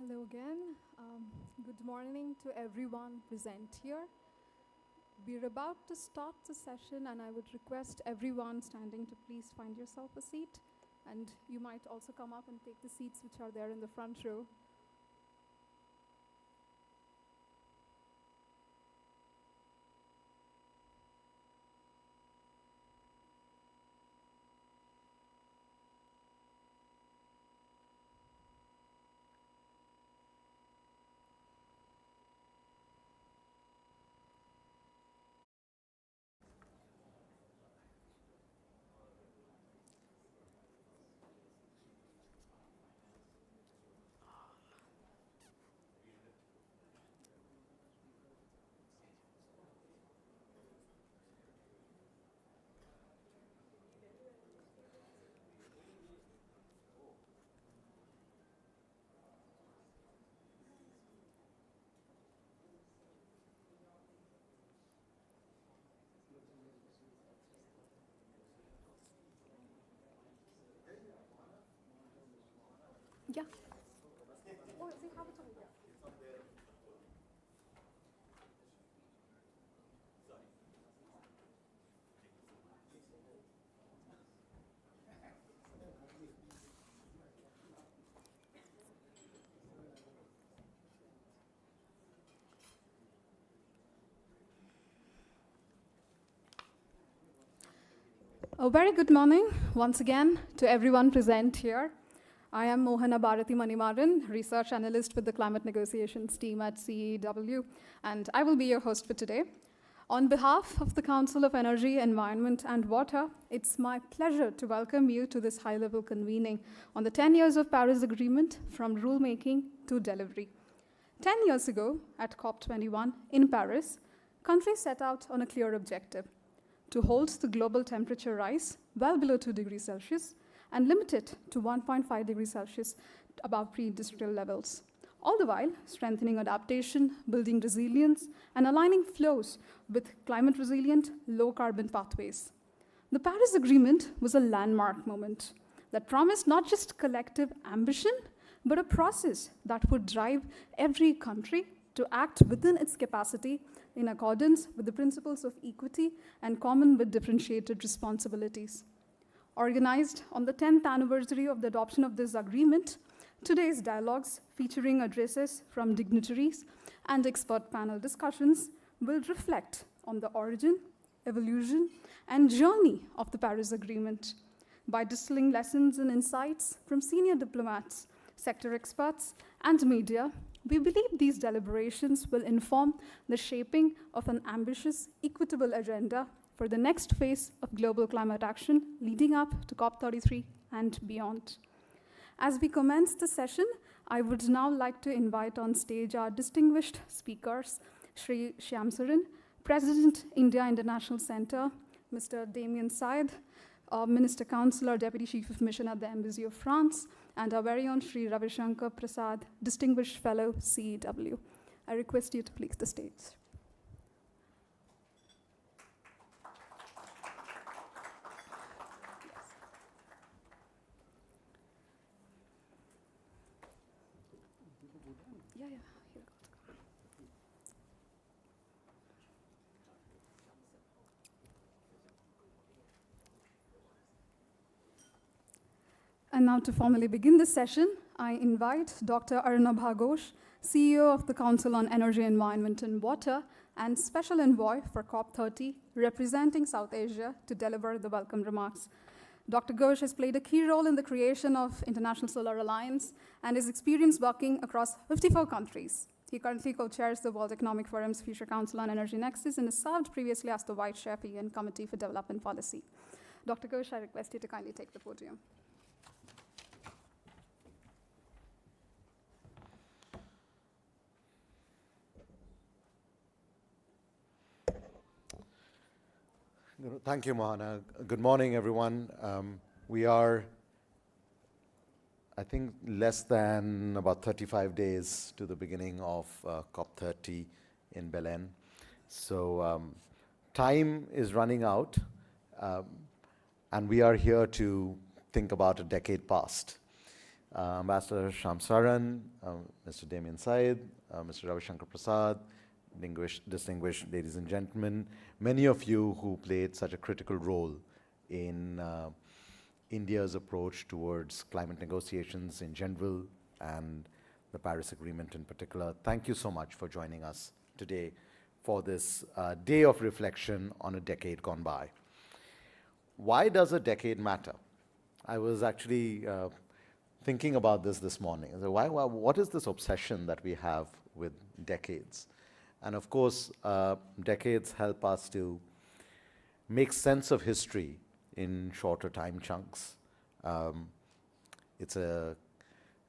Hello again. Good morning to everyone present here. We're about to start the session, and I would request everyone standing to please find yourself a seat. And you might also come up and take the seats which are there in the front row. Yeah. Oh, they have it over there. A very good morning once again to everyone present here. I am Mohana Bharati Manimaran, research analyst with the climate negotiations team at CEEW, and I will be your host for today. On behalf of the Council of Energy, Environment and Water, it's my pleasure to welcome you to this high-level convening on the 10 years of Paris Agreement from rulemaking to delivery. 10 years ago, at COP21 in Paris, countries set out on a clear objective: to hold the global temperature rise well below 2 degrees Celsius and limit it to 1.5 degrees Celsius above pre-industrial levels, all the while strengthening adaptation, building resilience, and aligning flows with climate-resilient, low-carbon pathways. The Paris Agreement was a landmark moment that promised not just collective ambition, but a process that would drive every country to act within its capacity in accordance with the principles of equity and common but differentiated responsibilities. Organized on the 10th anniversary of the adoption of this agreement, today's dialogues featuring addresses from dignitaries and expert panel discussions will reflect on the origin, evolution, and journey of the Paris Agreement by distilling lessons and insights from senior diplomats, sector experts, and media. We believe these deliberations will inform the shaping of an ambitious, equitable agenda for the next phase of global climate action leading up to COP33 and beyond. As we commence the session, I would now like to invite on stage our distinguished speakers, Shri Shyam Saran, President, India International Center, Mr. Damien Syed, Minister Counselor, Deputy Chief of Mission at the Embassy of France, and our very own Shri Ravi Shankar Prasad, Distinguished Fellow, CEEW. I request you to please the stage. Yeah. Here you go. And now to formally begin this session, I invite Dr. Arnabha Ghosh, CEO of the Council on Energy, Environment and Water, and Special Envoy for COP30, representing South Asia, to deliver the welcome remarks. Dr. Ghosh has played a key role in the creation of International Solar Alliance and is experienced working across 54 countries. He currently co-chairs the World Economic Forum's Future Council on Energy Nexus and has served previously as the Vice Chair PN Committee for Development Policy. Dr. Ghosh, I request you to kindly take the podium. Thank you, Mohana. Good morning, everyone. We are, I think, less than about 35 days to the beginning of COP30 in Belém. So time is running out, and we are here to think about a decade past. Ambassador Shamsaran, Mr. Damien Said, Mr. Ravi Shankar Prasad, distinguished ladies and gentlemen, many of you who played such a critical role in India's approach towards climate negotiations in general and the Paris Agreement in particular. Thank you so much for joining us today for this day of reflection on a decade gone by. Why does a decade matter? I was actually thinking about this morning. So what is this obsession that we have with decades? And of course, decades help us to make sense of history in shorter time chunks. It's a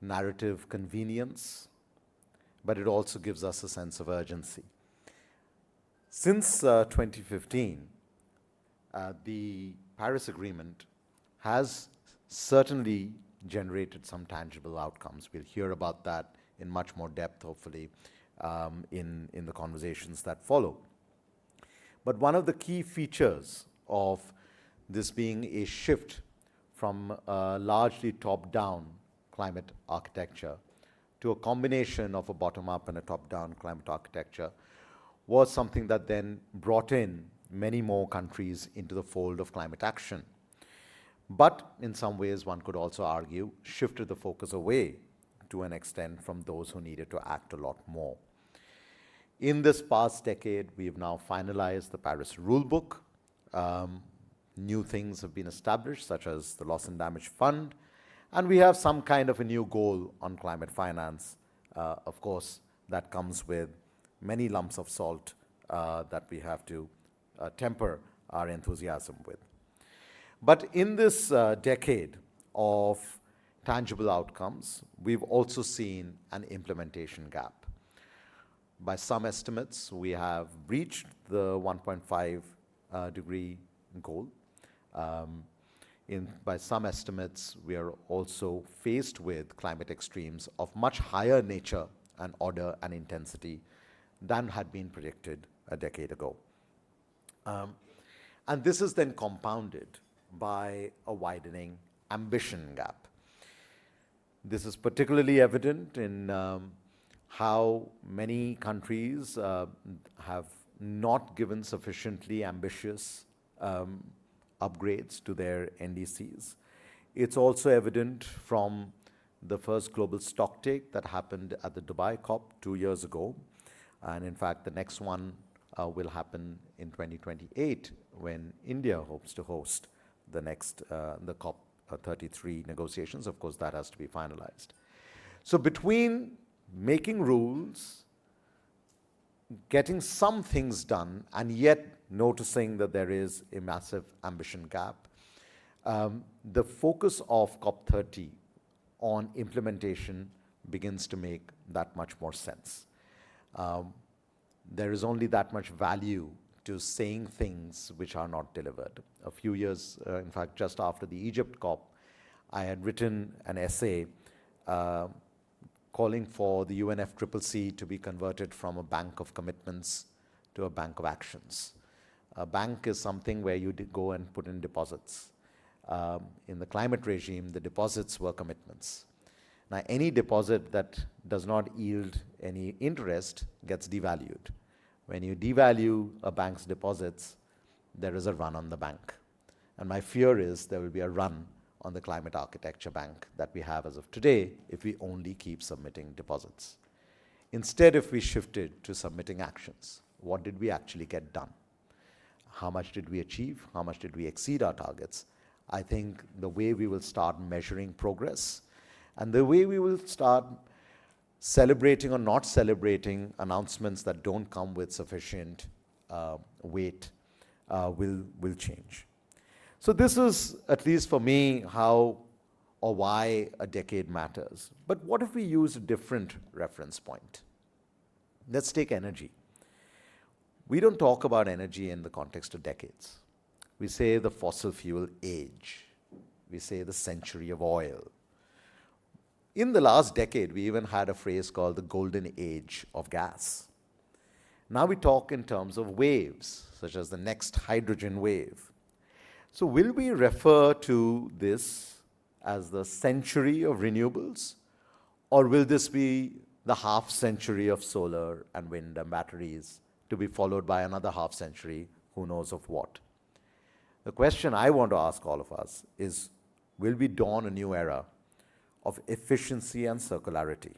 narrative convenience, but it also gives us a sense of urgency. Since 2015, the Paris Agreement has certainly generated some tangible outcomes. We'll hear about that in much more depth, hopefully, in the conversations that follow. But one of the key features of this being a shift from a largely top-down climate architecture to a combination of a bottom-up and a top-down climate architecture was something that then brought in many more countries into the fold of climate action. But in some ways, one could also argue, shifted the focus away to an extent from those who needed to act a lot more. In this past decade, we've now finalized the Paris Rulebook. New things have been established, such as the Loss and Damage Fund, and we have some kind of a new goal on climate finance. Of course, that comes with many lumps of salt that we have to temper our enthusiasm with. But in this decade of tangible outcomes, we've also seen an implementation gap. By some estimates, we have breached the 1.5 degree goal. By some estimates, we are also faced with climate extremes of much higher nature and order and intensity than had been predicted a decade ago. And this is then compounded by a widening ambition gap. This is particularly evident in how many countries have not given sufficiently ambitious upgrades to their NDCs. It's also evident from the first Global Stocktake that happened at the Dubai COP 2 years ago. And in fact, the next one will happen in 2028 when India hopes to host the next, the COP 33 negotiations. Of course, that has to be finalized. So between making rules, getting some things done, and yet noticing that there is a massive ambition gap, the focus of COP30 on implementation begins to make that much more sense. There is only that much value to saying things which are not delivered. A few years, in fact, just after the Egypt COP, I had written an essay calling for the UNFCCC to be converted from a bank of commitments to a bank of actions. A bank is something where you go and put in deposits. In the climate regime, the deposits were commitments. Now, any deposit that does not yield any interest gets devalued. When you devalue a bank's deposits, there is a run on the bank. And my fear is there will be a run on the climate architecture bank that we have as of today if we only keep submitting deposits. Instead, if we shifted to submitting actions, what did we actually get done? How much did we achieve? How much did we exceed our targets? I think the way we will start measuring progress and the way we will start celebrating or not celebrating announcements that don't come with sufficient weight will change. So this is, at least for me, how or why a decade matters. But what if we use a different reference point? Let's take energy. We don't talk about energy in the context of decades. We say the fossil fuel age. We say the century of oil. In the last decade, we even had a phrase called the golden age of gas. Now we talk in terms of waves, such as the next hydrogen wave. So will we refer to this as the century of renewables, or will this be the half century of solar and wind and batteries to be followed by another half century, who knows of what? The question I want to ask all of us is, will we dawn a new era of efficiency and circularity?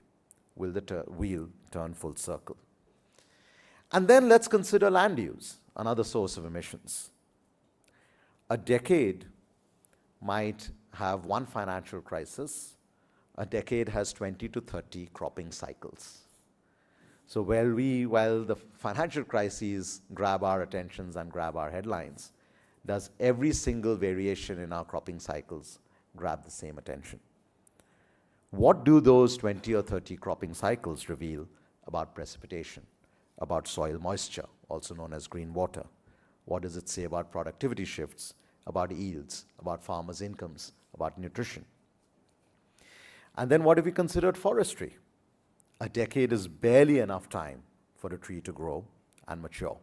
Will the wheel turn full circle? And then let's consider land use, another source of emissions. A decade might have one financial crisis. A decade has 20 to 30 cropping cycles. So while the financial crises grab our attentions and grab our headlines, does every single variation in our cropping cycles grab the same attention? What do those 20 or 30 cropping cycles reveal about precipitation, about soil moisture, also known as green water? What does it say about productivity shifts, about yields, about farmers' incomes, about nutrition? And then what if we considered forestry? A decade is barely enough time for a tree to grow and mature.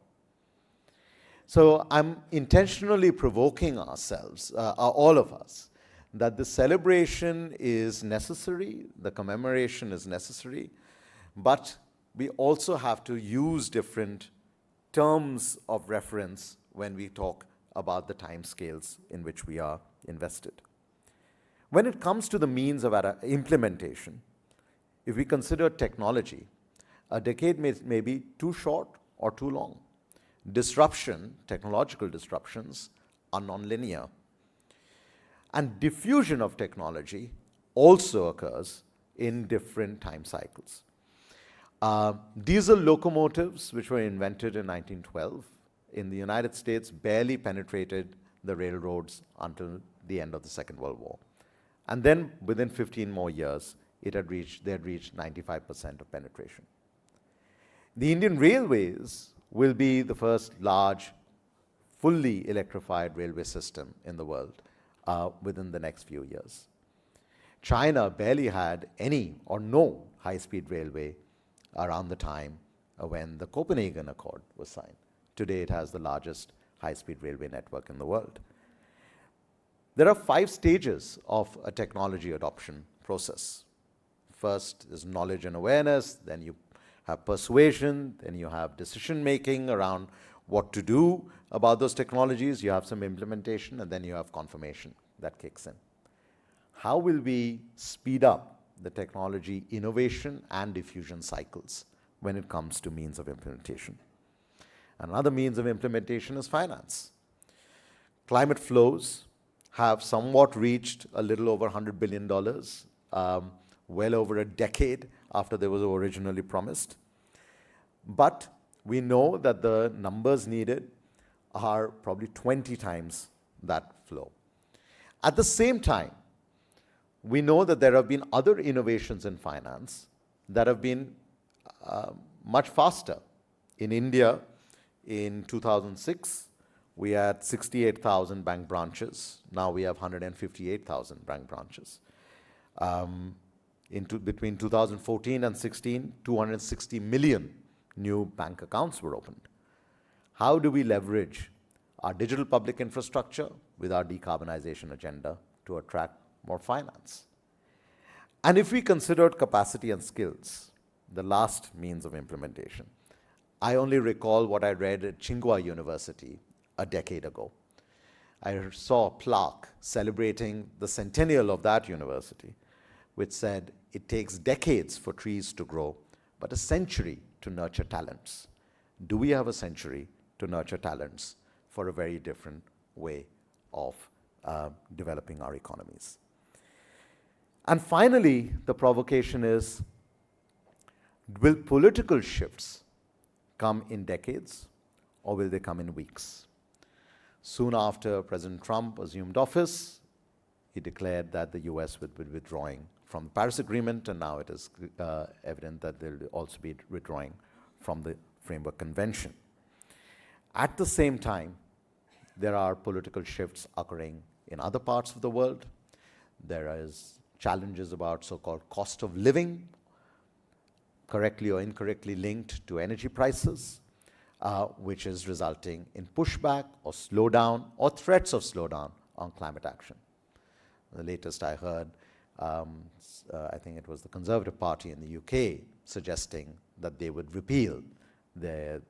So I'm intentionally provoking ourselves, all of us, that the celebration is necessary, the commemoration is necessary, but we also have to use different terms of reference when we talk about the timescales in which we are invested. When it comes to the means of implementation, if we consider technology, a decade may be too short or too long. Disruption, technological disruptions, are nonlinear. And diffusion of technology also occurs in different time cycles. Diesel locomotives, which were invented in 1912, in the United States barely penetrated the railroads until the end of the Second World War. And then within 15 more years, they had reached 95% of penetration. The Indian Railways will be the first large, fully electrified railway system in the world within the next few years. China barely had any or no high-speed railway around the time when the Copenhagen Accord was signed. Today, it has the largest high-speed railway network in the world. There are 5 stages of a technology adoption process. First is knowledge and awareness, then you have persuasion, then you have decision-making around what to do about those technologies, you have some implementation, and then you have confirmation that kicks in. How will we speed up the technology innovation and diffusion cycles when it comes to means of implementation? Another means of implementation is finance. Climate flows have somewhat reached a little over $100 billion, well over a decade after they were originally promised. But we know that the numbers needed are probably 20 times that flow. At the same time, we know that there have been other innovations in finance that have been much faster. In India, in 2006, we had 68,000 bank branches. Now we have 158,000 bank branches. Between 2014 and 16, 260 million new bank accounts were opened. How do we leverage our digital public infrastructure with our decarbonization agenda to attract more finance? And if we considered capacity and skills, the last means of implementation, I only recall what I read at Tsinghua University a decade ago. I saw a plaque celebrating the centennial of that university, which said, it takes decades for trees to grow, but a century to nurture talents. Do we have a century to nurture talents for a very different way of developing our economies? And finally, the provocation is, will political shifts come in decades or will they come in weeks? Soon after President Trump assumed office, he declared that the US would be withdrawing from the Paris Agreement, and now it is evident that they'll also be withdrawing from the Framework Convention. At the same time, there are political shifts occurring in other parts of the world. There is challenges about so-called cost of living, correctly or incorrectly linked to energy prices, which is resulting in pushback or slowdown or threats of slowdown on climate action. The latest I heard, I think it was the Conservative Party in the UK suggesting that they would repeal the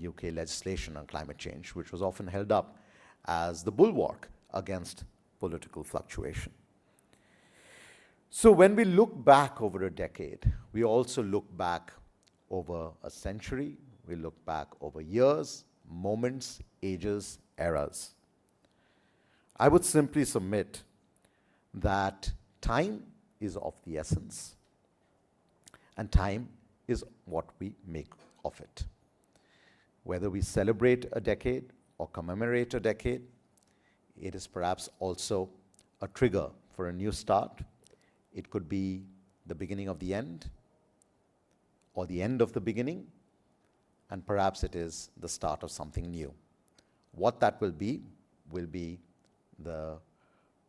UK legislation on climate change, which was often held up as the bulwark against political fluctuation. So when we look back over a decade, we also look back over a century, we look back over years, moments, ages, eras. I would simply submit that time is of the essence, and time is what we make of it. Whether we celebrate a decade or commemorate a decade, it is perhaps also a trigger for a new start. It could be the beginning of the end, or the end of the beginning, and perhaps it is the start of something new. What that will be the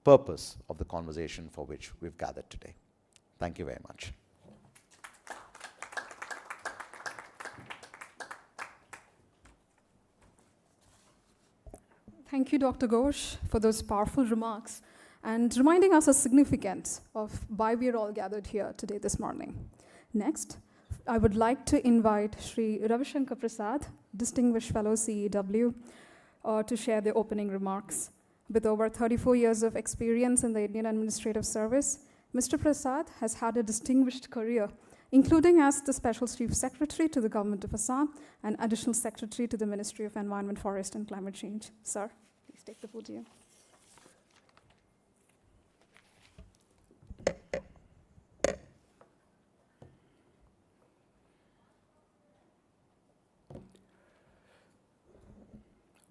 purpose of the conversation for which we've gathered today. Thank you very much. Thank you, Dr. Ghosh, for those powerful remarks and reminding us the significance of why we are all gathered here today this morning. Next, I would like to invite Sri Ravi Shankar Prasad, Distinguished Fellow CEEW, to share their opening remarks. With over 34 years of experience in the Indian Administrative Service, Mr. Prasad has had a distinguished career, including as the Special Chief Secretary to the Government of Assam and Additional Secretary to the Ministry of Environment, Forest and Climate Change. Sir, please take the podium.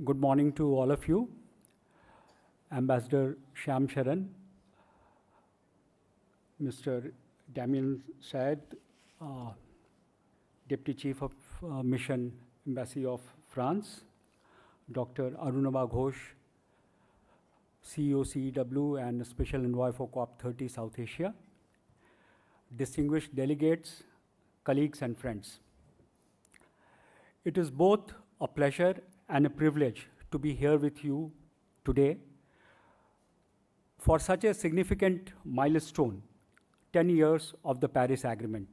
Good morning to all of you. Ambassador Shyam Sharan, Mr. Damien Syed, Deputy Chief of Mission Embassy of France, Dr. Arunabha Ghosh, CEO CEEW and Special Envoy for COP30 South Asia, distinguished delegates, colleagues and friends. It is both a pleasure and a privilege to be here with you today for such a significant milestone, 10 years of the Paris Agreement.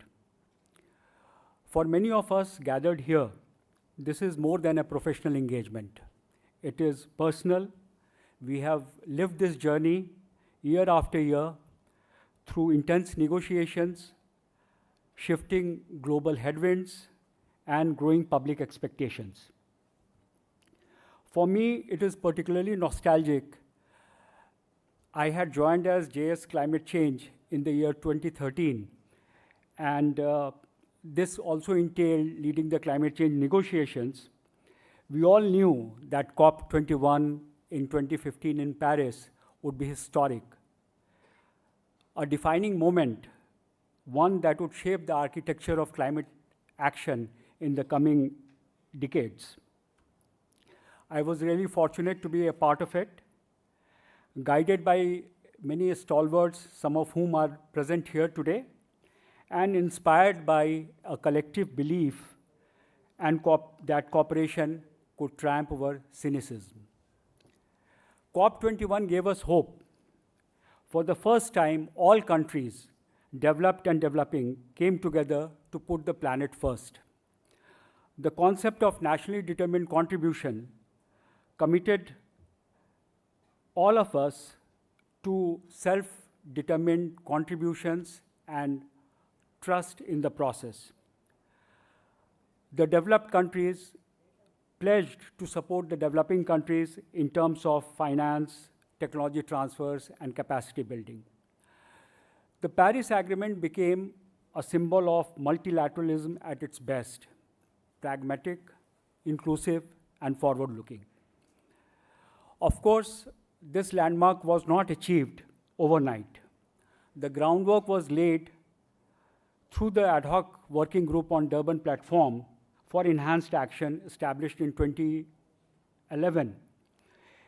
For many of us gathered here, this is more than a professional engagement. It is personal. We have lived this journey year after year through intense negotiations, shifting global headwinds, and growing public expectations. For me, it is particularly nostalgic. I had joined as JS Climate Change in the year 2013, and this also entailed leading the climate change negotiations. We all knew that COP21 in 2015 in Paris would be historic, a defining moment, one that would shape the architecture of climate action in the coming decades. I was really fortunate to be a part of it, guided by many stalwarts, some of whom are present here today, and inspired by a collective belief and that cooperation could triumph over cynicism. COP21 gave us hope. For the first time, all countries, developed and developing, came together to put the planet first. The concept of nationally determined contribution committed all of us to self-determined contributions and trust in the process. The developed countries pledged to support the developing countries in terms of finance, technology transfers, and capacity building. The Paris Agreement became a symbol of multilateralism at its best, pragmatic, inclusive, and forward-looking. Of course, this landmark was not achieved overnight. The groundwork was laid through the ad hoc working group on Durban platform for enhanced action established in 2011.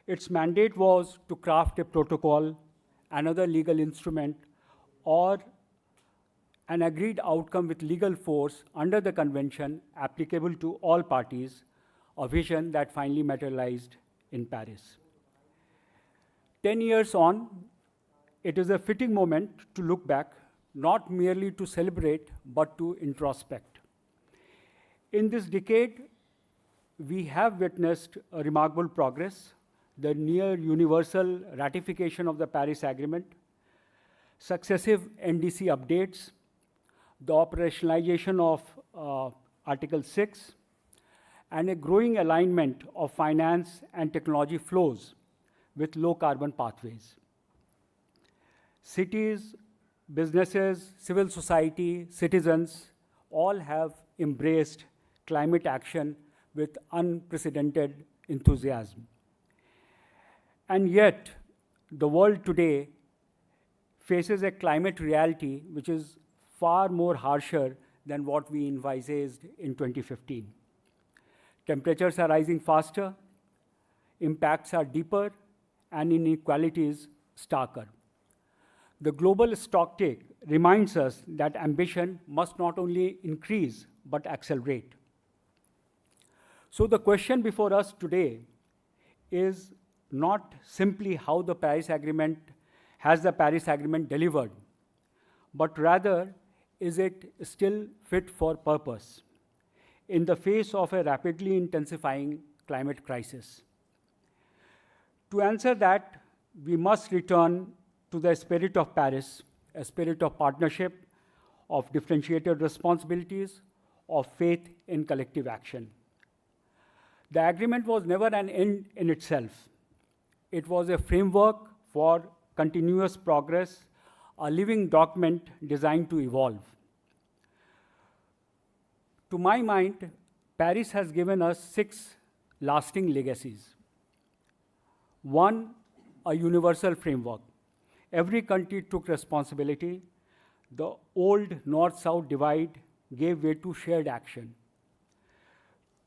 Its mandate was to craft a protocol, another legal instrument, or an agreed outcome with legal force under the convention applicable to all parties, a vision that finally materialized in Paris. 10 years on, it is a fitting moment to look back, not merely to celebrate, but to introspect. In this decade, we have witnessed a remarkable progress, the near universal ratification of the Paris Agreement, successive NDC updates, the operationalization of Article 6, and a growing alignment of finance and technology flows with low carbon pathways. Cities, businesses, civil society, citizens all have embraced climate action with unprecedented enthusiasm. And yet, the world today faces a climate reality which is far more harsher than what we envisaged in 2015. Temperatures are rising faster, impacts are deeper, and inequalities starker. The Global Stocktake reminds us that ambition must not only increase, but accelerate. So the question before us today is not simply how the Paris Agreement has the Paris Agreement delivered, but rather, is it still fit for purpose in the face of a rapidly intensifying climate crisis? To answer that, we must return to the spirit of Paris, a spirit of partnership, of differentiated responsibilities, of faith in collective action. The agreement was never an end in itself. It was a framework for continuous progress, a living document designed to evolve. To my mind, Paris has given us 6 lasting legacies. 1, a universal framework. Every country took responsibility. The old North-South divide gave way to shared action.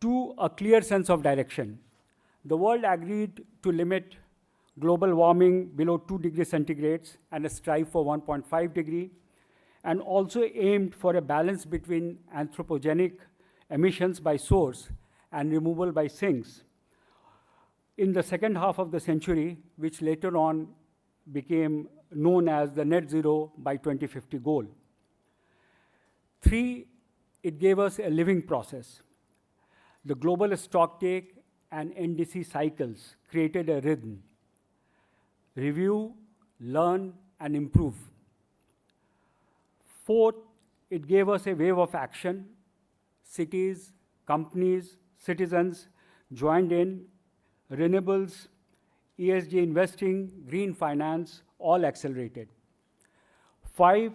2, a clear sense of direction. The world agreed to limit global warming below 2 degrees centigrade and strive for 1.5 degree, and also aimed for a balance between anthropogenic emissions by source and removal by sinks. In the second half of the century, which later on became known as the net zero by 2050 goal. 3, it gave us a living process. The Global Stocktake and NDC cycles created a rhythm. Review, learn, and improve. 4, it gave us a wave of action. Cities, companies, citizens joined in, renewables, ESG investing, green finance, all accelerated. 5,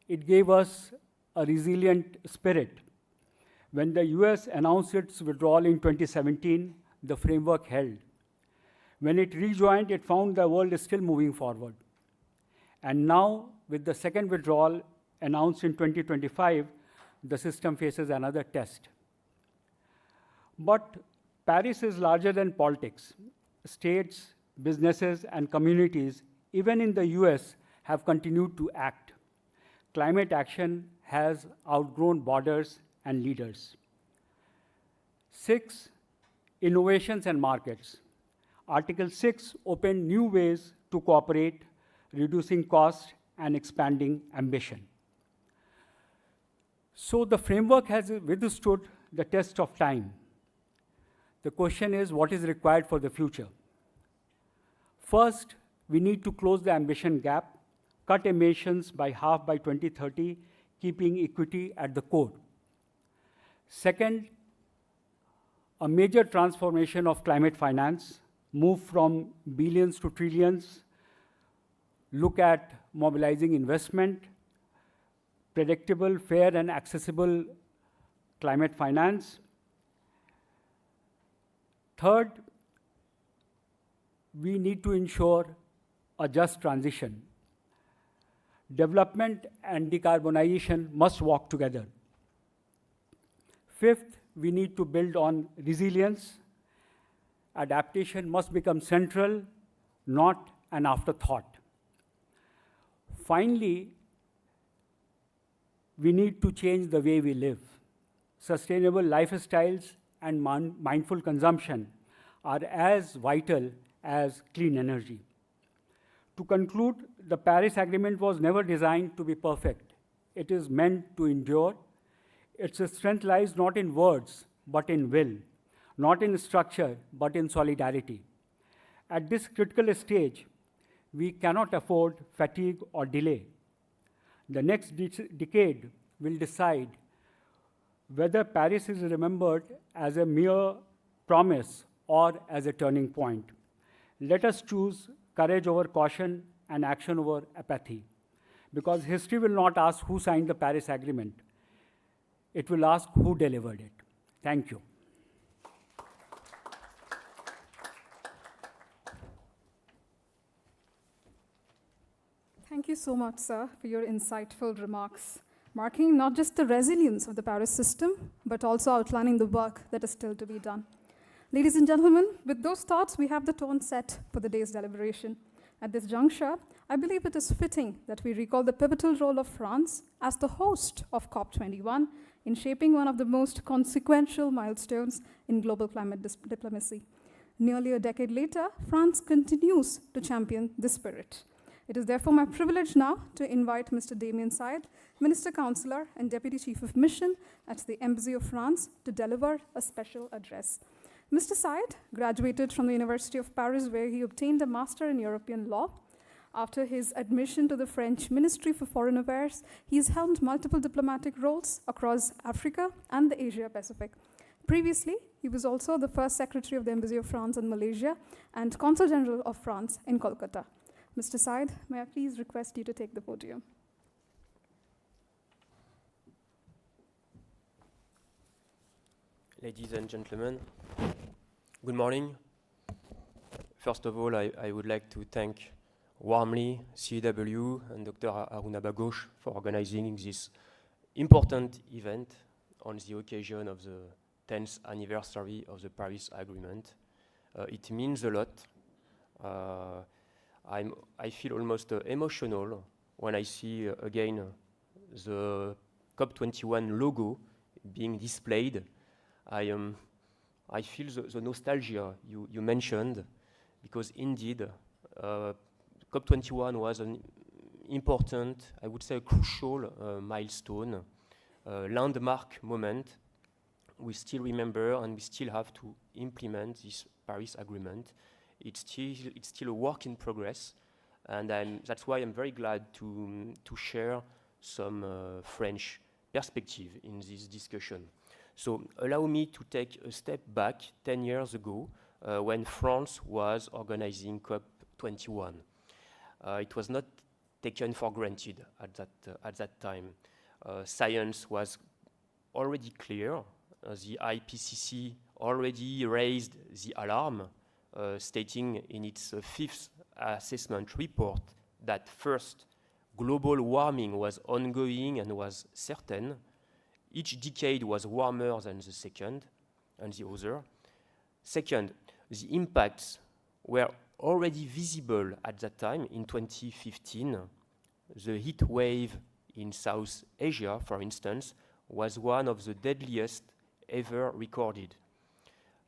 it gave us a resilient spirit. When the US announced its withdrawal in 2017, the framework held. When it rejoined, it found the world is still moving forward. And now, with the second withdrawal announced in 2025, the system faces another test. But Paris is larger than politics. States, businesses, and communities, even in the US, have continued to act. Climate action has outgrown borders and leaders. 6, innovations and markets. Article 6 opened new ways to cooperate, reducing cost and expanding ambition. So the framework has withstood the test of time. The question is, what is required for the future? First, we need to close the ambition gap, cut emissions by half by 2030, keeping equity at the core. Second, a major transformation of climate finance, move from billions to trillions, look at mobilizing investment, predictable, fair, and accessible climate finance. Third, we need to ensure a just transition. Development and decarbonization must walk together. Fifth, we need to build on resilience. Adaptation must become central, not an afterthought. Finally, we need to change the way we live. Sustainable lifestyles and mindful consumption are as vital as clean energy. To conclude, the Paris Agreement was never designed to be perfect. It is meant to endure. Its strength lies not in words, but in will, not in structure, but in solidarity. At this critical stage, we cannot afford fatigue or delay. The next decade will decide whether Paris is remembered as a mere promise or as a turning point. Let us choose courage over caution and action over apathy, because history will not ask who signed the Paris Agreement. It will ask who delivered it. Thank you. Thank you so much, sir, for your insightful remarks, marking not just the resilience of the Paris system, but also outlining the work that is still to be done. Ladies and gentlemen, with those thoughts, we have the tone set for the day's deliberation. At this juncture, I believe it is fitting that we recall the pivotal role of France as the host of COP21 in shaping one of the most consequential milestones in global climate diplomacy. Nearly a decade later, France continues to champion this spirit. It is therefore my privilege now to invite Mr. Damien Said, Minister Counselor and Deputy Chief of Mission at the Embassy of France, to deliver a special address. Mr. Said graduated from the University of Paris, where he obtained a Master in European Law. After his admission to the French Ministry for Foreign Affairs, he has held multiple diplomatic roles across Africa and the Asia Pacific. Previously, he was also the first Secretary of the Embassy of France in Malaysia and Consul General of France in Kolkata. Mr. Said, may I please request you to take the podium? Ladies and gentlemen, good morning. First of all, I would like to thank warmly CEEW and Dr. Arunabha Ghosh for organizing this important event on the occasion of the 10th anniversary of the Paris Agreement. It means a lot. I feel almost emotional when I see again the COP21 logo being displayed. I feel the nostalgia you mentioned, because indeed COP21 was an important, I would say a crucial milestone, landmark moment. We still remember and we still have to implement this Paris Agreement. It's still a work in progress, and that's why I'm very glad to share some French perspective in this discussion. So allow me to take a step back 10 years ago when France was organizing COP21. It was not taken for granted at that time. Science was already clear. The IPCC already raised the alarm, stating in its fifth assessment report that first, global warming was ongoing and was certain. Each decade was warmer than the second and the other. Second, the impacts were already visible at that time in 2015. The heat wave in South Asia, for instance, was one of the deadliest ever recorded.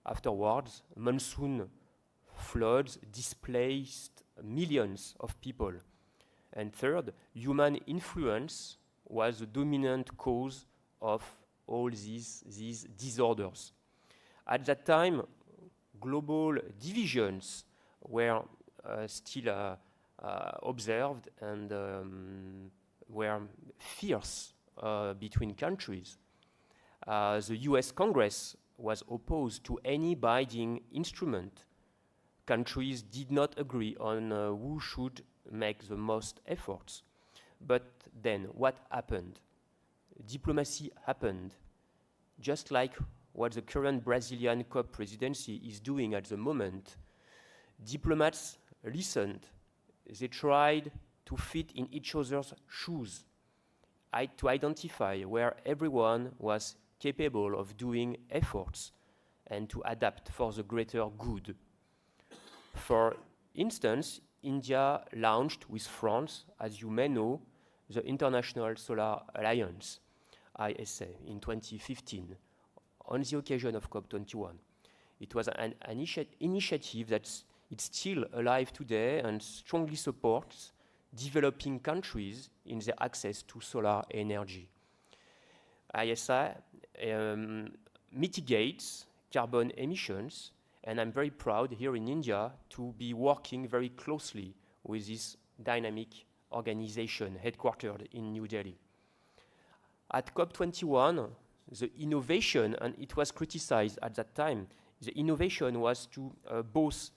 Afterwards, monsoon floods displaced millions of people. And third, human influence was the dominant cause of all these disorders. At that time, global divisions were still observed and were fierce between countries. The US Congress was opposed to any binding instrument. Countries did not agree on who should make the most efforts. But then what happened? Diplomacy happened, just like what the current Brazilian COP presidency is doing at the moment. Diplomats listened. They tried to fit in each other's shoes, to identify where everyone was capable of doing efforts and to adapt for the greater good. For instance, India launched with France, as you may know, the International Solar Alliance, ISA, in 2015, on the occasion of COP21. It was an initiative that's still alive today and strongly supports developing countries in their access to solar energy. ISI mitigates carbon emissions, and I'm very proud here in India to be working very closely with this dynamic organization headquartered in New Delhi. At COP21, the innovation, and it was criticized at that time, the innovation was to both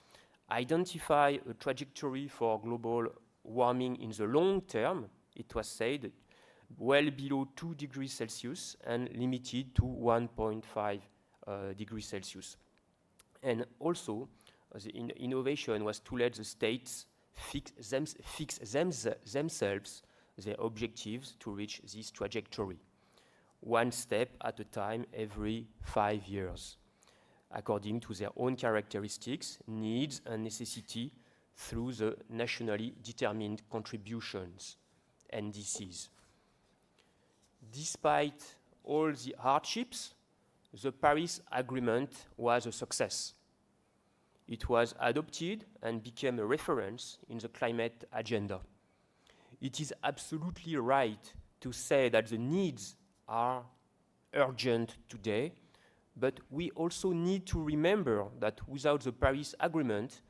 identify a trajectory for global warming in the long term, it was said, well below 2 degrees Celsius and limited to 1.5 degrees Celsius. And also, the innovation was to let the states fix themselves their objectives to reach this trajectory, one step at a time every 5 years, according to their own characteristics, needs, and necessity through the nationally determined contributions, NDCs. Despite all the hardships, the Paris Agreement was a success. It was adopted and became a reference in the climate agenda. It is absolutely right to say that the needs are urgent today, but we also need to remember that without the Paris Agreement,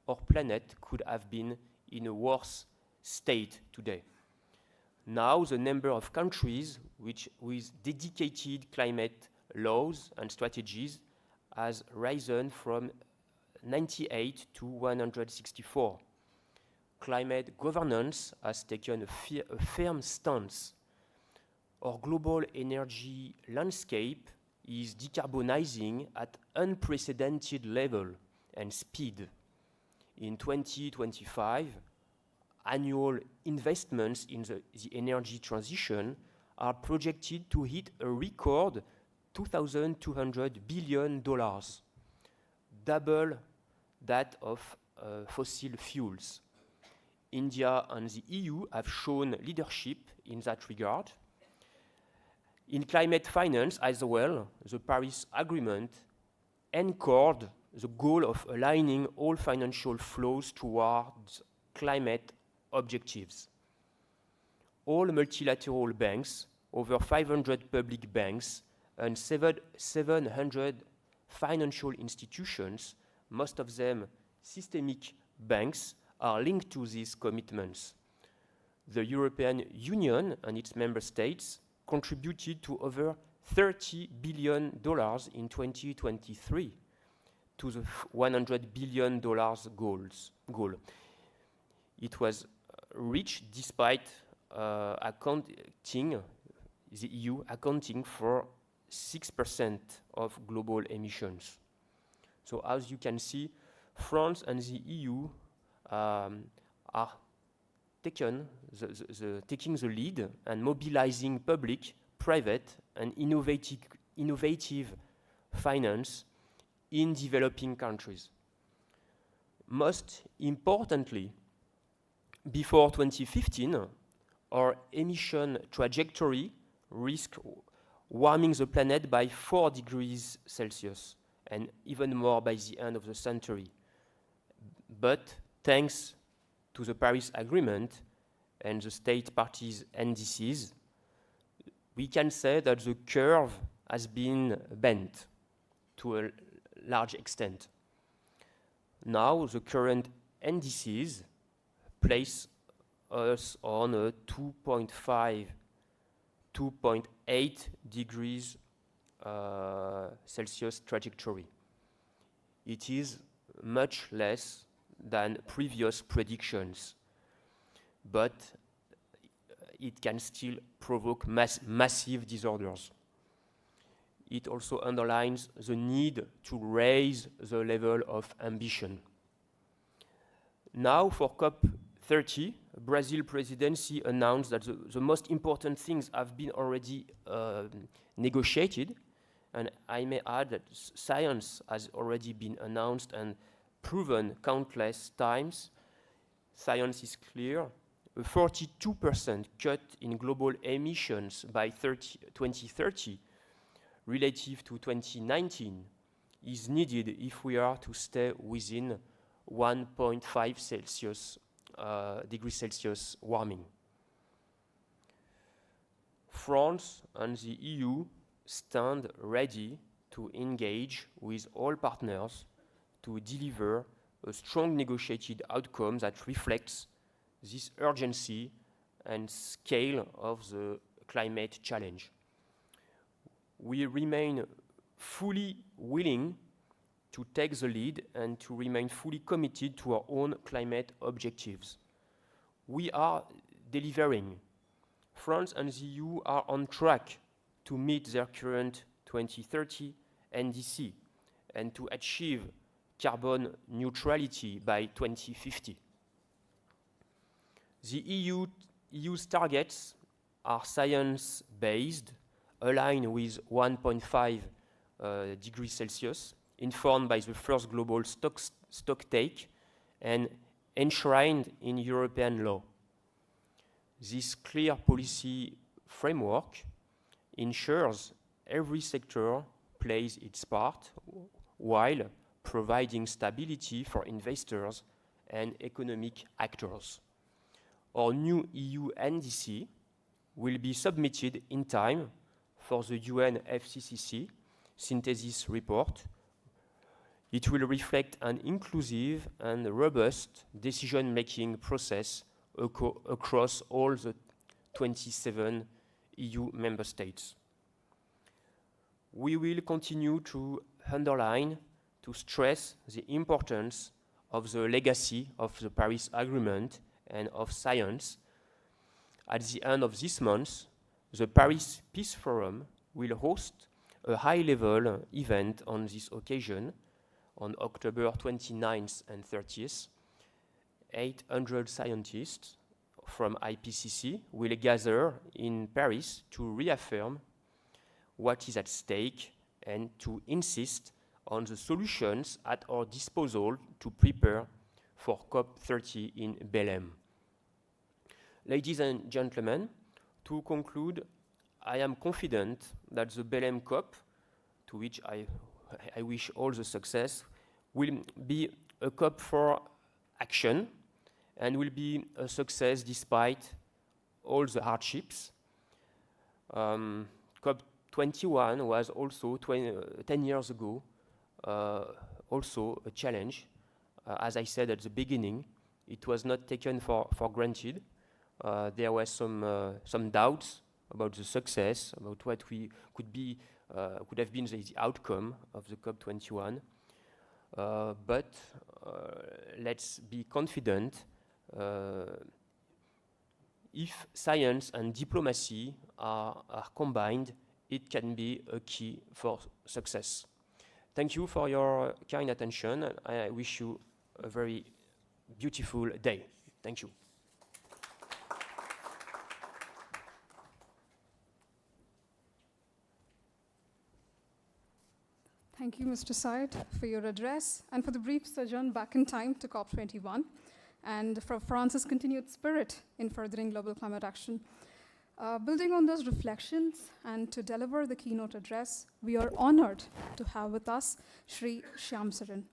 our planet could have been in a worse state today. Now, the number of countries with dedicated climate laws and strategies has risen from 98 to 164. Climate governance has taken a firm stance. Our global energy landscape is decarbonizing at unprecedented level and speed. In 2025, annual investments in the energy transition are projected to hit a record $2,200 billion, double that of fossil fuels. India and the EU have shown leadership in that regard. In climate finance as well, the Paris Agreement anchored the goal of aligning all financial flows towards climate objectives. All multilateral banks, over 500 public banks, and 700 financial institutions, most of them systemic banks, are linked to these commitments. The European Union and its member states contributed to over $30 billion in 2023 to the $100 billion goal. It was reached despite the EU accounting for 6% of global emissions. So as you can see, France and the EU are taking the lead and mobilizing public, private, and innovative finance in developing countries. Most importantly, before 2015, our emission trajectory risked warming the planet by 4 degrees Celsius, and even more by the end of the century. But thanks to the Paris Agreement and the state parties' NDCs, we can say that the curve has been bent to a large extent. Now, the current NDCs place us on a 2.8 degrees Celsius trajectory. It is much less than previous predictions, but it can still provoke massive disorders. It also underlines the need to raise the level of ambition. Now for COP30, Brazil presidency announced that the most important things have been already negotiated, and I may add that science has already been announced and proven countless times. Science is clear. A 42% cut in global emissions by 2030 relative to 2019 is needed if we are to stay within 1.5 Celsius degrees Celsius warming. France and the EU stand ready to engage with all partners to deliver a strong negotiated outcome that reflects this urgency and scale of the climate challenge. We remain fully willing to take the lead and to remain fully committed to our own climate objectives. We are delivering. France and the EU are on track to meet their current 2030 NDC and to achieve carbon neutrality by 2050. The EU's targets are science-based, aligned with 1.5 degrees Celsius, informed by the first global stocktake, and enshrined in European law. This clear policy framework ensures every sector plays its part while providing stability for investors and economic actors. Our new EU NDC will be submitted in time for the UN FCCC synthesis report. It will reflect an inclusive and robust decision-making process across all the 27 EU member states. We will continue to underline, to stress the importance of the legacy of the Paris Agreement and of science. At the end of this month, the Paris Peace Forum will host a high-level event on this occasion on October 29th and 30th. 800 scientists from IPCC will gather in Paris to reaffirm what is at stake and to insist on the solutions at our disposal to prepare for COP30 in Belém. Ladies and gentlemen, to conclude, I am confident that the Belém COP, to which I wish all the success, will be a COP for action and will be a success despite all the hardships. COP21 was also 10 years ago also a challenge. As I said at the beginning, it was not taken for granted. There were some doubts about the success, about what we could have been the outcome of the COP21. But let's be confident. If science and diplomacy are combined, it can be a key for success. Thank you for your kind attention, and I wish you a very beautiful day. Thank you. Thank you, Mr. Syed, for your address and for the brief sojourn back in time to COP21 and for France's continued spirit in furthering global climate action. Building on those reflections and to deliver the keynote address, we are honored to have with us Shri Shyam Saran.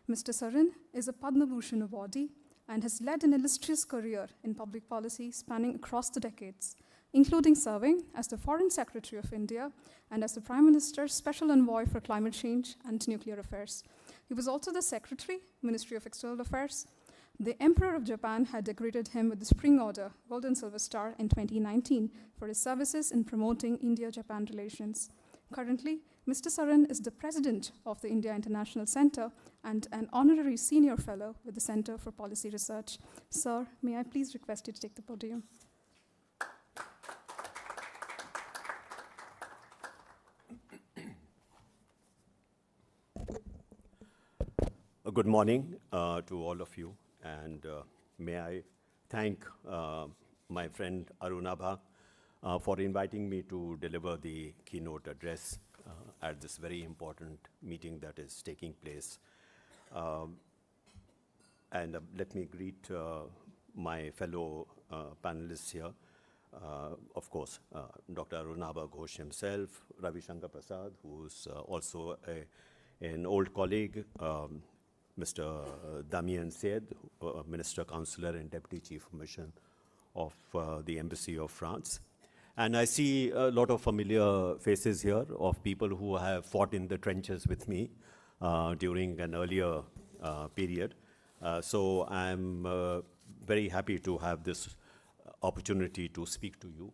Mr. Saran is a Padma Bhushan awardee and has led an illustrious career in public policy spanning across the decades, including serving as the Foreign Secretary of India and as the Prime Minister's Special Envoy for Climate Change and Nuclear Affairs. He was also the Secretary, Ministry of External Affairs. The Emperor of Japan had decorated him with the Spring Order, Gold and Silver Star, in 2019 for his services in promoting India-Japan relations. Currently, Mr. Saran is the President of the India International Center and an Honorary Senior Fellow with the Center for Policy Research. Sir, may I please request you to take the podium? Good morning to all of you, and may I thank my friend Arunabha for inviting me to deliver the keynote address at this very important meeting that is taking place. And let me greet my fellow panelists here. Of course, Dr. Arunabha Ghosh himself, Ravi Shankar Prasad, who's also an old colleague, Mr. Damien Said, Minister, Councillor and Deputy Chief of Mission of the Embassy of France. And I see a lot of familiar faces here of people who have fought in the trenches with me during an earlier period. So I'm very happy to have this opportunity to speak to you.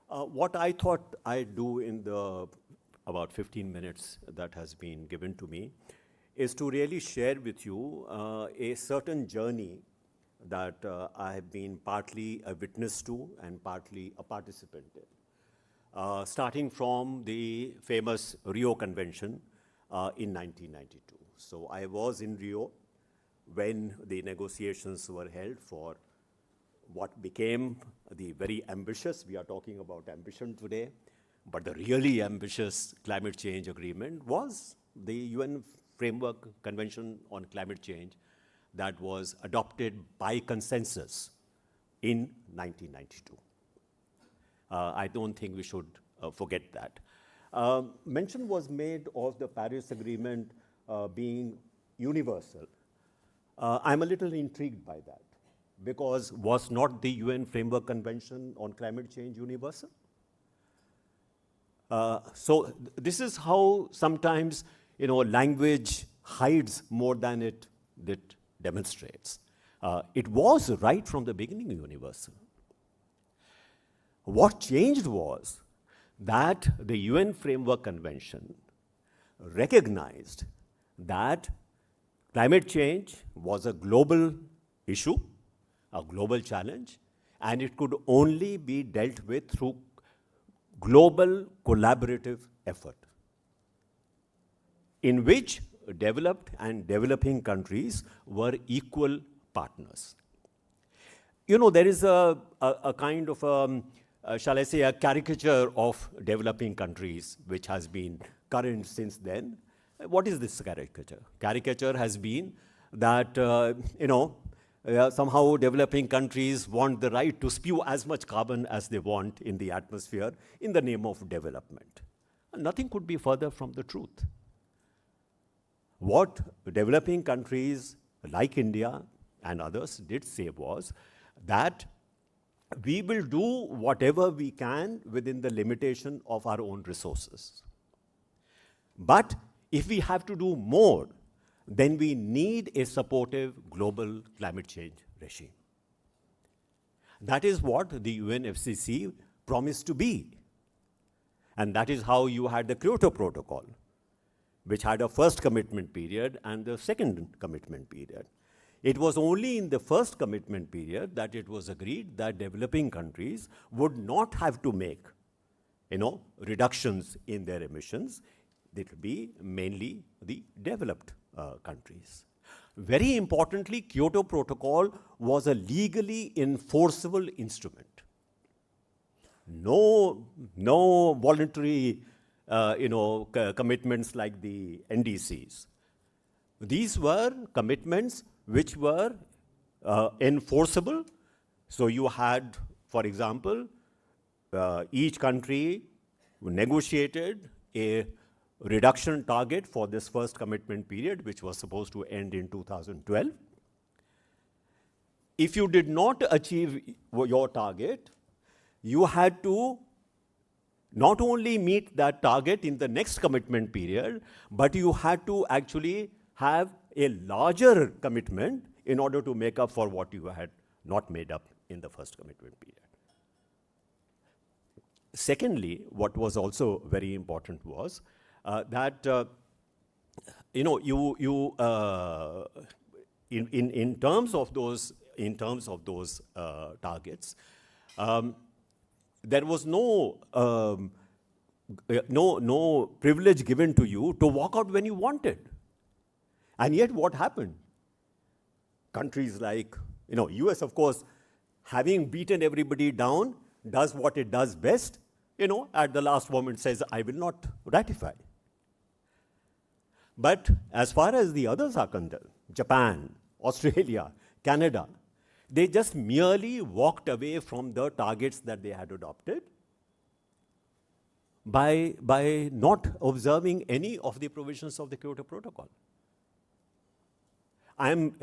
What I thought I'd do in the about 15 minutes that has been given to me is to really share with you a certain journey that I have been partly a witness to and partly a participant in. Starting from the famous Rio Convention in 1992. So I was in Rio when the negotiations were held for what became the very ambitious, we are talking about ambition today, but the really ambitious climate change agreement was the UN Framework Convention on Climate Change that was adopted by consensus in 1992. I don't think we should forget that. Mention was made of the Paris Agreement being universal. I'm a little intrigued by that, because was not the UN Framework Convention on Climate Change universal? So this is how sometimes, language hides more than it demonstrates. It was right from the beginning universal. What changed was that the UN Framework Convention recognized that climate change was a global issue, a global challenge, and it could only be dealt with through global collaborative effort, in which developed and developing countries were equal partners. There is a kind of, shall I say, a caricature of developing countries which has been current since then. What is this caricature? Caricature has been that, somehow developing countries want the right to spew as much carbon as they want in the atmosphere in the name of development. And nothing could be further from the truth. What developing countries like India and others did say was that we will do whatever we can within the limitation of our own resources. But if we have to do more, then we need a supportive global climate change regime. That is what the UNFCCC promised to be. And that is how you had the Kyoto Protocol, which had a first commitment period and the second commitment period. It was only in the first commitment period that it was agreed that developing countries would not have to make, reductions in their emissions. It will be mainly the developed countries. Very importantly, Kyoto Protocol was a legally enforceable instrument. No voluntary, commitments like the NDCs. These were commitments which were enforceable. So you had, for example, each country negotiated a reduction target for this first commitment period, which was supposed to end in 2012. If you did not achieve your target, you had to not only meet that target in the next commitment period, but you had to actually have a larger commitment in order to make up for what you had not made up in the first commitment period. Secondly, what was also very important was that in terms of those targets, there was no privilege given to you to walk out when you wanted. And yet, what happened? Countries like US, of course, having beaten everybody down, does what it does best. At the last moment says, I will not ratify. But as far as the others are concerned, Japan, Australia, Canada, they just merely walked away from the targets that they had adopted by not observing any of the provisions of the Kyoto Protocol. I'm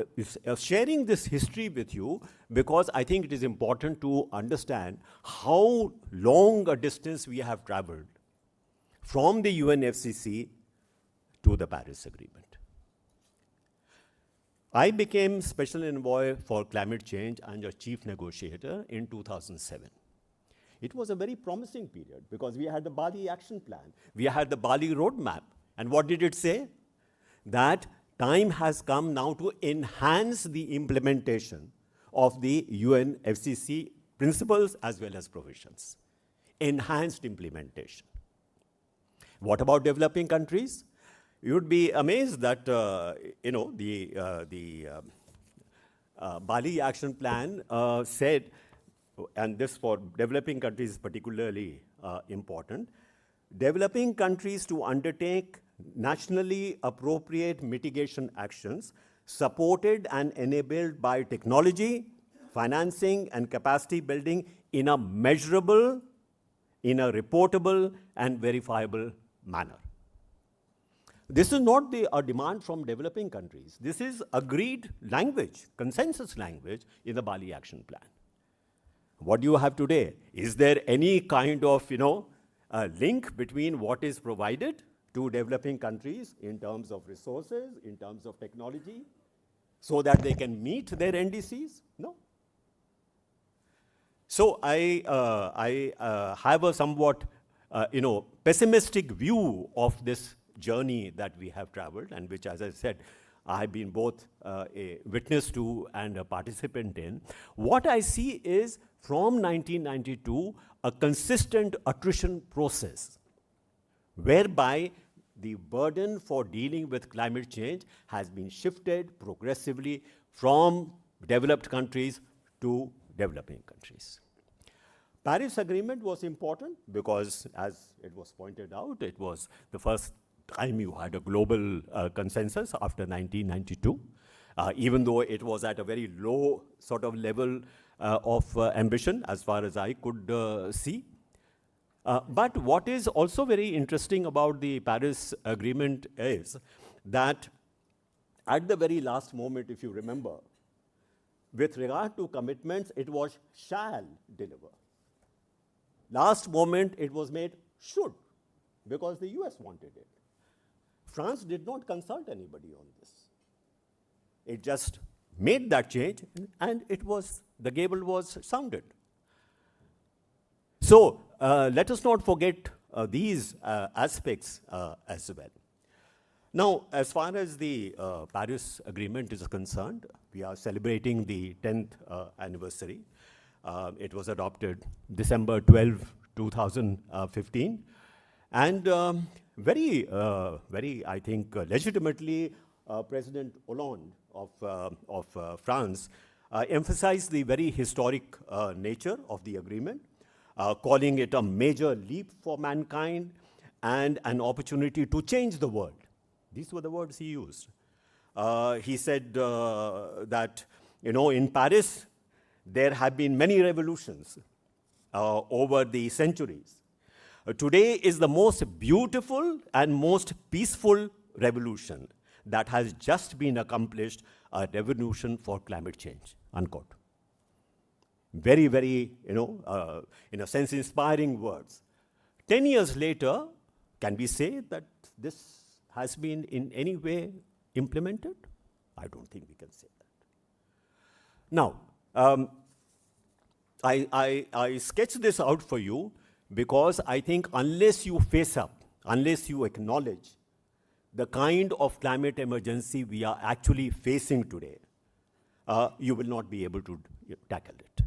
sharing this history with you because I think it is important to understand how long a distance we have traveled from the UNFCCC to the Paris Agreement. I became Special Envoy for Climate Change and a Chief Negotiator in 2007. It was a very promising period because we had the Bali Action Plan, we had the Bali Roadmap. And what did it say? That time has come now to enhance the implementation of the UNFCCC principles as well as provisions. Enhanced implementation. What about developing countries? You would be amazed that the Bali Action Plan said, and this for developing countries is particularly important, developing countries to undertake nationally appropriate mitigation actions supported and enabled by technology, financing, and capacity building in a measurable, in a reportable, and verifiable manner. This is not a demand from developing countries. This is agreed language, consensus language in the Bali Action Plan. What do you have today? Is there any kind of, link between what is provided to developing countries in terms of resources, in terms of technology, so that they can meet their NDCs? No. So I have a somewhat, pessimistic view of this journey that we have traveled, and which, as I said, I have been both a witness to and a participant in. What I see is, from 1992, a consistent attrition process, whereby the burden for dealing with climate change has been shifted progressively from developed countries to developing countries. Paris Agreement was important because, as it was pointed out, it was the first time you had a global consensus after 1992, even though it was at a very low sort of level of ambition as far as I could see. But what is also very interesting about the Paris Agreement is that at the very last moment, if you remember, with regard to commitments, it was shall deliver. Last moment, it was made should, because the US wanted it. France did not consult anybody on this. It just made that change, and the gable was sounded. So let us not forget these aspects as well. Now, as far as the Paris Agreement is concerned, we are celebrating the 10th anniversary. It was adopted December 12, 2015. And very, I think, legitimately, President Hollande of France emphasized the very historic nature of the agreement, calling it a major leap for mankind and an opportunity to change the world. These were the words he used. He said that, in Paris, there have been many revolutions over the centuries. Today is the most beautiful and most peaceful revolution that has just been accomplished, a revolution for climate change, unquote. Very, very, in a sense, inspiring words. 10 years later, can we say that this has been in any way implemented? I don't think we can say that. Now, I sketch this out for you because I think unless you face up, unless you acknowledge the kind of climate emergency we are actually facing today, you will not be able to tackle it.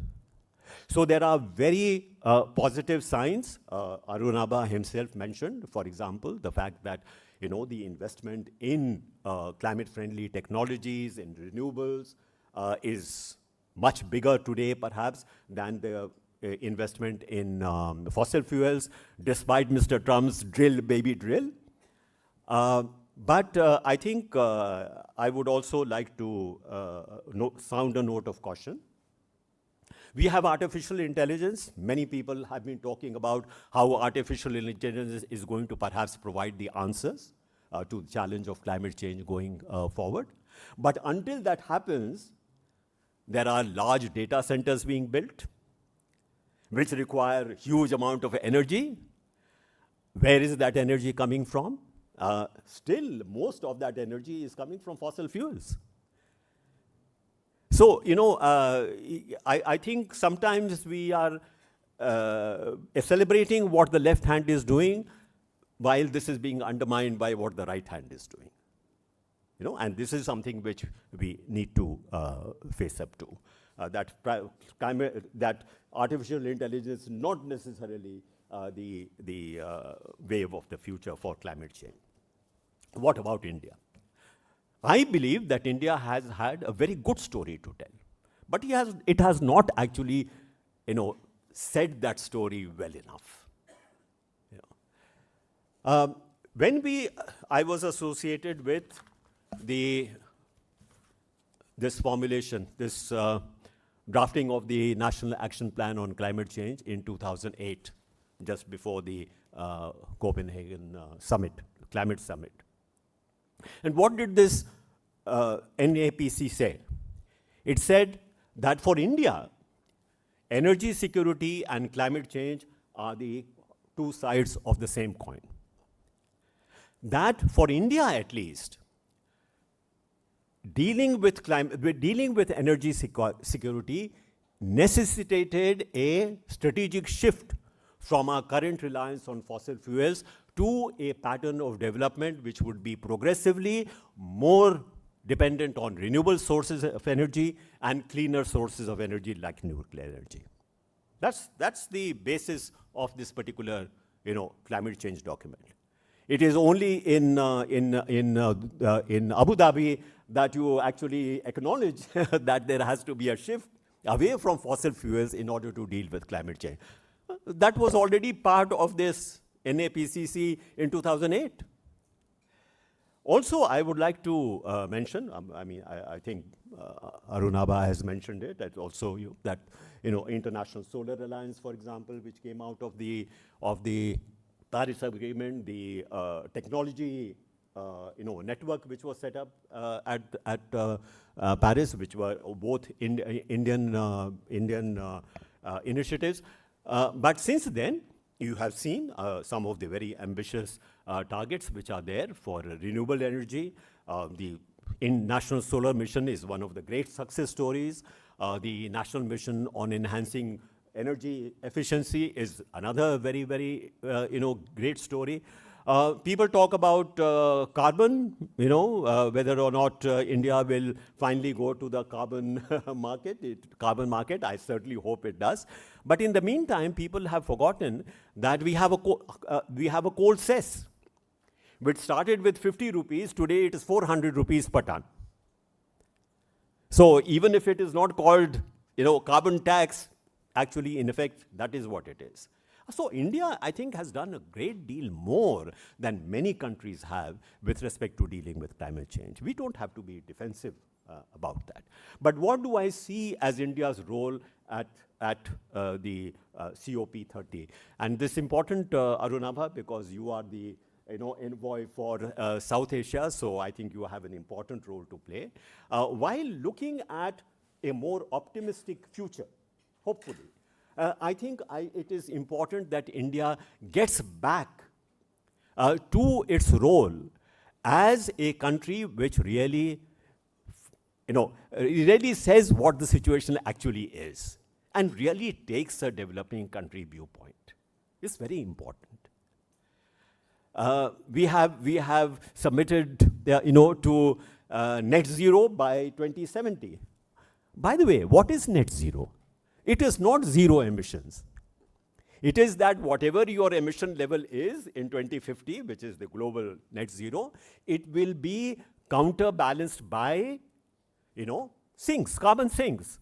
So there are very positive signs. Arunabha himself mentioned, for example, the fact that the investment in climate-friendly technologies, in renewables, is much bigger today, perhaps, than the investment in fossil fuels, despite Mr. Trump's drill, baby, drill. But I think I would also like to sound a note of caution. We have artificial intelligence. Many people have been talking about how artificial intelligence is going to perhaps provide the answers to the challenge of climate change going forward. But until that happens, there are large data centers being built, which require huge amount of energy. Where is that energy coming from? Still, most of that energy is coming from fossil fuels. So, I think sometimes we are celebrating what the left hand is doing, while this is being undermined by what the right hand is doing. And this is something which we need to face up to. That artificial intelligence is not necessarily the wave of the future for climate change. What about India? I believe that India has had a very good story to tell, but it has not actually, said that story well enough. When I was associated with this formulation, this drafting of the National Action Plan on Climate Change in 2008, just before the Copenhagen summit, climate summit. And what did this NAPC say? It said that for India, energy security and climate change are the two sides of the same coin. That for India at least, dealing with energy security necessitated a strategic shift from our current reliance on fossil fuels to a pattern of development which would be progressively more dependent on renewable sources of energy and cleaner sources of energy like nuclear energy. That's the basis of this particular, climate change document. It is only in Abu Dhabi that you actually acknowledge that there has to be a shift away from fossil fuels in order to deal with climate change. That was already part of this NAPCC in 2008. Also, I would like to mention, I think Arunabha has mentioned it, that also that International Solar Alliance, for example, which came out of the Paris Agreement, the technology network which was set up at Paris, which were both Indian initiatives. But since then, you have seen some of the very ambitious targets which are there for renewable energy. The National Solar Mission is one of the great success stories. The National Mission on Enhancing Energy Efficiency is another very, very, great story. People talk about carbon, whether or not India will finally go to the carbon market. I certainly hope it does. But in the meantime, people have forgotten that we have a coal cess, which started with 50 rupees. Today, it is 400 rupees per ton. So even if it is not called, carbon tax, actually, in effect, that is what it is. So India, I think, has done a great deal more than many countries have with respect to dealing with climate change. We don't have to be defensive about that. But what do I see as India's role at the COP30? And this is important, Arunabha, because you are the envoy for South Asia, so I think you have an important role to play. While looking at a more optimistic future, hopefully, I think it is important that India gets back to its role as a country which really, really says what the situation actually is and really takes a developing country viewpoint. It's very important. We have submitted, to net zero by 2070. By the way, what is net zero? It is not zero emissions. It is that whatever your emission level is in 2050, which is the global net zero, it will be counterbalanced by, sinks, carbon sinks.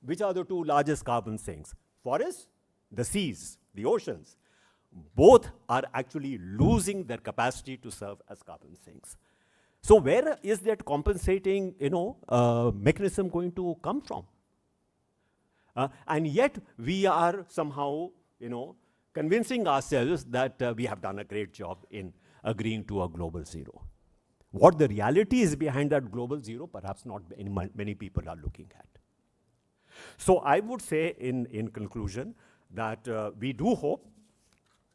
Which are the two largest carbon sinks? Forests, the seas, the oceans. Both are actually losing their capacity to serve as carbon sinks. So where is that compensating, mechanism going to come from? And yet we are somehow, convincing ourselves that we have done a great job in agreeing to a global zero. What the reality is behind that global zero, perhaps not many people are looking at. So I would say in conclusion that we do hope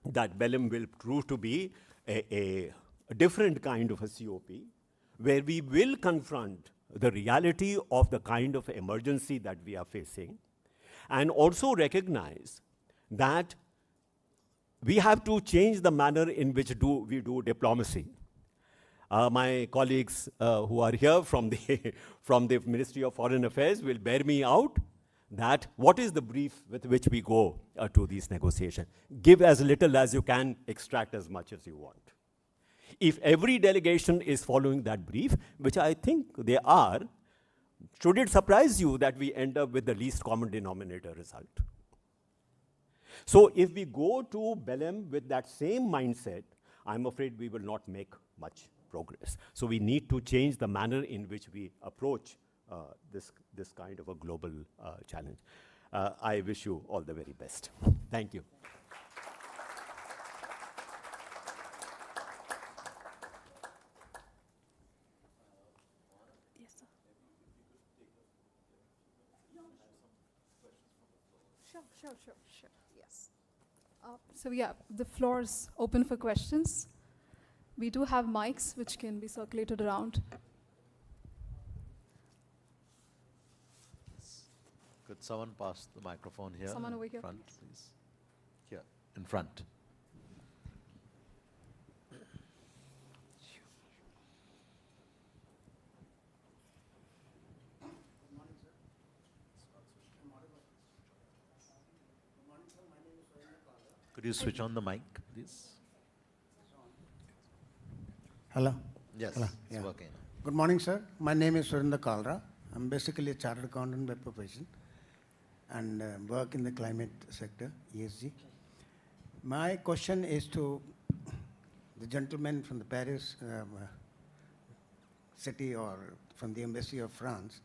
that Belém will prove to be a different kind of a COP, where we will confront the reality of the kind of emergency that we are facing, and also recognize that we have to change the manner in which we do diplomacy. My colleagues who are here from the Ministry of Foreign Affairs will bear me out that what is the brief with which we go to these negotiations. Give as little as you can, extract as much as you want. If every delegation is following that brief, which I think they are, should it surprise you that we end up with the least common denominator result? So if we go to Belém with that same mindset, I'm afraid we will not make much progress. So we need to change the manner in which we approach this kind of a global challenge. I wish you all the very best. Thank you. Yes, sir. Sure. Yes. So yeah, the floor is open for questions. We do have mics which can be circulated around. Could someone pass the microphone here? Someone over here, Front, please. Here, in front. Could you switch on the mic, please? Hello. Yes, Hello. it's working. Good morning, sir. My name is Surinder Kalra. I'm basically a chartered accountant by profession and work in the climate sector, ESG. My question is to the gentleman from the Paris city or from the Embassy of France.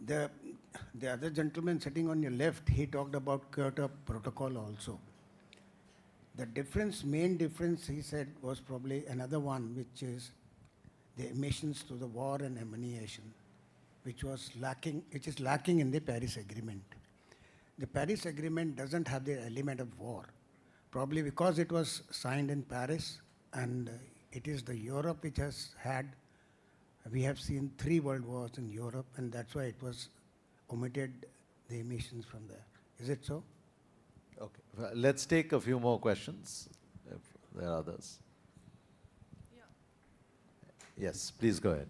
The other gentleman sitting on your left, he talked about Kyoto Protocol also. The difference, main difference, he said, was probably another one, which is the emissions to the war and ammunition, which is lacking in the Paris Agreement. The Paris Agreement doesn't have the element of war, probably because it was signed in Paris, and it is the Europe which has had, we have seen 3 world wars in Europe, and that's why it was omitted the emissions from there. Is it so? Okay, well, let's take a few more questions, if there are others. Yeah. Yes, please go ahead.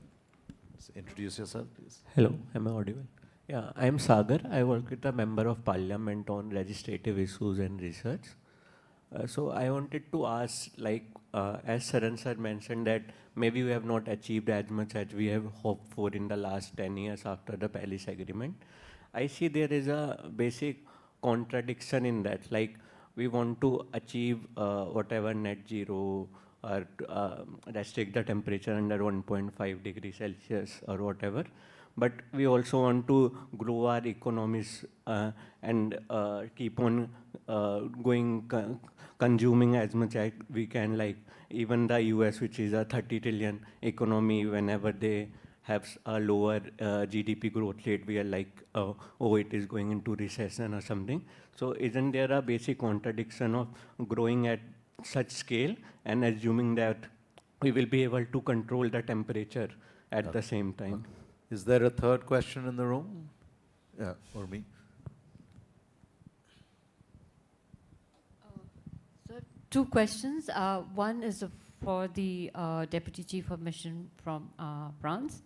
Introduce yourself, please. Hello, am I audible? Yeah, I am Sagar. I work with a member of parliament on legislative issues and research. So I wanted to ask, like, as Saran sir mentioned that maybe we have not achieved as much as we have hoped for in the last 10 years after the Paris Agreement. I see there is a basic contradiction in that. Like, we want to achieve whatever net zero or restrict the temperature under 1.5 degrees Celsius or whatever. But we also want to grow our economies and keep on consuming as much as we can. Like even the US, which is a 30 trillion economy, whenever they have a lower GDP growth rate, we are like, oh, it is going into recession or something. So isn't there a basic contradiction of growing at such scale and assuming that we will be able to control the temperature at the same time? Is there a third question in the room? Yeah, or me? So 2 questions. One is for the Deputy Chief of Mission from France.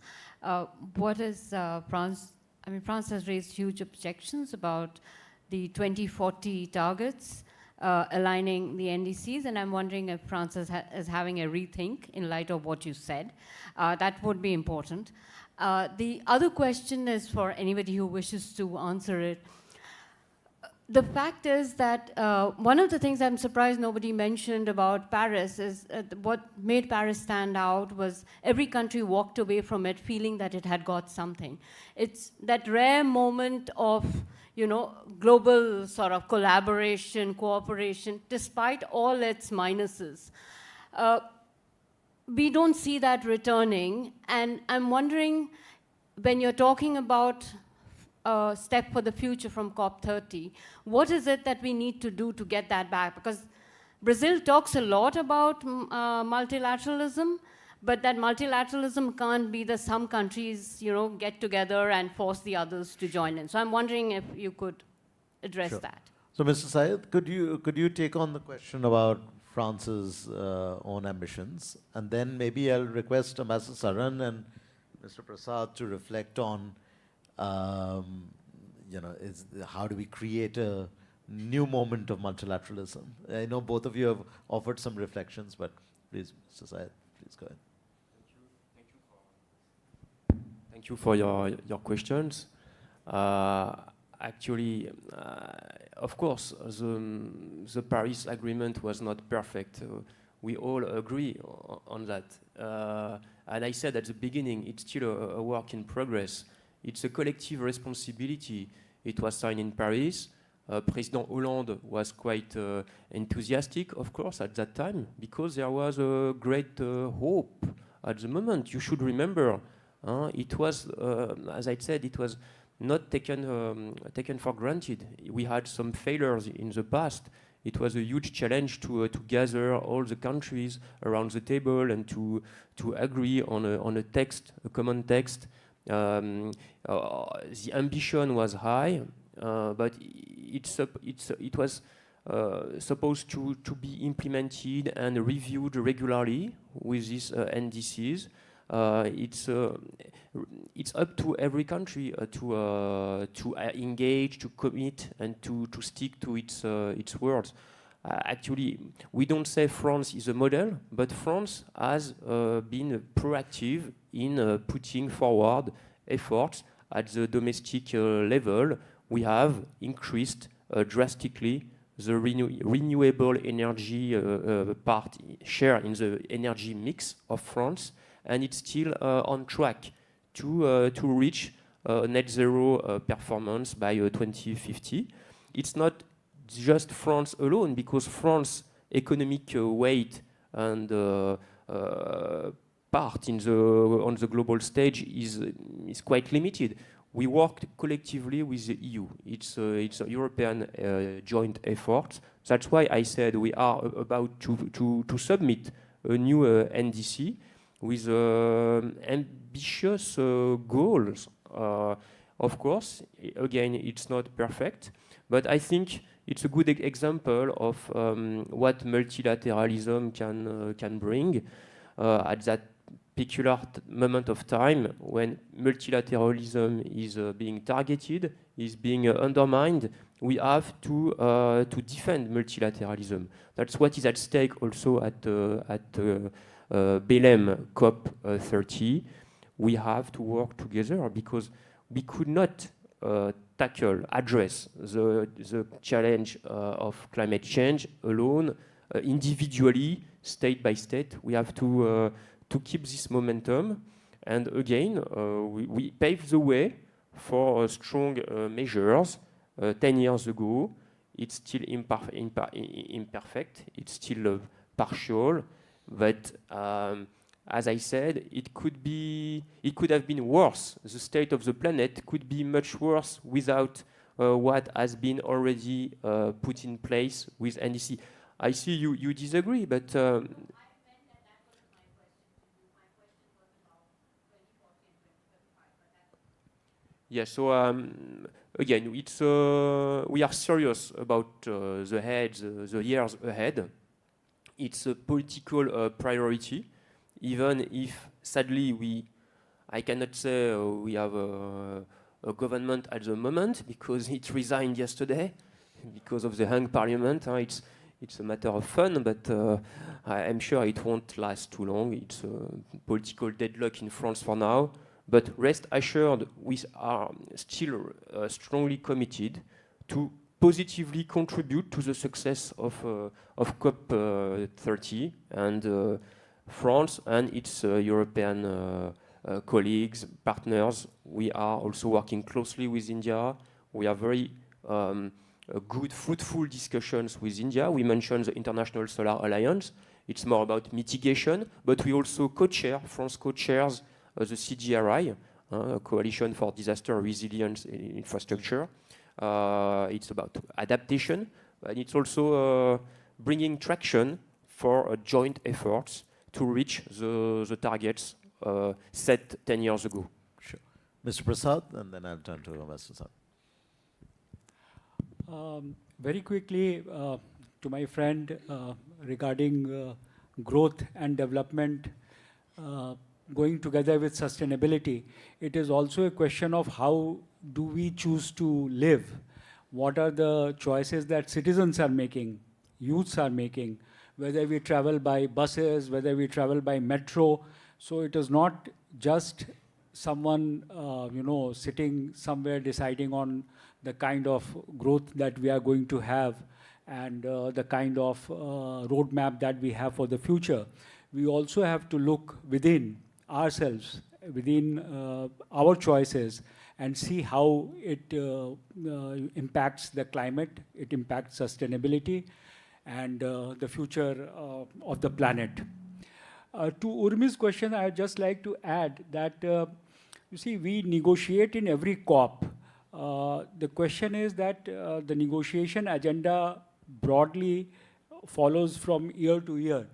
What is France? I mean, France has raised huge objections about the 2040 targets aligning the NDCs, and I'm wondering if France is having a rethink in light of what you said. That would be important. The other question is for anybody who wishes to answer it. The fact is that one of the things I'm surprised nobody mentioned about Paris is what made Paris stand out was every country walked away from it feeling that it had got something. It's that rare moment of, you know, global sort of collaboration, cooperation, despite all its minuses. we don't see that returning. And I'm wondering, when you're talking about a step for the future from COP30, what is it that we need to do to get that back? Because Brazil talks a lot about multilateralism, but that multilateralism can't be that some countries, get together and force the others to join in. So I'm wondering if you could address that. So, Mr. Syed, could you take on the question about France's own ambitions, and then maybe I'll request Ambassador Saran and Mr. Prasad to reflect on, how do we create a new moment of multilateralism? I know both of you have offered some reflections, but please, Mr. Syed, please go ahead. Thank you for your questions. Actually, of course, the Paris Agreement was not perfect. We all agree on that. And I said at the beginning, it's still a work in progress. It's a collective responsibility. It was signed in Paris. President Hollande was quite enthusiastic, of course, at that time, because there was a great hope at the moment. You should remember, it was, as I said, it was not taken for granted. We had some failures in the past. It was a huge challenge to gather all the countries around the table and to agree on a text, a common text. The ambition was high, but it was supposed to be implemented and reviewed regularly with these NDCs. It's up to every country to engage, to commit, and to stick to its words. Actually, we don't say France is a model, but France has been proactive in putting forward efforts at the domestic level. We have increased drastically the renewable energy share in the energy mix of France, and it's still on track to reach net zero performance by 2050. It's not just France alone, because France economic weight and part on the global stage is quite limited. We worked collectively with the EU. It's a European joint effort. That's why I said we are about to submit a new NDC with ambitious goals. Of course, again, it's not perfect, but I think it's a good example of what multilateralism can bring at that particular moment of time when multilateralism is being targeted, is being undermined. We have to defend multilateralism. That's what is at stake also at Belém COP30. We have to work together because we could not address the challenge of climate change alone, individually, state by state. We have to keep this momentum. And again, we paved the way for strong measures 10 years ago. It's still imperfect. It's still partial. But as I said, it could have been worse. The state of the planet could be much worse without what has been already put in place with NDC. I see you disagree, but yeah. So again, it's we are serious about the years ahead. It's a political priority, even if sadly I cannot say we have a government at the moment because it resigned yesterday because of the hung parliament. It's a matter of fun, but I'm sure it won't last too long. It's a political deadlock in France for now. But rest assured, we are still strongly committed to positively contribute to the success of COP30 and France and its European colleagues, partners. We are also working closely with India. We are very good, fruitful discussions with India. We mentioned the International Solar Alliance. It's more about mitigation, but we also co-chair, France co-chairs the CGRI, Coalition for Disaster Resilience in Infrastructure. It's about adaptation, and it's also bringing traction for joint efforts to reach the targets set 10 years ago. Sure. Mr. Prasad, and then I'll turn to Mr. Sir. Very quickly, to my friend regarding growth and development going together with sustainability, it is also a question of how do we choose to live? What are the choices that citizens are making, youths are making, whether we travel by buses, whether we travel by metro. So it is not just someone sitting somewhere deciding on the kind of growth that we are going to have and the kind of roadmap that we have for the future. We also have to look within ourselves, within our choices, and see how it impacts the climate, it impacts sustainability, and the future of the planet. To Urmi's question, I'd just like to add that, you see, we negotiate in every COP. The question is that the negotiation agenda broadly follows from year to year.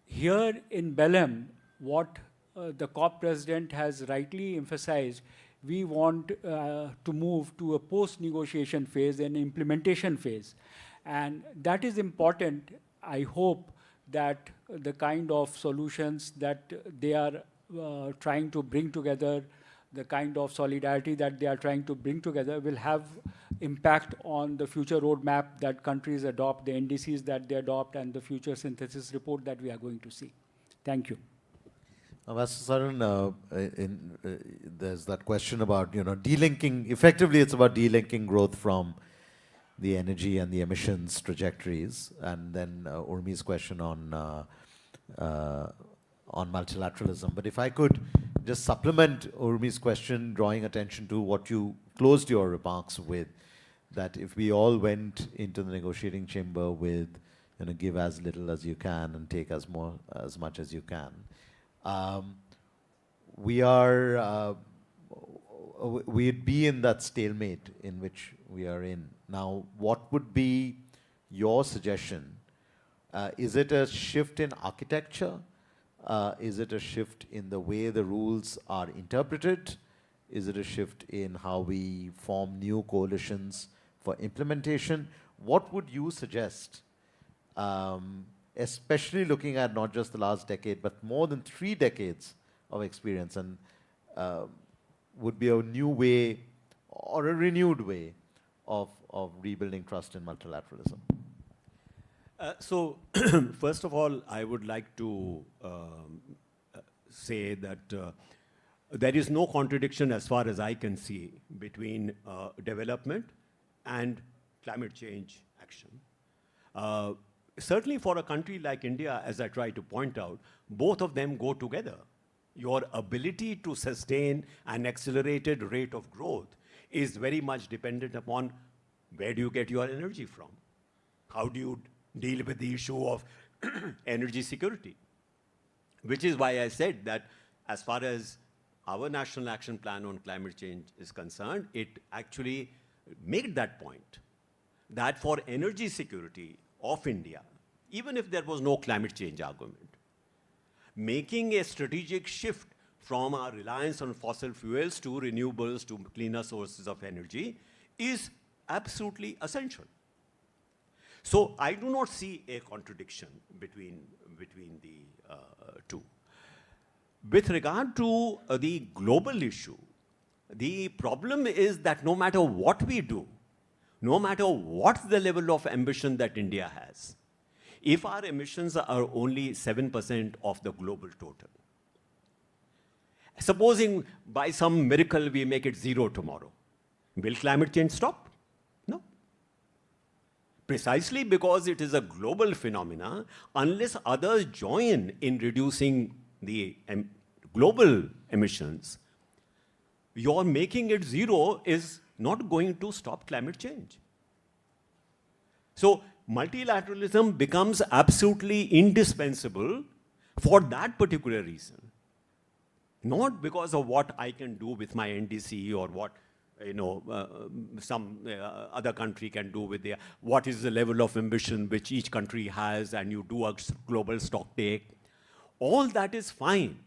Here in Belém, what the COP president has rightly emphasized, we want to move to a post-negotiation phase and implementation phase. And that is important. I hope that the kind of solutions that they are trying to bring together, the kind of solidarity that they are trying to bring together will have impact on the future roadmap that countries adopt, the NDCs that they adopt, and the future synthesis report that we are going to see. Thank you. Mr. Sarun, there's that question about, delinking, effectively it's about delinking growth from the energy and the emissions trajectories, and then Urmi's question on multilateralism. But if I could just supplement Urmi's question, drawing attention to what you closed your remarks with, that if we all went into the negotiating chamber with, give as little as you can and take as much as you can, we'd be in that stalemate in which we are in. Now, what would be your suggestion? Is it a shift in architecture? Is it a shift in the way the rules are interpreted? Is it a shift in how we form new coalitions for implementation? What would you suggest, especially looking at not just the last decade, but more than 3 decades of experience, and would be a new way or a renewed way of rebuilding trust in multilateralism? So, first of all, I would like to say that there is no contradiction, as far as I can see, between development and climate change action. Certainly for a country like India, as I try to point out, both of them go together. Your ability to sustain an accelerated rate of growth is very much dependent upon where do you get your energy from? How do you deal with the issue of energy security? Which is why I said that as far as our National Action Plan on Climate Change is concerned, it actually made that point, that for energy security of India, even if there was no climate change argument, making a strategic shift from our reliance on fossil fuels to renewables to cleaner sources of energy is absolutely essential. So I do not see a contradiction between the two. With regard to the global issue, the problem is that no matter what we do, no matter what the level of ambition that India has, if our emissions are only 7% of the global total, supposing by some miracle we make it 0 tomorrow, will climate change stop? No. Precisely because it is a global phenomena, unless others join in reducing the global emissions, your making it 0 is not going to stop climate change. So multilateralism becomes absolutely indispensable for that particular reason. Not because of what I can do with my NDC or what some other country can do with what is the level of ambition which each country has, and you do a global stocktake. All that is fine.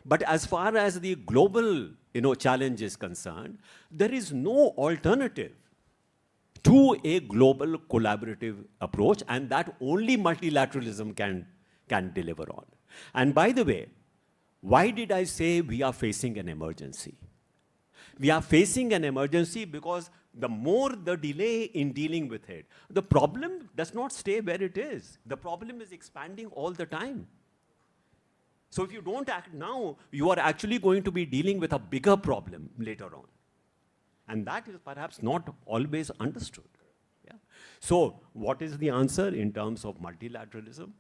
But as far as the global challenge is concerned, there is no alternative to a global collaborative approach, and that only multilateralism can deliver on. And by the way, why did I say we are facing an emergency? We are facing an emergency because the more the delay in dealing with it, the problem does not stay where it is. The problem is expanding all the time. So if you don't act now, you are actually going to be dealing with a bigger problem later on. And that is perhaps not always understood. Yeah? So what is the answer in terms of multilateralism?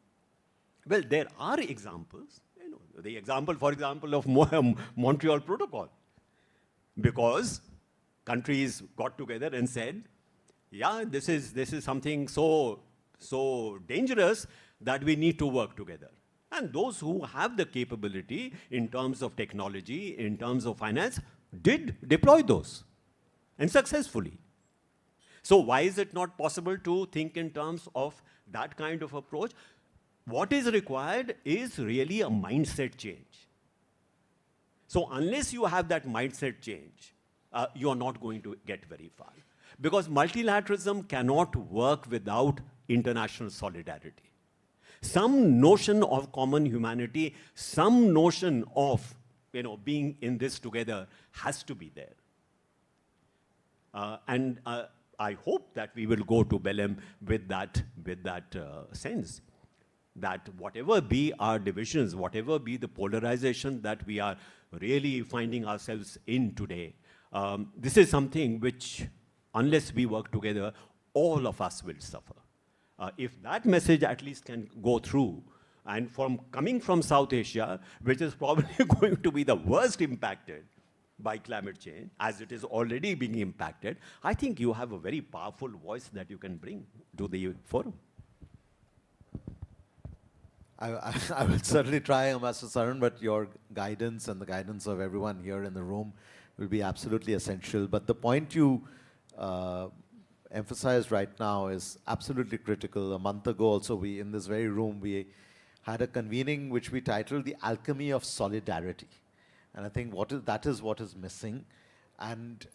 Well, there are examples. The example, for example, of Montreal Protocol. Because countries got together and said, yeah, this is something so dangerous that we need to work together. And those who have the capability in terms of technology, in terms of finance, did deploy those, and successfully. So why is it not possible to think in terms of that kind of approach? What is required is really a mindset change. So unless you have that mindset change, you are not going to get very far. Because multilateralism cannot work without international solidarity. Some notion of common humanity, some notion of being in this together has to be there. And I hope that we will go to Belém with that sense. That whatever be our divisions, whatever be the polarization that we are really finding ourselves in today, this is something which, unless we work together, all of us will suffer. If that message at least can go through, and coming from South Asia, which is probably going to be the worst impacted by climate change, as it is already being impacted, I think you have a very powerful voice that you can bring to the forum. I will certainly try, Ambassador Sarun, but your guidance and the guidance of everyone here in the room will be absolutely essential. But the point you emphasized right now is absolutely critical. A month ago also, in this very room, we had a convening which we titled The Alchemy of Solidarity. And I think that is what is missing. And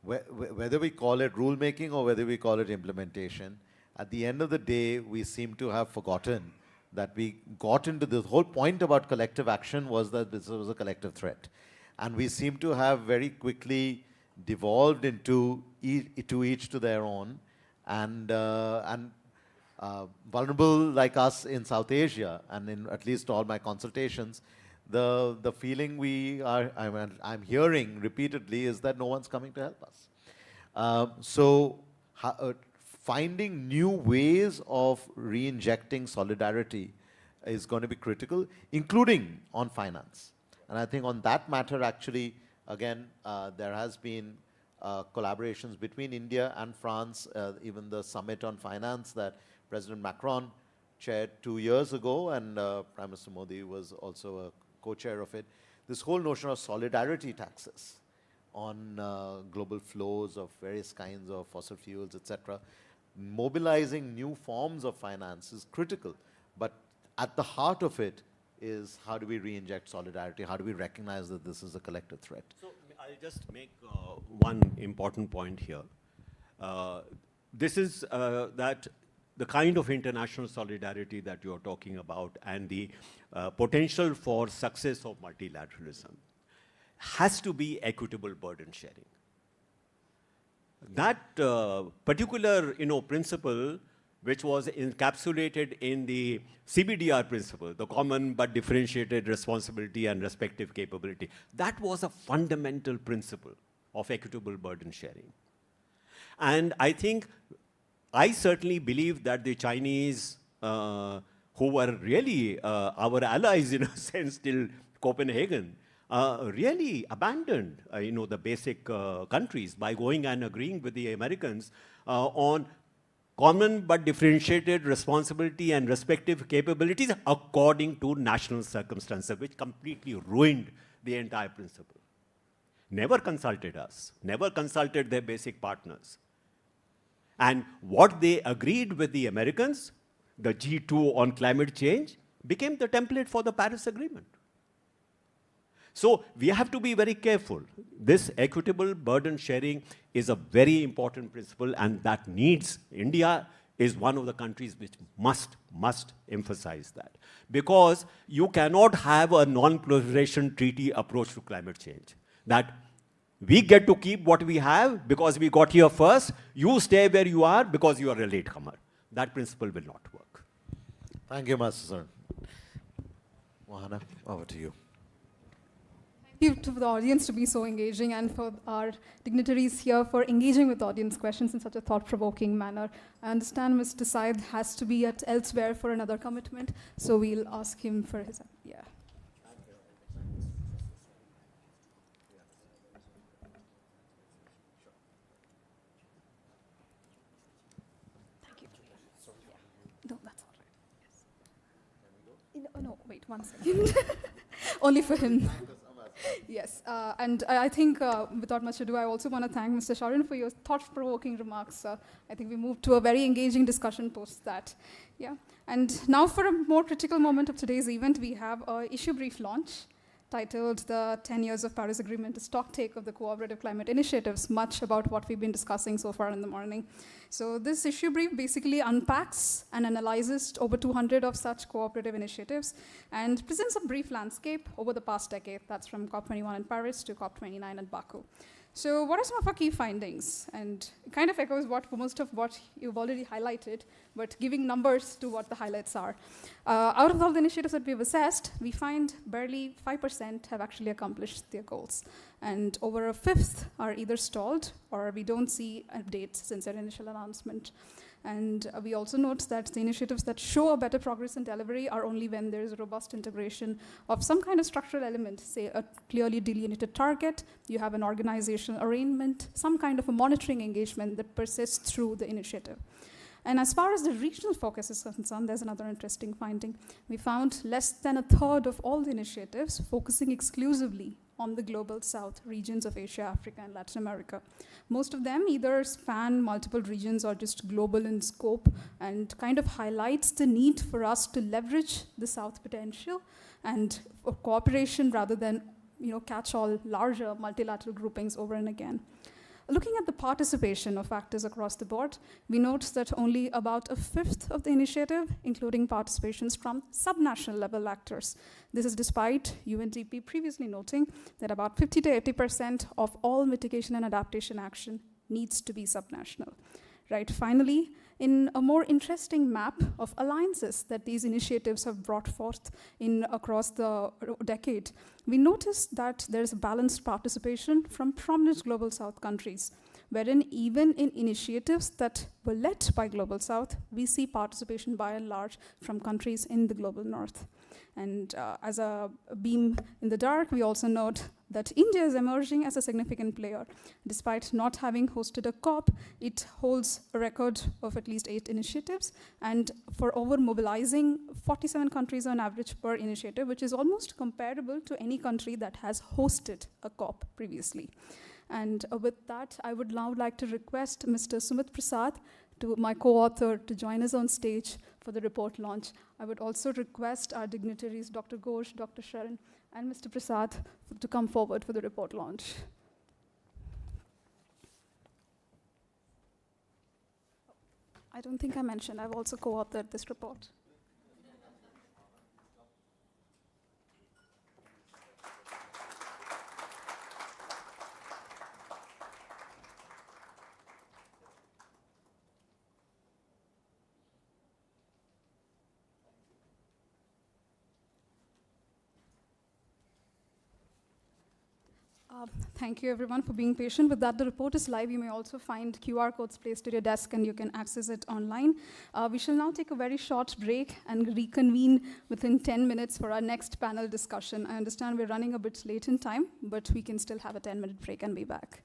whether we call it rulemaking or whether we call it implementation, at the end of the day, we seem to have forgotten that we got into the whole point about collective action was that this was a collective threat. And we seem to have very quickly devolved into each to their own. And vulnerable like us in South Asia, and in at least all my consultations, the feeling I'm hearing repeatedly is that no one's coming to help us. Finding new ways of re-injecting solidarity is going to be critical, including on finance. And I think on that matter, actually, again, there has been collaborations between India and France, even the summit on finance that President Macron chaired 2 years ago, and Prime Minister Modi was also a co-chair of it. This whole notion of solidarity taxes on global flows of various kinds of fossil fuels, etc. Mobilizing new forms of finance is critical, but at the heart of it is how do we re-inject solidarity? How do we recognize that this is a collective threat? So I'll just make one important point here. This is that the kind of international solidarity that you're talking about and the potential for success of multilateralism has to be equitable burden sharing. That particular principle, which was encapsulated in the CBDR principle, the common but differentiated responsibility and respective capability, that was a fundamental principle of equitable burden sharing. And I certainly believe that the Chinese, who were really our allies in a sense till Copenhagen, really abandoned the basic countries by going and agreeing with the Americans on common but differentiated responsibility and respective capabilities according to national circumstances, which completely ruined the entire principle. Never consulted us, never consulted their basic partners. And what they agreed with the Americans, the G2 on climate change, became the template for the Paris Agreement. So we have to be very careful. This equitable burden sharing is a very important principle, and that needs, India is one of the countries which must emphasize that. Because you cannot have a non-proliferation treaty approach to climate change. That we get to keep what we have because we got here first, you stay where you are because you are a latecomer. That principle will not work. Thank you, Master Sir. Mohana, over to you. Thank you to the audience to be so engaging, and for our dignitaries here for engaging with audience questions in such a thought-provoking manner. I understand Mr. Syed has to be at elsewhere for another commitment, so we'll ask him for his, yeah. Thank you. No, that's all right. Yes. No, wait, 1 second. Only for him. Yes, and I think without much ado, I also want to thank Mr. Sharan for your thought-provoking remarks. I think we moved to a very engaging discussion post that. Yeah, and now for a more critical moment of today's event, we have an issue brief launch titled The 10 Years of Paris Agreement, a Stocktake of the Cooperative Climate Initiatives, much about what we've been discussing so far in the morning. So this issue brief basically unpacks and analyzes over 200 of such cooperative initiatives and presents a brief landscape over the past decade. That's from COP21 in Paris to COP29 in Baku. So what are some of our key findings? And it kind of echoes most of what you've already highlighted, but giving numbers to what the highlights are. Out of all the initiatives that we've assessed, we find barely 5% have actually accomplished their goals. And over a fifth are either stalled or we don't see updates since their initial announcement. And we also note that the initiatives that show a better progress in delivery are only when there is a robust integration of some kind of structural element, say a clearly delineated target, you have an organizational arrangement, some kind of a monitoring engagement that persists through the initiative. And as far as the regional focus is concerned, there's another interesting finding. We found less than a third of all the initiatives focusing exclusively on the global south regions of Asia, Africa, and Latin America. Most of them either span multiple regions or just global in scope and kind of highlights the need for us to leverage the south potential and for cooperation rather than catch all larger multilateral groupings over and again. Looking at the participation of actors across the board, we note that only about a fifth of the initiative, including participations from subnational level actors. This is despite UNDP previously noting that about 50 to 80% of all mitigation and adaptation action needs to be subnational. Right. Finally, in a more interesting map of alliances that these initiatives have brought forth across the decade, we notice that there's a balanced participation from prominent Global South countries, wherein even in initiatives that were led by Global South, we see participation by and large from countries in the Global North. And as a beam in the dark, we also note that India is emerging as a significant player. Despite not having hosted a COP, it holds a record of at least 8 initiatives, and for over mobilizing 47 countries on average per initiative, which is almost comparable to any country that has hosted a COP previously. And with that, I would now like to request Mr. Sumit Prasad, my co-author, to join us on stage for the report launch. I would also request our dignitaries, Dr. Ghosh, Dr. Sharan, and Mr. Prasad to come forward for the report launch. I don't think I mentioned, I've also co-authored this report. Thank you, everyone, for being patient. With that, the report is live. You may also find QR codes placed at your desk, and you can access it online. We shall now take a very short break and reconvene within 10 minutes for our next panel discussion. I understand we're running a bit late in time, but we can still have a 10-minute break and be back.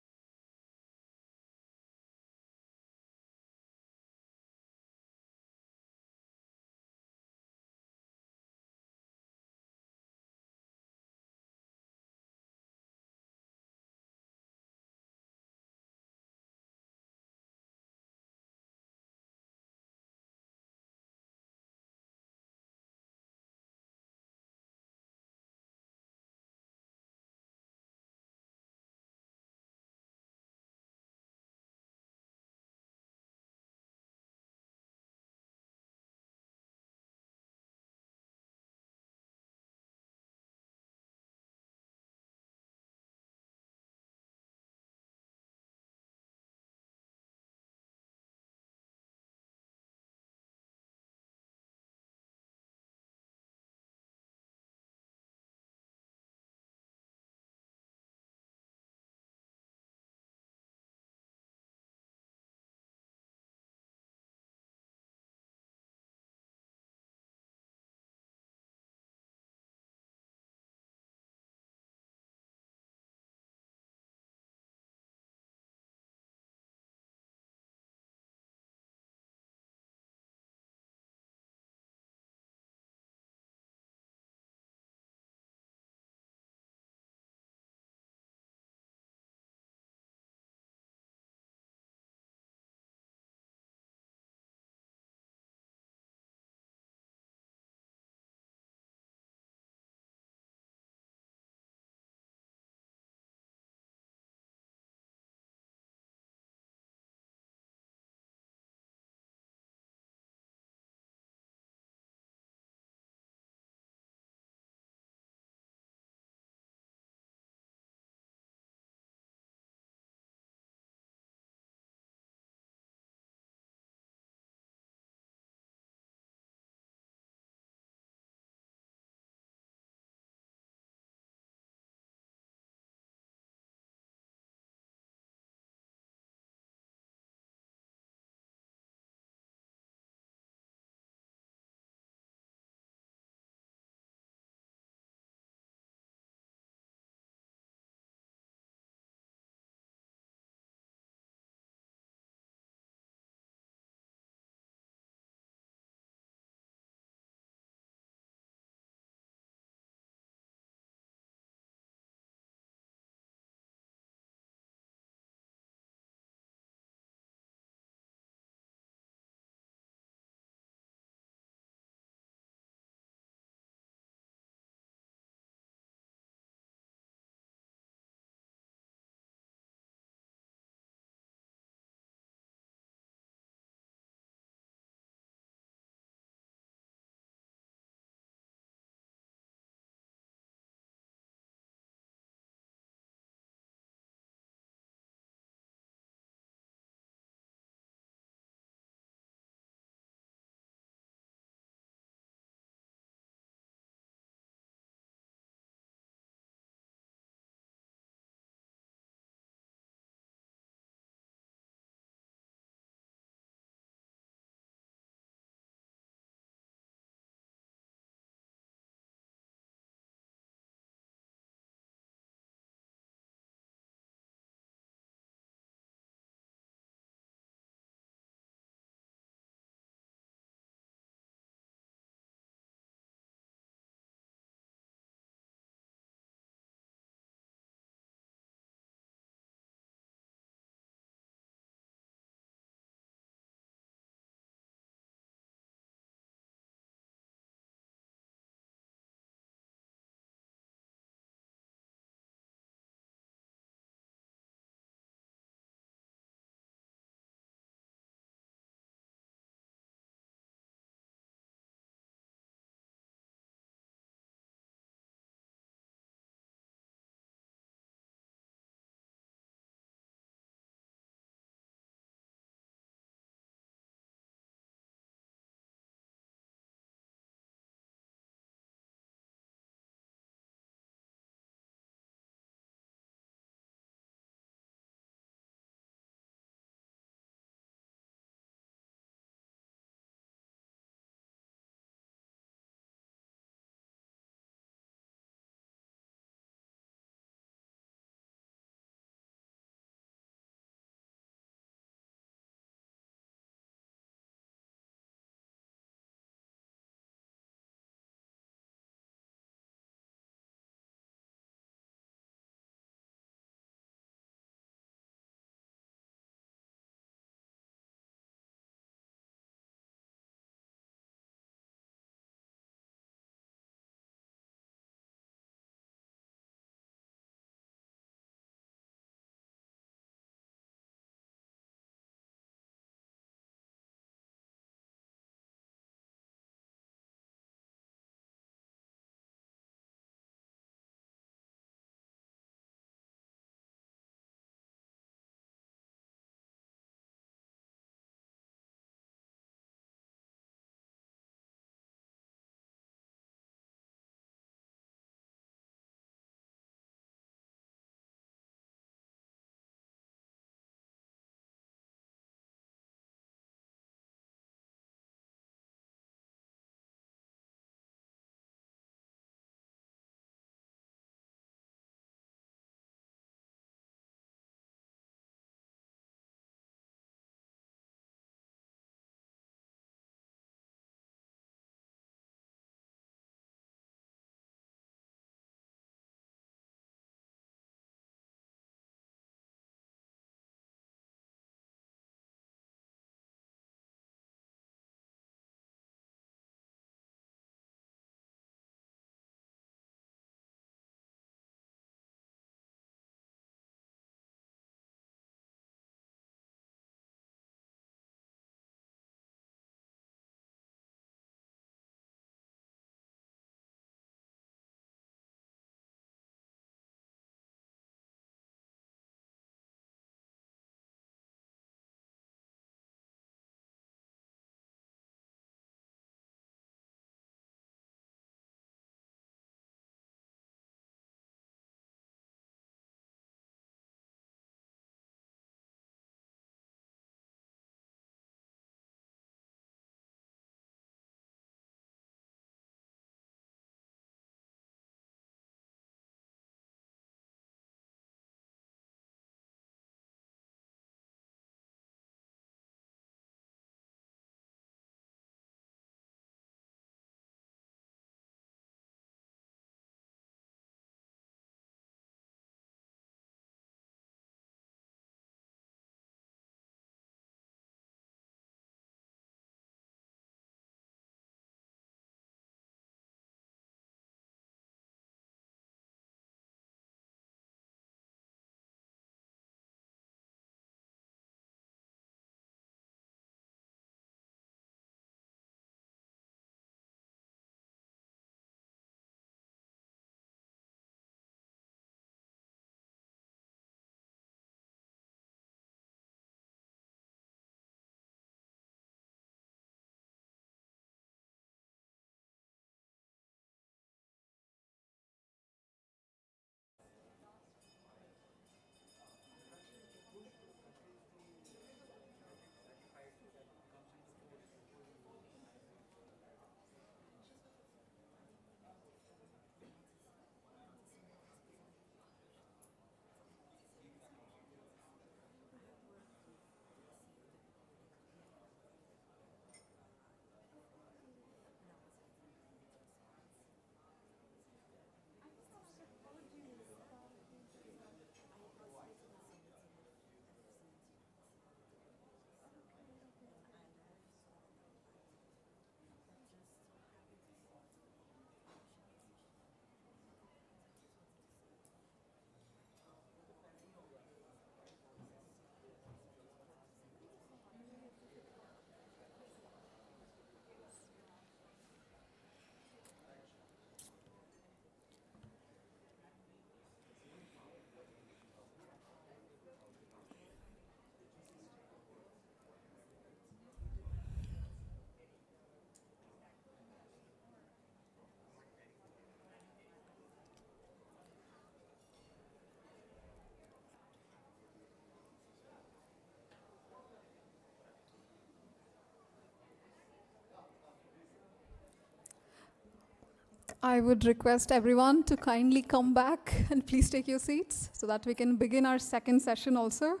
I would request everyone to kindly come back and please take your seats so that we can begin our second session also.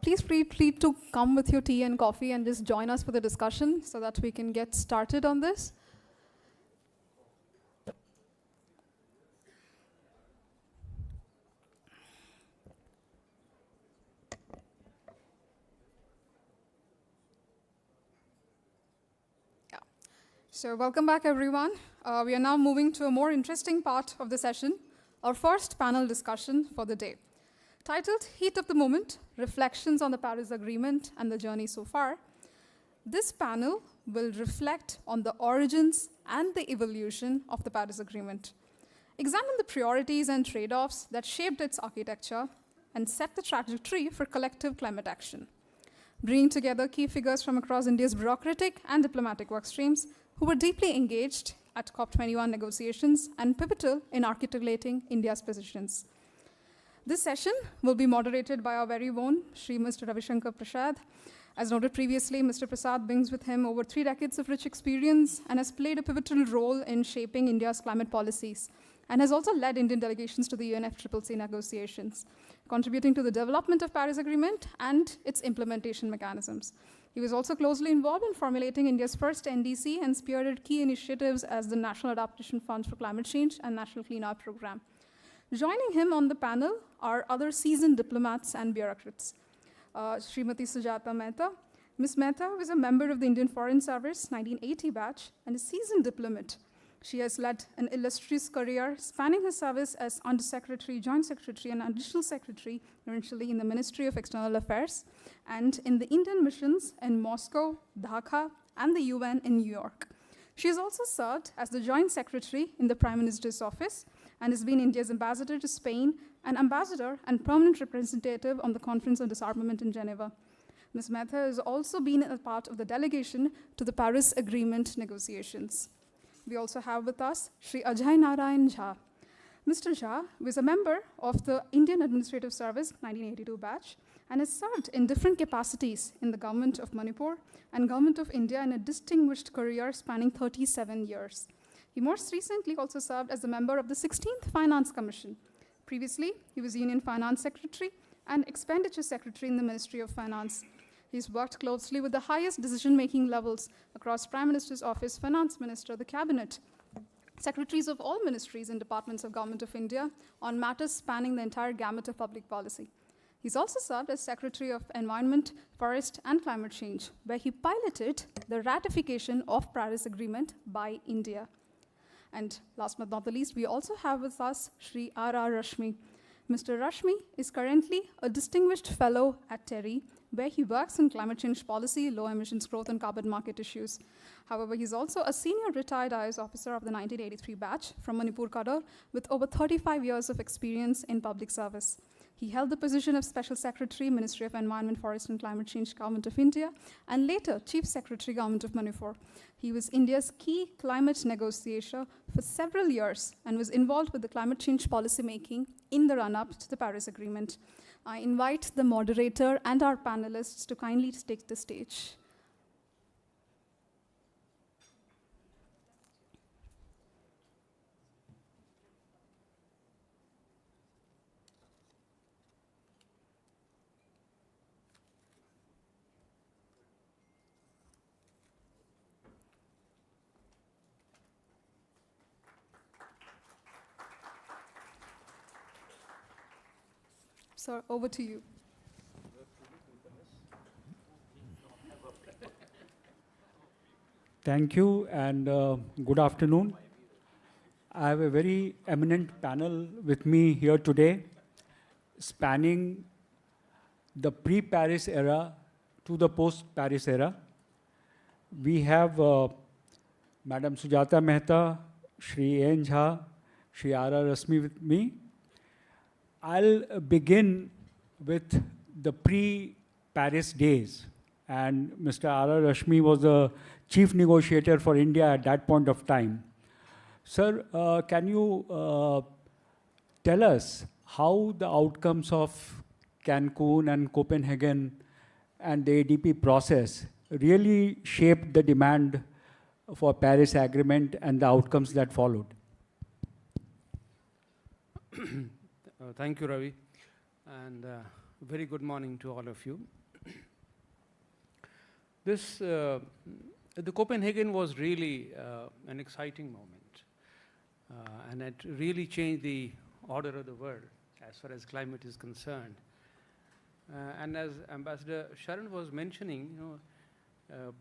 Please feel free to come with your tea and coffee and just join us for the discussion so that we can get started on this. Yeah. So welcome back, everyone. We are now moving to a more interesting part of the session, our first panel discussion for the day. Titled Heat of the Moment, Reflections on the Paris Agreement and the Journey So Far, this panel will reflect on the origins and the evolution of the Paris Agreement, examine the priorities and trade-offs that shaped its architecture, and set the trajectory for collective climate action, bringing together key figures from across India's bureaucratic and diplomatic work streams who were deeply engaged at COP21 negotiations and pivotal in articulating India's positions. This session will be moderated by our very own Shri Mr. Ravi Shankar Prasad. As noted previously, Mr. Prasad brings with him over 3 decades of rich experience and has played a pivotal role in shaping India's climate policies and has also led Indian delegations to the UNFCCC negotiations, contributing to the development of Paris Agreement and its implementation mechanisms. He was also closely involved in formulating India's first NDC and spearheaded key initiatives as the National Adaptation Fund for Climate Change and National Clean Air Program. Joining him on the panel are other seasoned diplomats and bureaucrats. Srimati Sujata Mehta. Ms. Mehta was a member of the Indian Foreign Service 1980 batch and a seasoned diplomat. She has led an illustrious career spanning her service as Undersecretary, Joint Secretary, and Additional Secretary, eventually in the Ministry of External Affairs, and in the Indian missions in Moscow, Dhaka, and the UN in New York. She has also served as the Joint Secretary in the Prime Minister's Office and has been India's ambassador to Spain, and ambassador and permanent representative on the Conference on Disarmament in Geneva. Ms. Mehta has also been a part of the delegation to the Paris Agreement negotiations. We also have with us Sri Ajay Narayan Jha. Mr. Jha was a member of the Indian Administrative Service 1982 batch and has served in different capacities in the Government of Manipur and Government of India in a distinguished career spanning 37 years. He most recently also served as a member of the 16th Finance Commission. Previously, he was Union Finance Secretary and Expenditure Secretary in the Ministry of Finance. He's worked closely with the highest decision-making levels across Prime Minister's Office, Finance Minister, the Cabinet, secretaries of all ministries and departments of Government of India on matters spanning the entire gamut of public policy. He's also served as Secretary of Environment, Forest, and Climate Change, where he piloted the ratification of Paris Agreement by India. And last but not the least, we also have with us Sri R.R. Rashmi. Mr. Rashmi is currently a distinguished fellow at TERI, where he works in climate change policy, low emissions growth, and carbon market issues. However, he's also a senior retired IAS officer of the 1983 batch from Manipur Kadar with over 35 years of experience in public service. He held the position of Special Secretary, Ministry of Environment, Forest and Climate Change, Government of India, and later Chief Secretary, Government of Manipur. He was India's key climate negotiator for several years and was involved with the climate change policy making in the run-up to the Paris Agreement. I invite the moderator and our panelists to kindly take the stage. Sir, over to you. Thank you and good afternoon. I have a very eminent panel with me here today, spanning the pre-Paris era to the post-Paris era. We have Madam Sujata Mehta, Shri A.N. Jha, Shri R.R. Rasmi with me. I'll begin with the pre-Paris days. And Mr. R.R. Rashmi was the chief negotiator for India at that point of time. Sir, can you tell us how the outcomes of Cancun and Copenhagen and the ADP process really shaped the demand for Paris Agreement and the outcomes that followed? Thank you, Ravi, and very good morning to all of you. The Copenhagen was really an exciting moment, and it really changed the order of the world as far as climate is concerned. And as Ambassador Sharan was mentioning,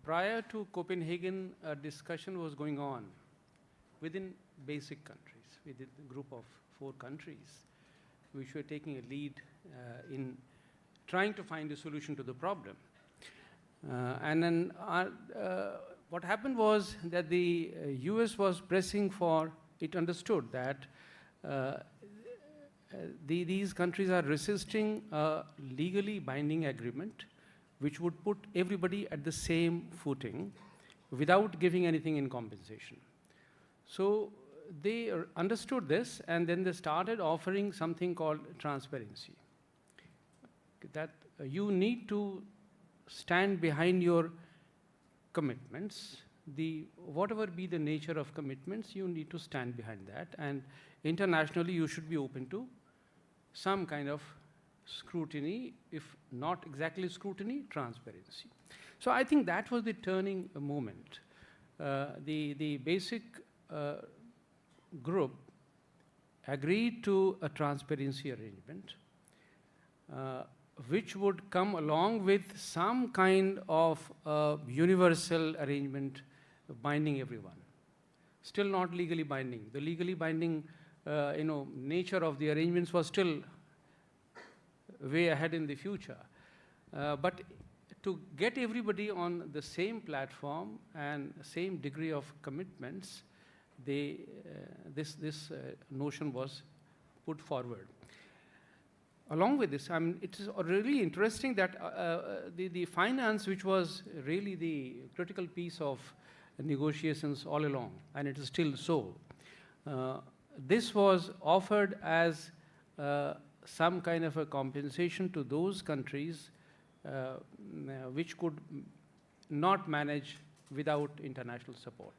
prior to Copenhagen, a discussion was going on within basic countries, within the group of 4 countries, which were taking a lead in trying to find a solution to the problem. And then what happened was that the US was pressing for, it understood that these countries are resisting a legally binding agreement which would put everybody at the same footing without giving anything in compensation. So they understood this, and then they started offering something called transparency. That you need to stand behind your commitments. Whatever be the nature of commitments, you need to stand behind that. And internationally, you should be open to some kind of scrutiny, if not exactly scrutiny, transparency. So I think that was the turning moment. The basic group agreed to a transparency arrangement, which would come along with some kind of universal arrangement binding everyone. Still not legally binding. The legally binding nature of the arrangements was still way ahead in the future. But to get everybody on the same platform and same degree of commitments, this notion was put forward. Along with this, it is really interesting that the finance, which was really the critical piece of negotiations all along, and it is still so, this was offered as some kind of a compensation to those countries which could not manage without international support.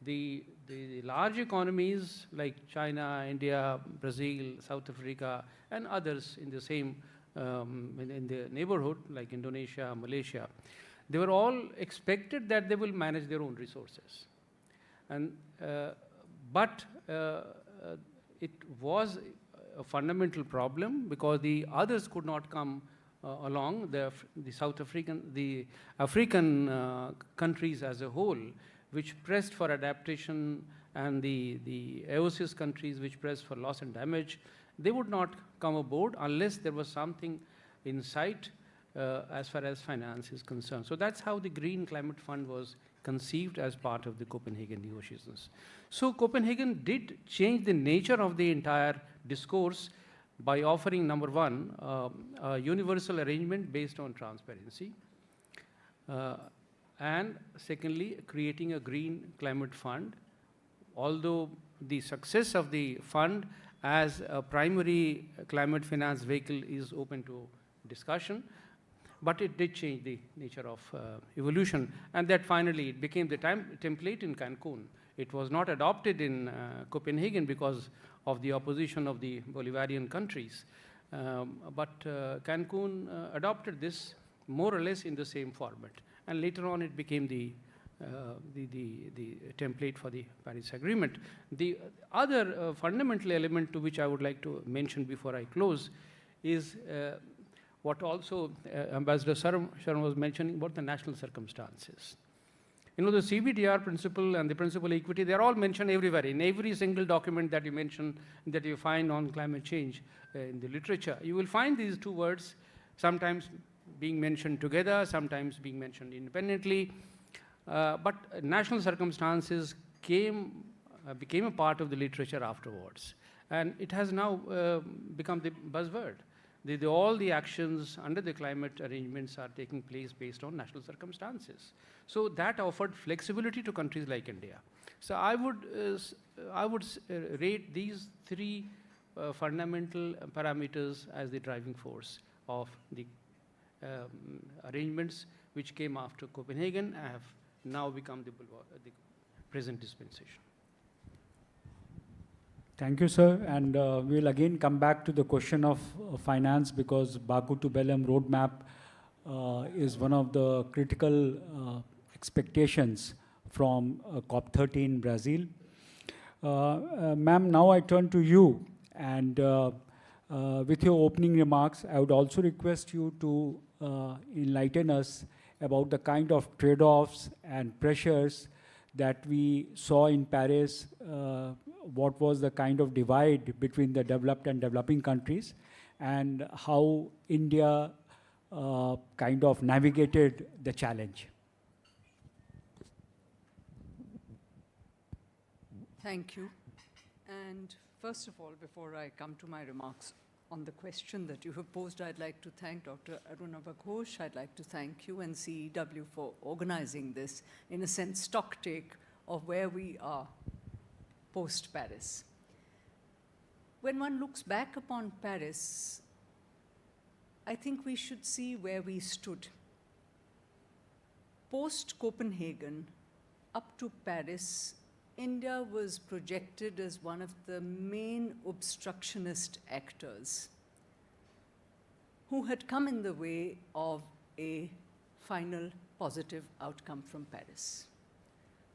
The large economies like China, India, Brazil, South Africa, and others in the same in the neighborhood like Indonesia, Malaysia, they were all expected that they will manage their own resources. And but it was a fundamental problem because the others could not come along. The African countries as a whole, which pressed for adaptation, and the AOSIS countries which pressed for loss and damage, they would not come aboard unless there was something in sight as far as finance is concerned. So that's how the Green Climate Fund was conceived as part of the Copenhagen negotiations. So Copenhagen did change the nature of the entire discourse by offering, number one, a universal arrangement based on transparency, and secondly, creating a Green Climate Fund. Although the success of the fund as a primary climate finance vehicle is open to discussion, but it did change the nature of evolution, and that finally it became the template in Cancun. It was not adopted in Copenhagen because of the opposition of the Bolivarian countries, but Cancun adopted this more or less in the same format, and later on it became the template for the Paris Agreement. The other fundamental element to which I would like to mention before I close is what also Ambassador Sharan was mentioning about the national circumstances. You know, the CBDR principle and the principle of equity, they're all mentioned everywhere. In every single document that you mention, that you find on climate change in the literature, you will find these two words sometimes being mentioned together, sometimes being mentioned independently. But national circumstances became a part of the literature afterwards. And it has now become the buzzword. All the actions under the climate arrangements are taking place based on national circumstances. So that offered flexibility to countries like India. So I would rate these three fundamental parameters as the driving force of the arrangements which came after Copenhagen and have now become the present dispensation. Thank you, sir. And we'll again come back to the question of finance, because Baku to Belém roadmap is one of the critical expectations from COP30 in Brazil. Ma'am, now I turn to you. And with your opening remarks, I would also request you to enlighten us about the kind of trade-offs and pressures that we saw in Paris. What was the kind of divide between the developed and developing countries, and how India kind of navigated the challenge? Thank you. And first of all, before I come to my remarks on the question that you have posed, I'd like to thank Dr. Arunabha Ghosh. I'd like to thank you and CEEW for organizing this, in a sense, stocktake of where we are post-Paris. When one looks back upon Paris, I think we should see where we stood. Post-Copenhagen, up to Paris, India was projected as one of the main obstructionist actors who had come in the way of a final positive outcome from Paris.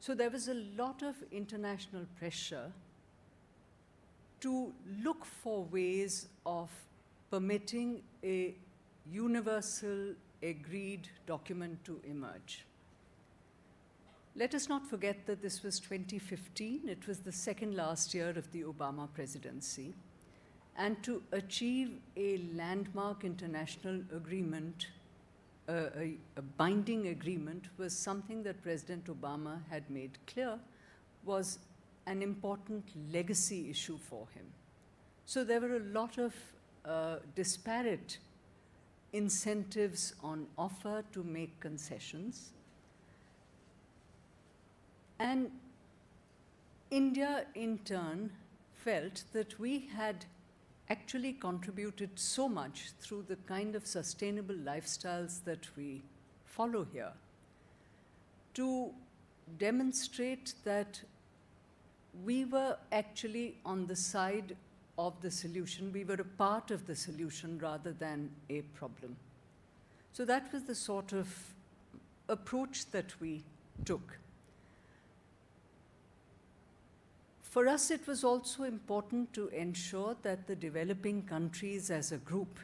So there was a lot of international pressure to look for ways of permitting a universal agreed document to emerge. Let us not forget that this was 2015. It was the second last year of the Obama presidency. And to achieve a landmark international agreement, a binding agreement, was something that President Obama had made clear was an important legacy issue for him. So there were a lot of disparate incentives on offer to make concessions. And India, in turn, felt that we had actually contributed so much through the kind of sustainable lifestyles that we follow here to demonstrate that we were actually on the side of the solution. We were a part of the solution rather than a problem. So that was the sort of approach that we took. For us, it was also important to ensure that the developing countries as a group,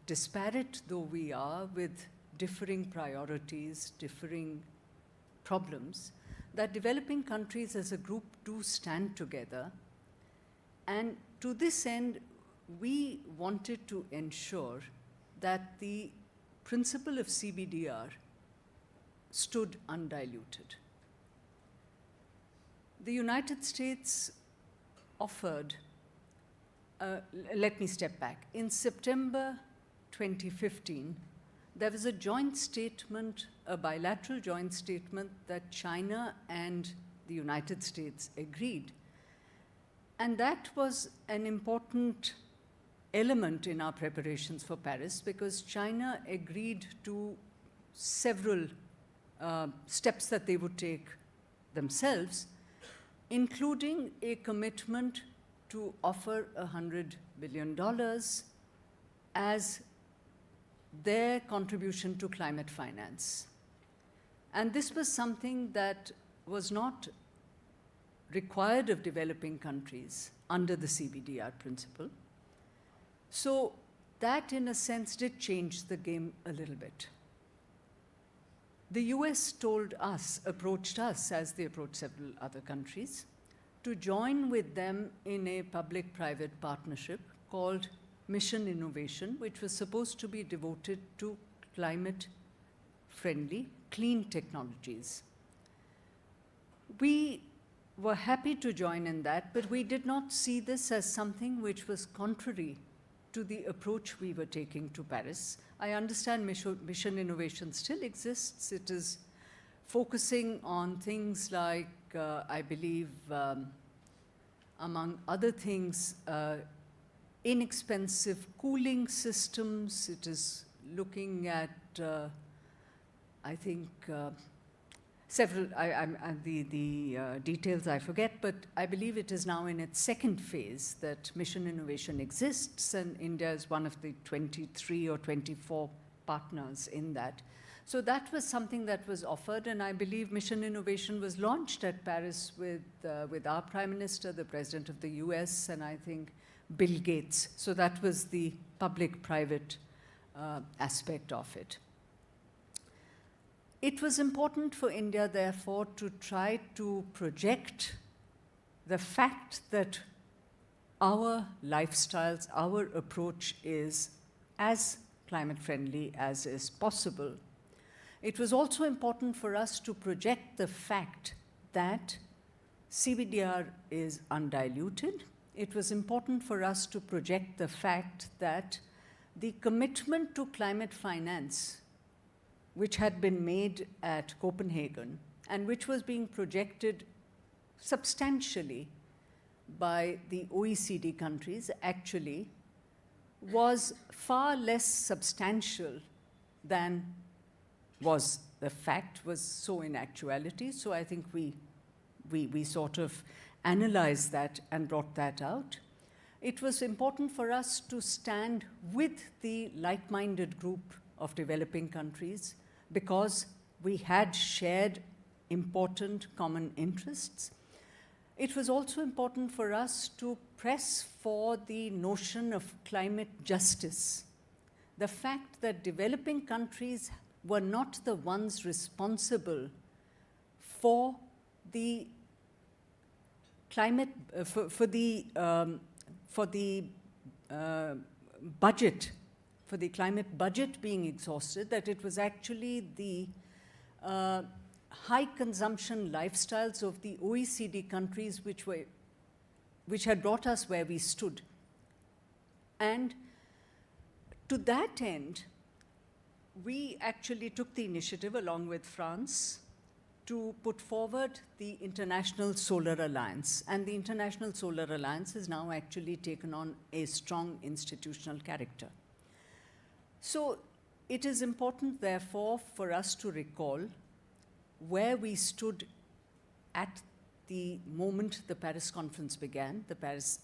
disparate though we are with differing priorities, differing problems, that developing countries as a group do stand together. And to this end, we wanted to ensure that the principle of CBDR stood undiluted. The United States offered, let me step back. In September 2015, there was a joint statement, a bilateral joint statement that China and the United States agreed. And that was an important element in our preparations for Paris, because China agreed to several steps that they would take themselves, including a commitment to offer $100 billion as their contribution to climate finance. And this was something that was not required of developing countries under the CBDR principle. So that, in a sense, did change the game a little bit. The US approached us, as they approached several other countries, to join with them in a public-private partnership called Mission Innovation, which was supposed to be devoted to climate-friendly, clean technologies. We were happy to join in that, but we did not see this as something which was contrary to the approach we were taking to Paris. I understand Mission Innovation still exists. It is focusing on things like, I believe, among other things, inexpensive cooling systems. It is looking at, I think, several, the details I forget, but I believe it is now in its second phase that Mission Innovation exists, and India is one of the 23 or 24 partners in that. So that was something that was offered, and I believe Mission Innovation was launched at Paris with our Prime Minister, the President of the US, and I think Bill Gates. So that was the public-private aspect of it. It was important for India, therefore, to try to project the fact that our lifestyles, our approach is as climate-friendly as is possible. It was also important for us to project the fact that CBDR is undiluted. It was important for us to project the fact that the commitment to climate finance, which had been made at Copenhagen and which was being projected substantially by the OECD countries, actually was far less substantial than was the fact, was so in actuality. So I think we sort of analyzed that and brought that out. It was important for us to stand with the like-minded group of developing countries because we had shared important common interests. It was also important for us to press for the notion of climate justice. The fact that developing countries were not the ones responsible for the climate, for the budget, for the climate budget being exhausted, that it was actually the high consumption lifestyles of the OECD countries which had brought us where we stood. And to that end, we actually took the initiative along with France to put forward the International Solar Alliance. And the International Solar Alliance has now actually taken on a strong institutional character. So it is important, therefore, for us to recall where we stood at the moment the Paris conference began,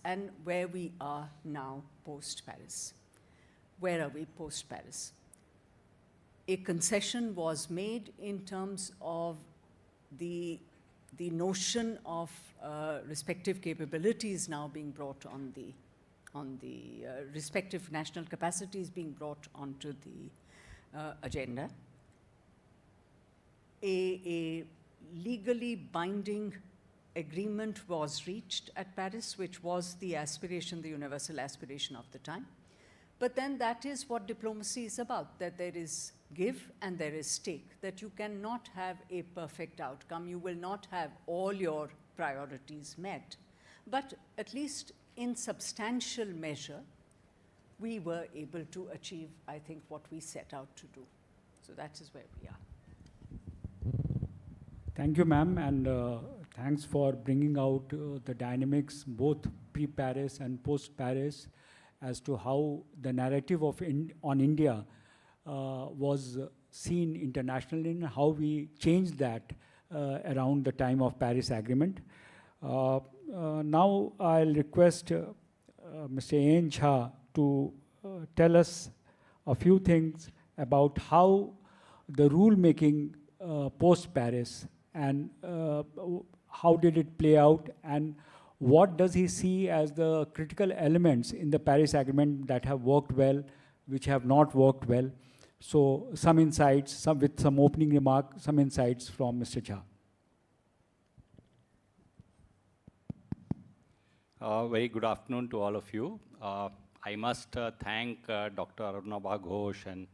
and where we are now post-Paris. Where are we post-Paris? A concession was made in terms of the notion of respective capabilities now being brought on the respective national capacities being brought onto the agenda. A legally binding agreement was reached at Paris, which was the aspiration, the universal aspiration of the time. But then that is what diplomacy is about, that there is give and there is take, that you cannot have a perfect outcome. You will not have all your priorities met. But at least in substantial measure, we were able to achieve, I think, what we set out to do. So that is where we are. Thank you, ma'am, and thanks for bringing out the dynamics, both pre-Paris and post-Paris, as to how the narrative of on India was seen internationally and how we changed that around the time of Paris Agreement. Now I'll request Mr. A.N. Jha to tell us a few things about how the rule-making post-Paris and how did it play out, and what does he see as the critical elements in the Paris Agreement that have worked well, which have not worked well. So some insights, with some opening remark, some insights from Mr. Jha. Very good afternoon to all of you. I must thank Dr. Arunabha Ghosh and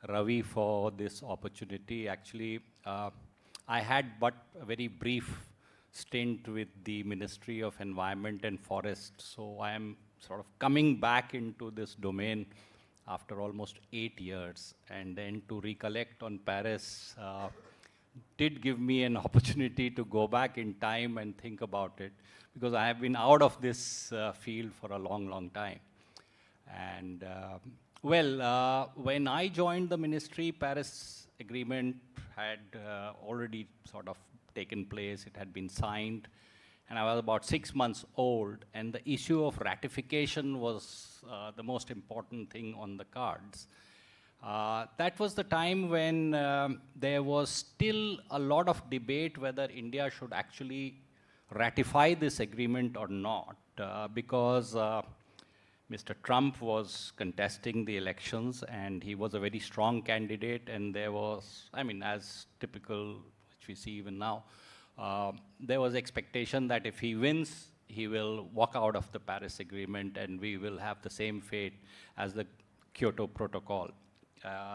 Ravi for this opportunity. Actually, I had but a very brief stint with the Ministry of Environment and Forest, so I am sort of coming back into this domain after almost 8 years, and then to recollect on Paris did give me an opportunity to go back in time and think about it, because I have been out of this field for a long, long time. And when I joined the ministry, Paris Agreement had already sort of taken place. It had been signed, and I was about 6 months old, and the issue of ratification was the most important thing on the cards. That was the time when there was still a lot of debate whether India should actually ratify this agreement or not, because Mr. Trump was contesting the elections, and he was a very strong candidate, and there was, I mean, as typical, which we see even now, there was expectation that if he wins, he will walk out of the Paris Agreement, and we will have the same fate as the Kyoto Protocol.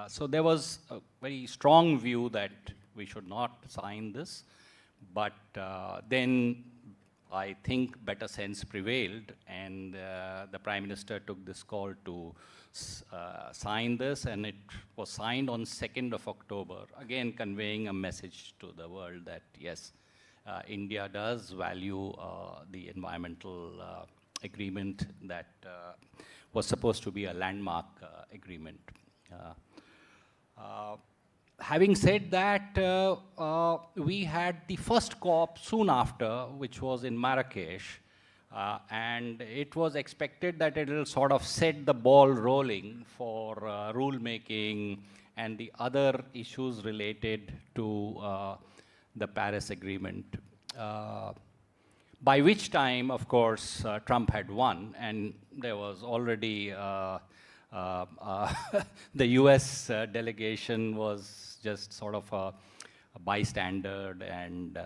So there was a very strong view that we should not sign this, but then I think better sense prevailed, and the Prime Minister took this call to sign this, and it was signed on 2nd of October, again conveying a message to the world that yes, India does value the environmental agreement that was supposed to be a landmark agreement. Having said that, we had the first COP soon after, which was in Marrakesh, and it was expected that it will sort of set the ball rolling for rulemaking and the other issues related to the Paris Agreement. By which time, of course, Trump had won, and there was already the US delegation was just sort of a bystander and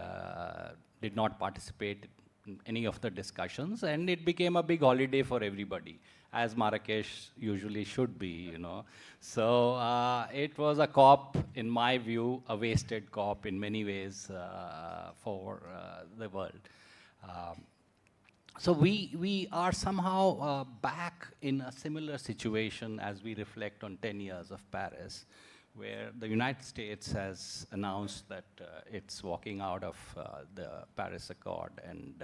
did not participate in any of the discussions, and it became a big holiday for everybody, as Marrakesh usually should be, you know. So it was a COP, in my view, a wasted COP in many ways for the world. So we are somehow back in a similar situation as we reflect on 10 years of Paris, where the United States has announced that it's walking out of the Paris Accord, and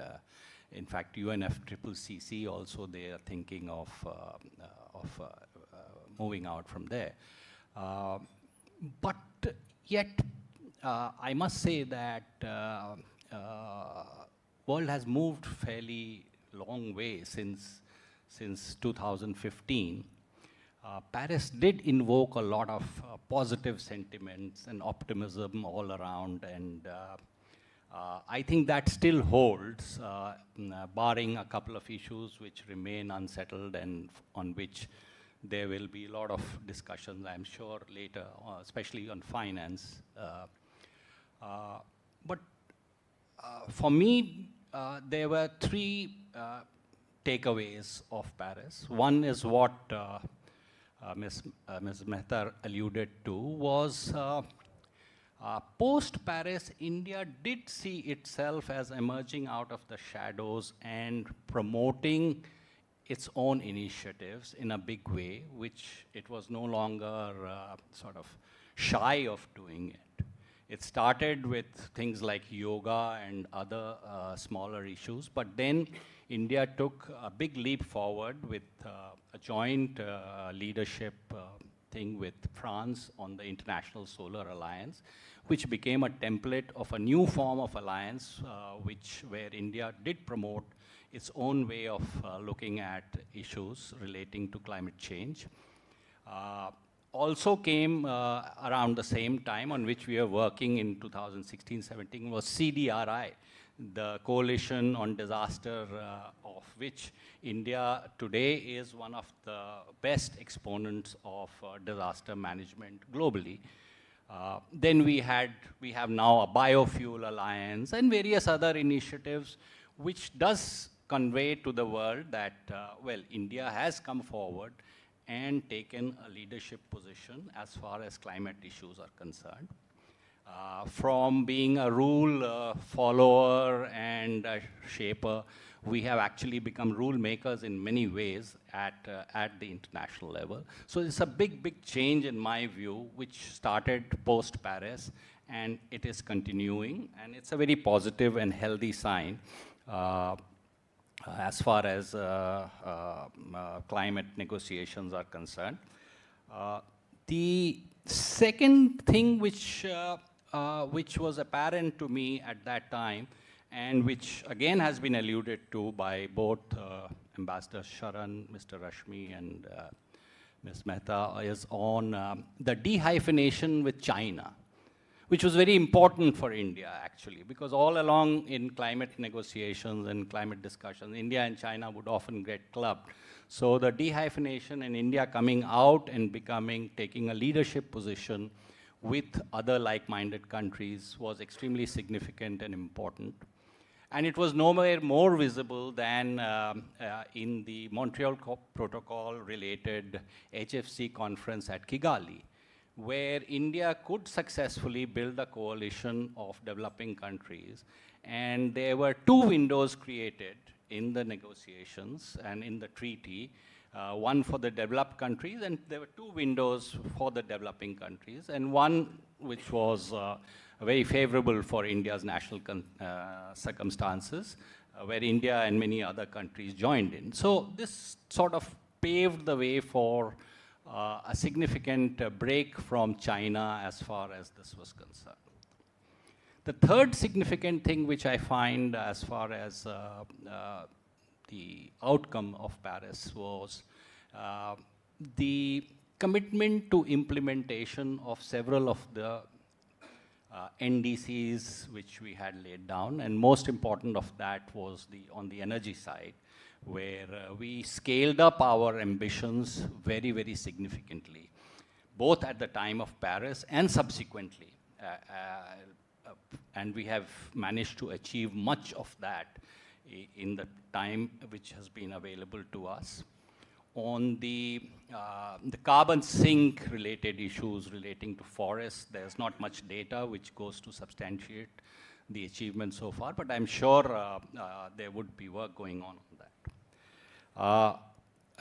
in fact, UNFCCC also, they are thinking of moving out from there. But yet, I must say that world has moved fairly long way since 2015. Paris did invoke a lot of positive sentiments and optimism all around, and I think that still holds, barring a couple of issues which remain unsettled and on which there will be a lot of discussions, I'm sure, later, especially on finance. But for me, there were three takeaways of Paris. One is what Ms. Mehta alluded to, was post-Paris, India did see itself as emerging out of the shadows and promoting its own initiatives in a big way, which it was no longer sort of shy of doing it. It started with things like yoga and other smaller issues, but then India took a big leap forward with a joint leadership thing with France on the International Solar Alliance, which became a template of a new form of alliance, where India did promote its own way of looking at issues relating to climate change. Also came around the same time on which we are working in 2016-17 was CDRI, the coalition on disaster, of which India today is one of the best exponents of disaster management globally. Then we have now a biofuel alliance and various other initiatives, which does convey to the world that, well, India has come forward and taken a leadership position as far as climate issues are concerned. From being a rule follower and a shaper, we have actually become rule makers in many ways at the international level. So it's a big, big change in my view, which started post-Paris, and it is continuing, and it's a very positive and healthy sign as far as climate negotiations are concerned. The second thing which was apparent to me at that time, and which again has been alluded to by both Ambassador Sharan, Mr. Rashmi, and Ms. Mehta, is on the dehyphenation with China, which was very important for India, actually, because all along in climate negotiations and climate discussions, India and China would often get clubbed. So the dehyphenation and India coming out and taking a leadership position with other like-minded countries was extremely significant and important. And it was nowhere more visible than in the Montreal Protocol-related HFC conference at Kigali, where India could successfully build a coalition of developing countries. And there were two windows created in the negotiations and in the treaty, one for the developed countries, and there were two windows for the developing countries, and one which was very favorable for India's national circumstances, where India and many other countries joined in. So this sort of paved the way for a significant break from China as far as this was concerned. The third significant thing which I find as far as the outcome of Paris was the commitment to implementation of several of the NDCs which we had laid down, and most important of that was on the energy side, where we scaled up our ambitions very, very significantly, both at the time of Paris and subsequently. And we have managed to achieve much of that in the time which has been available to us. On the carbon sink related issues relating to forests, there's not much data which goes to substantiate the achievement so far, but I'm sure there would be work going on that.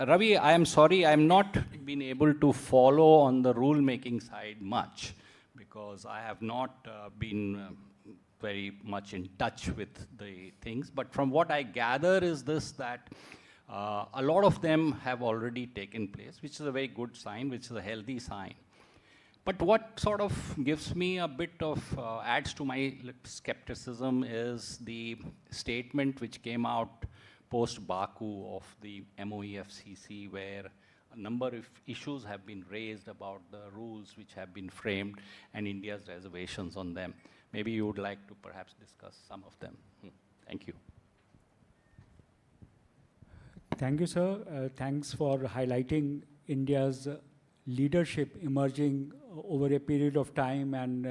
Ravi, I am sorry, I'm not been able to follow on the rule-making side much, because I have not been very much in touch with the things. But from what I gather is this, that a lot of them have already taken place, which is a very good sign, which is a healthy sign. But what sort of gives me a bit of, adds to my skepticism is the statement which came out post-Baku of the MOEFCC, where a number of issues have been raised about the rules which have been framed and India's reservations on them. Maybe you would like to perhaps discuss some of them. Thank you. Thank you, sir. Thanks for highlighting India's leadership emerging over a period of time and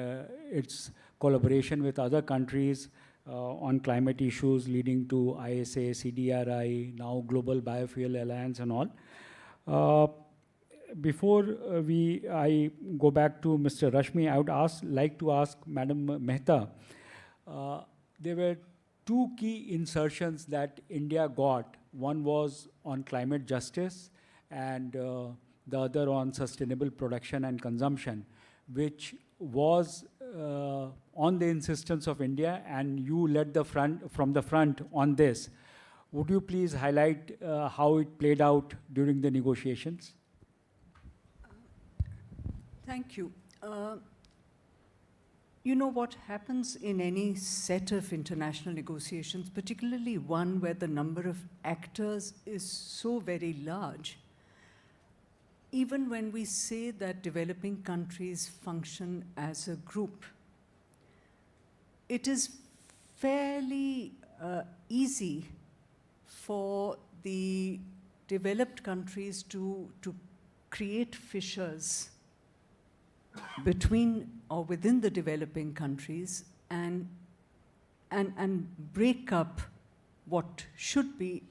its collaboration with other countries on climate issues leading to ISA, CDRI, now Global Biofuel Alliance and all. Before I go back to Mr. Rashmi, I would like to ask Madam Mehta. There were two key insertions that India got. One was on climate justice and the other on sustainable production and consumption, which was on the insistence of India, and you led from the front on this. Would you please highlight how it played out during the negotiations? Thank you. You know what happens in any set of international negotiations, particularly one where the number of actors is so very large, even when we say that developing countries function as a group, it is fairly easy for the developed countries to create fissures between or within the developing countries and break up what should be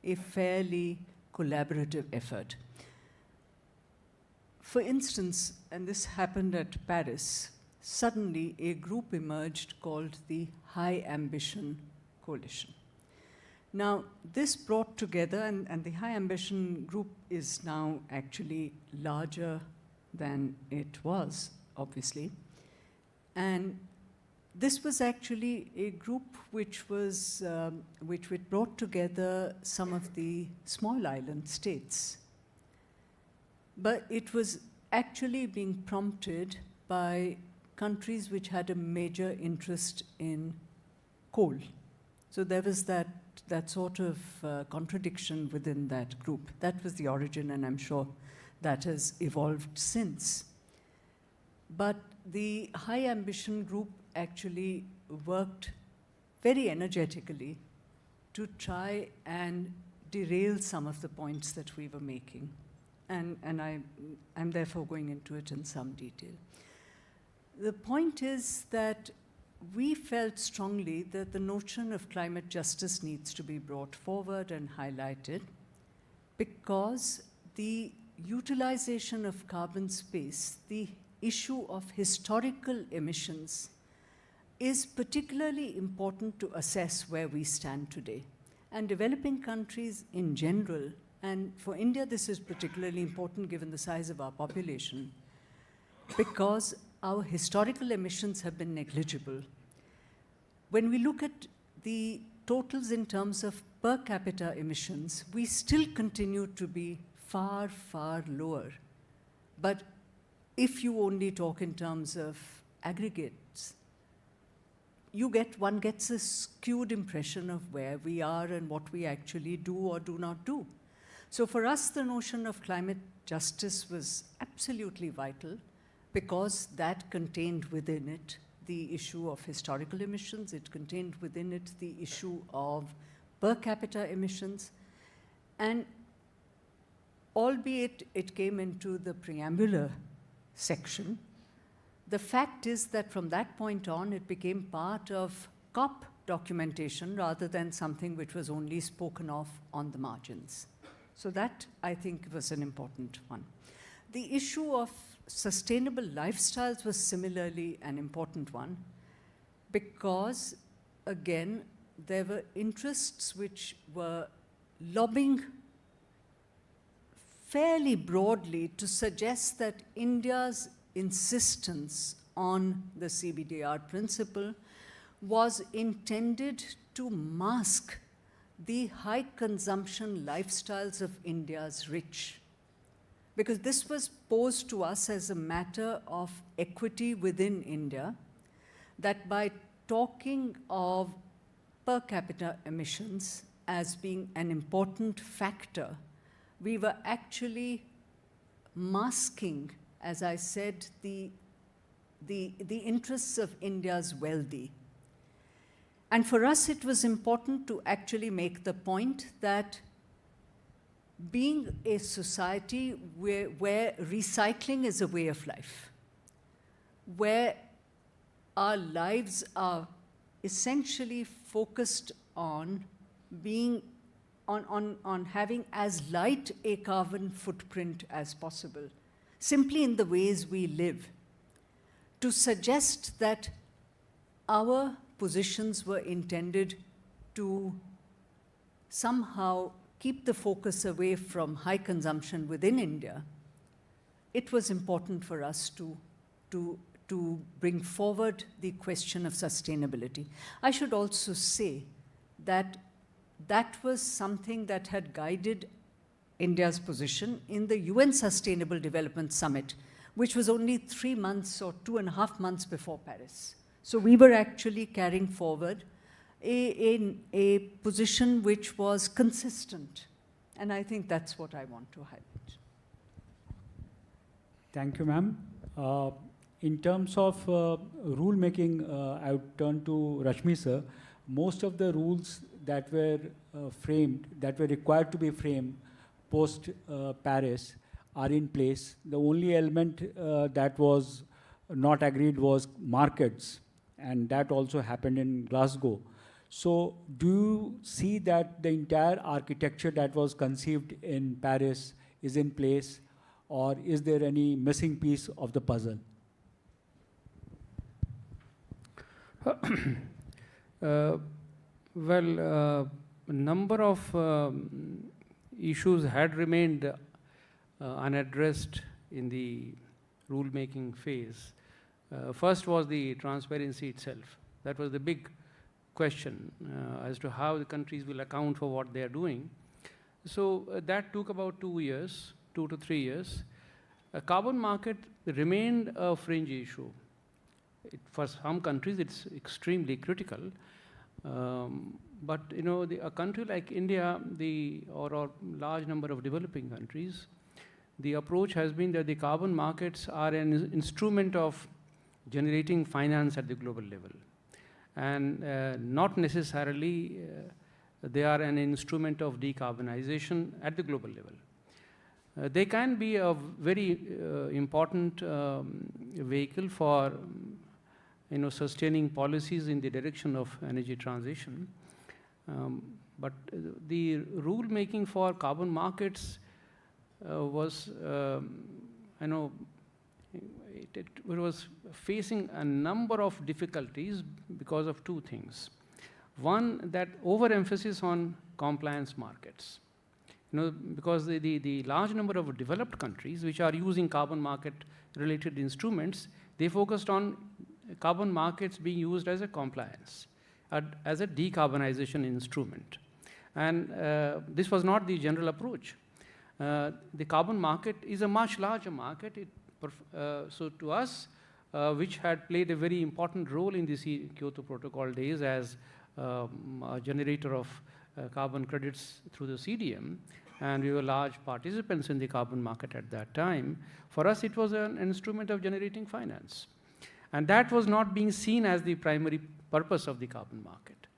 a fairly collaborative effort. For instance, and this happened at Paris, suddenly a group emerged called the High Ambition Coalition. Now, this brought together, and the High Ambition group is now actually larger than it was, obviously. And this was actually a group which brought together some of the small island states. But it was actually being prompted by countries which had a major interest in coal. So there was that sort of contradiction within that group. That was the origin, and I'm sure that has evolved since. But the High Ambition group actually worked very energetically to try and derail some of the points that we were making. And I'm therefore going into it in some detail. The point is that we felt strongly that the notion of climate justice needs to be brought forward and highlighted because the utilization of carbon space, the issue of historical emissions, is particularly important to assess where we stand today. And developing countries in general, and for India this is particularly important given the size of our population, because our historical emissions have been negligible. When we look at the totals in terms of per capita emissions, we still continue to be far, far lower. But if you only talk in terms of aggregates, one gets a skewed impression of where we are and what we actually do or do not do. So for us, the notion of climate justice was absolutely vital because that contained within it the issue of historical emissions, it contained within it the issue of per capita emissions, and albeit it came into the preambular section, the fact is that from that point on, it became part of COP documentation rather than something which was only spoken of on the margins. So that, I think, was an important one. The issue of sustainable lifestyles was similarly an important one because, again, there were interests which were lobbying fairly broadly to suggest that India's insistence on the CBDR principle was intended to mask the high consumption lifestyles of India's rich. Because this was posed to us as a matter of equity within India, that by talking of per capita emissions as being an important factor, we were actually masking, as I said, the interests of India's wealthy. And for us, it was important to actually make the point that being a society where recycling is a way of life, where our lives are essentially focused on having as light a carbon footprint as possible, simply in the ways we live, to suggest that our positions were intended to somehow keep the focus away from high consumption within India, it was important for us to bring forward the question of sustainability. I should also say that that was something that had guided India's position in the UN Sustainable Development Summit, which was only 3 months or 2.5 months before Paris. So we were actually carrying forward a position which was consistent. And I think that's what I want to highlight. Thank you, ma'am. in terms of rule making, I would turn to Rashmi sir. Most of the rules that were framed, that were required to be framed post Paris are in place. The only element that was not agreed was markets, and that also happened in Glasgow. So do you see that the entire architecture that was conceived in Paris is in place, or is there any missing piece of the puzzle? A number of issues had remained unaddressed in the rule-making phase. First was the transparency itself. That was the big question as to how the countries will account for what they are doing. So that took about 2 years, 2 to 3 years. A carbon market remained a fringe issue. For some countries, it's extremely critical. But you know, a country like India, or large number of developing countries, the approach has been that the carbon markets are an instrument of generating finance at the global level, and not necessarily they are an instrument of decarbonization at the global level. They can be a very important vehicle for sustaining policies in the direction of energy transition. But the rule making for carbon markets was, it was facing a number of difficulties because of two things. One, that overemphasis on compliance markets. Because the large number of developed countries which are using carbon market related instruments, they focused on carbon markets being used as a compliance, as a decarbonization instrument. And this was not the general approach. The carbon market is a much larger market. So to us, which had played a very important role in the Kyoto Protocol days as a generator of carbon credits through the CDM, and we were large participants in the carbon market at that time, for us it was an instrument of generating finance. And that was not being seen as the primary purpose of the carbon market.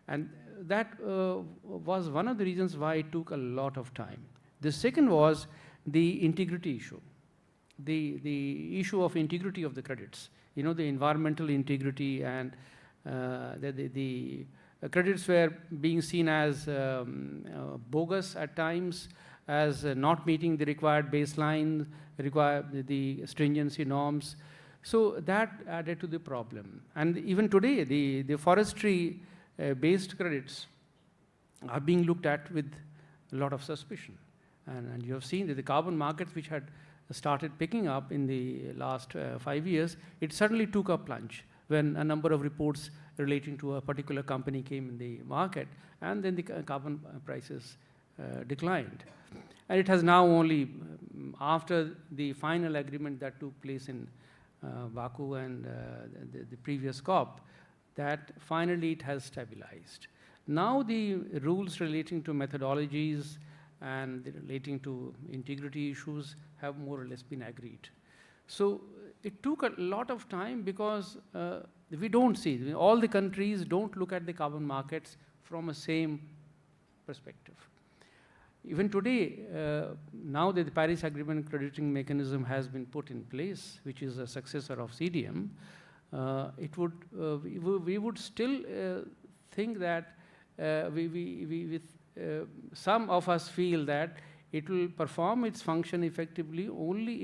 And that was one of the reasons why it took a lot of time. The second was the integrity issue. The issue of integrity of the credits. The environmental integrity, and the credits were being seen as bogus at times, as not meeting the required baseline, the stringency norms. So that added to the problem. And even today, the forestry based credits are being looked at with a lot of suspicion. And you have seen that the carbon markets, which had started picking up in the last 5 years, it suddenly took a plunge when a number of reports relating to a particular company came in the market, and then the carbon prices declined. And it has now only, after the final agreement that took place in Baku and the previous COP, that finally it has stabilized. Now the rules relating to methodologies and relating to integrity issues have more or less been agreed. So it took a lot of time because we don't see, all the countries don't look at the carbon markets from a same perspective. Even today, now that the Paris Agreement crediting mechanism has been put in place, which is a successor of CDM, we would still think that some of us feel that it will perform its function effectively only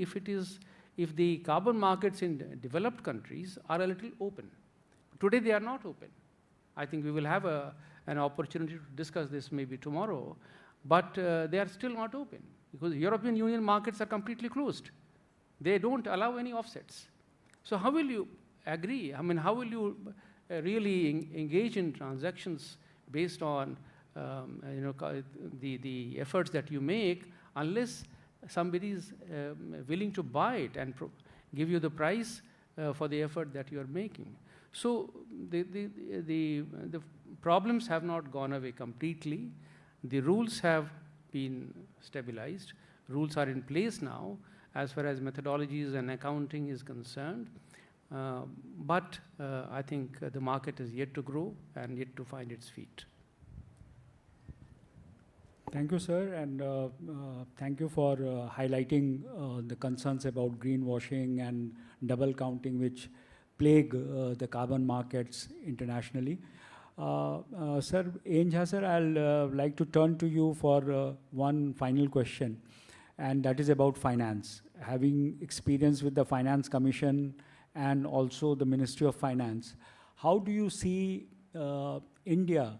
if the carbon markets in developed countries are a little open. Today they are not open. I think we will have an opportunity to discuss this maybe tomorrow, but they are still not open because the European Union markets are completely closed. They don't allow any offsets. So how will you agree? I mean, how will you really engage in transactions based on the efforts that you make, unless somebody is willing to buy it and give you the price for the effort that you are making? So the problems have not gone away completely. The rules have been stabilized. Rules are in place now, as far as methodologies and accounting is concerned. But I think the market is yet to grow and yet to find its feet. Thank you, sir, and thank you for highlighting the concerns about greenwashing and double counting which plague the carbon markets internationally. Sir, Enja sir, I'll like to turn to you for one final question, and that is about finance. Having experience with the Finance Commission and also the Ministry of Finance, how do you see India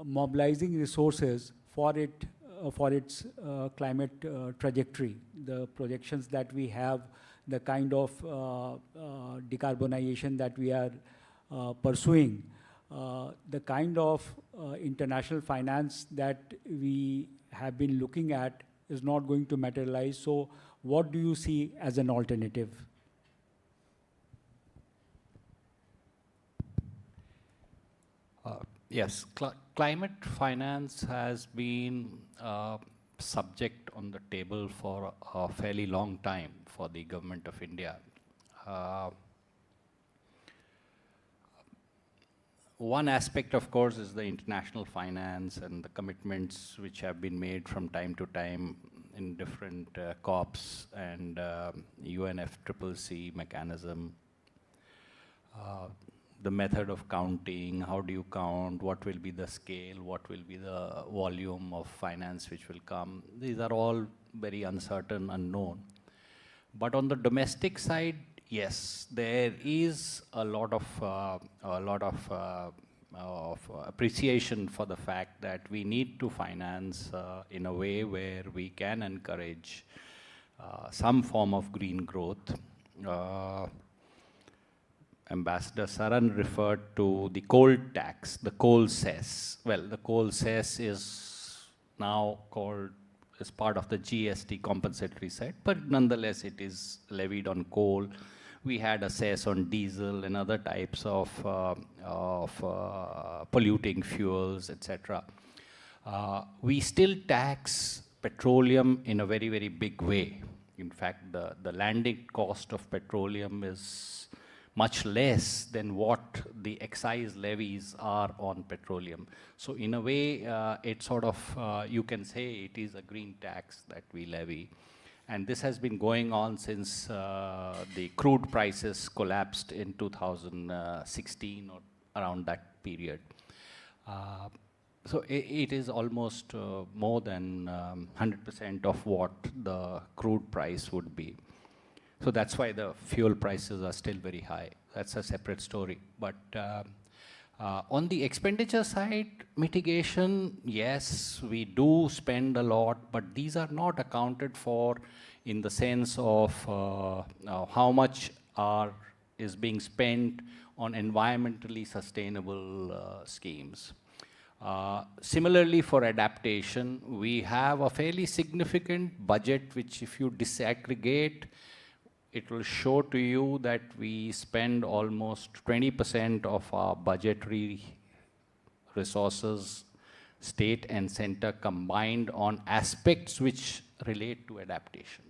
mobilizing resources for its climate trajectory, the projections that we have, the kind of decarbonization that we are pursuing, the kind of international finance that we have been looking at is not going to materialize. So what do you see as an alternative? Yes, climate finance has been subject on the table for a fairly long time for the government of India. One aspect, of course, is the international finance and the commitments which have been made from time to time in different COPs and UNFCCC mechanism. The method of counting, how do you count, what will be the scale, what will be the volume of finance which will come. These are all very uncertain, unknown. But on the domestic side, yes, there is a lot of appreciation for the fact that we need to finance in a way where we can encourage some form of green growth. Ambassador Saran referred to the coal tax, the coal cess. Well, the coal cess is now called as part of the GST compensatory set, but nonetheless it is levied on coal. We had a cess on diesel and other types of polluting fuels, etc. We still tax petroleum in a very, very big way. In fact, the landing cost of petroleum is much less than what the excise levies are on petroleum. So in a way, it sort of, you can say it is a green tax that we levy. And this has been going on since the crude prices collapsed in 2016 or around that period. So it is almost more than 100% of what the crude price would be. So that's why the fuel prices are still very high. That's a separate story. But on the expenditure side, mitigation, yes, we do spend a lot, but these are not accounted for in the sense of how much is being spent on environmentally sustainable schemes. Similarly, for adaptation, we have a fairly significant budget, which if you disaggregate, it will show to you that we spend almost 20% of our budgetary resources, state and center combined, on aspects which relate to adaptation,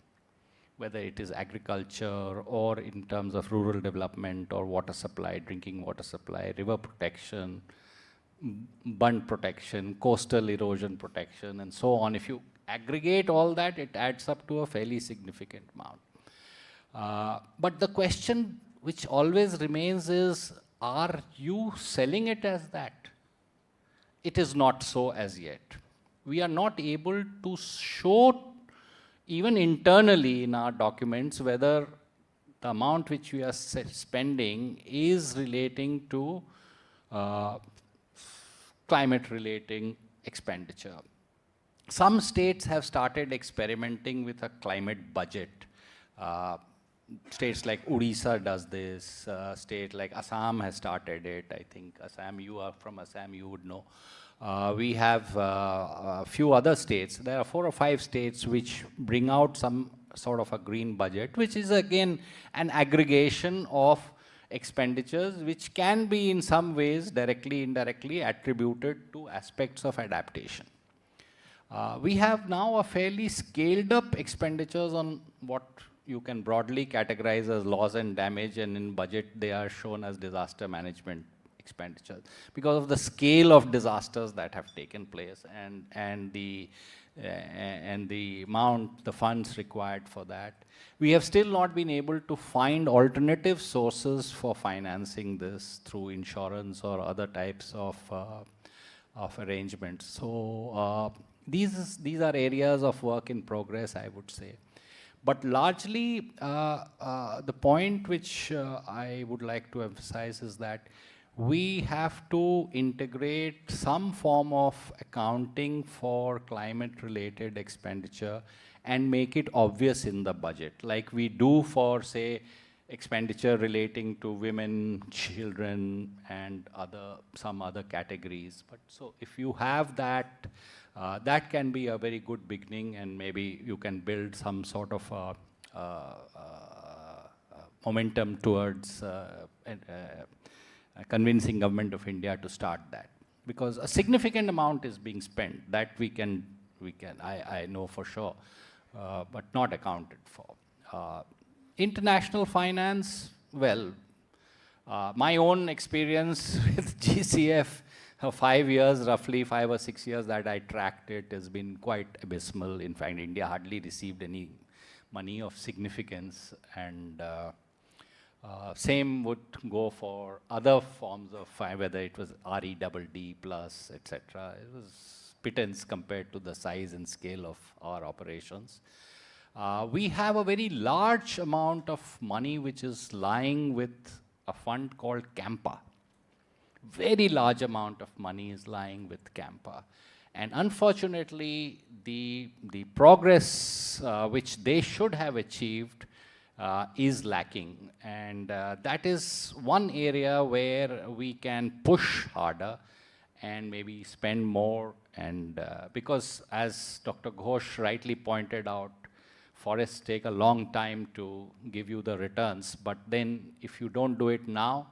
whether it is agriculture or in terms of rural development or water supply, drinking water supply, river protection, bund protection, coastal erosion protection, and so on. If you aggregate all that, it adds up to a fairly significant amount. But the question which always remains is, are you selling it as that? It is not so as yet. We are not able to show, even internally in our documents, whether the amount which we are spending is relating to climate-relating expenditure. Some states have started experimenting with a climate budget. States like Odisha does this, state like Assam has started it. I think Assam, you are from Assam, you would know. We have a few other states. There are 4 or 5 states which bring out some sort of a green budget, which is again an aggregation of expenditures which can be in some ways directly, indirectly attributed to aspects of adaptation. We have now a fairly scaled up expenditures on what you can broadly categorize as loss and damage, and in budget they are shown as disaster management expenditures because of the scale of disasters that have taken place and the amount, the funds required for that. We have still not been able to find alternative sources for financing this through insurance or other types of arrangements. So these are areas of work in progress, I would say. But largely, the point which I would like to emphasize is that we have to integrate some form of accounting for climate-related expenditure and make it obvious in the budget, like we do for, say, expenditure relating to women, children, and some other categories. But so if you have that, that can be a very good beginning, and maybe you can build some sort of momentum towards convincing Government of India to start that. Because a significant amount is being spent that I know for sure, but not accounted for. International finance, well, my own experience with GCF, 5 years, roughly 5 or 6 years that I tracked it, has been quite abysmal. In fact, India hardly received any money of significance, and same would go for other forms of whether it was REDD plus, etc. It was pittance compared to the size and scale of our operations. We have a very large amount of money which is lying with a fund called CAMPA. Very large amount of money is lying with CAMPA. And unfortunately, the progress which they should have achieved is lacking. And that is one area where we can push harder and maybe spend more. And because, as Dr. Ghosh rightly pointed out, forests take a long time to give you the returns. But then if you don't do it now,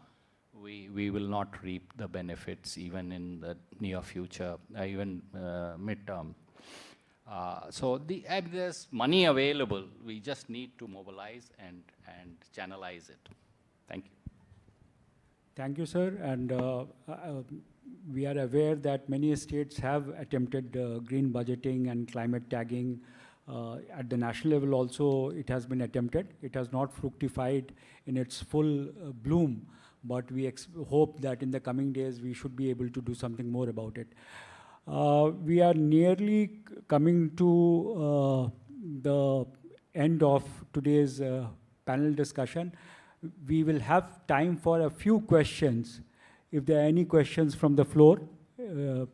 we will not reap the benefits even in the near future, even midterm. So there's money available. We just need to mobilize and channelize it. Thank you. Thank you, sir. And we are aware that many states have attempted green budgeting and climate tagging. At the national level also, it has been attempted. It has not fructified in its full bloom, but we hope that in the coming days we should be able to do something more about it. We are nearly coming to the end of today's panel discussion. We will have time for a few questions. If there are any questions from the floor,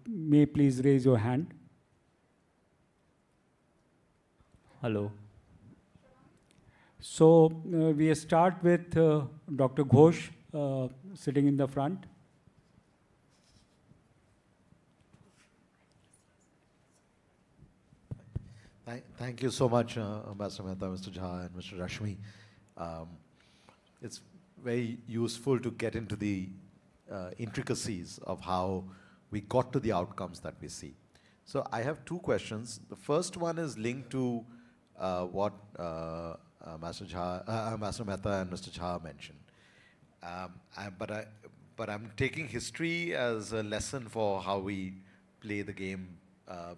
may please raise your hand. Hello. So we start with Dr. Ghosh sitting in the front. Thank you so much, Ambassador Mehta, Mr. Jha, and Mr. Rashmi. It's very useful to get into the intricacies of how we got to the outcomes that we see. So I have two questions. The first one is linked to what Ambassador Mehta and Mr. Jha mentioned. But I'm taking history as a lesson for how we play the game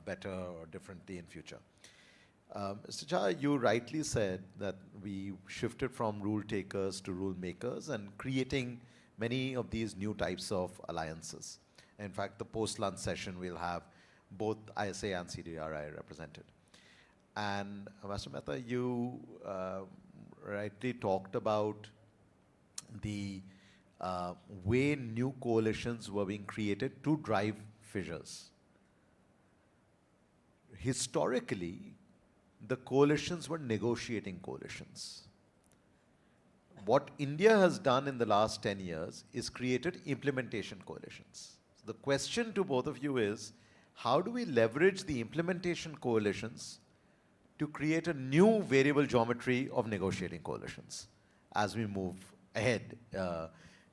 better or differently in future. Mr. Jha, you rightly said that we shifted from rule takers to rule makers and creating many of these new types of alliances. In fact, the post-lunch session will have both ISA and CDRI represented. And Mr. Mehta, you rightly talked about the way new coalitions were being created to drive fissures. Historically, the coalitions were negotiating coalitions. What India has done in the last 10 years is created implementation coalitions. The question to both of you is, how do we leverage the implementation coalitions to create a new variable geometry of negotiating coalitions as we move ahead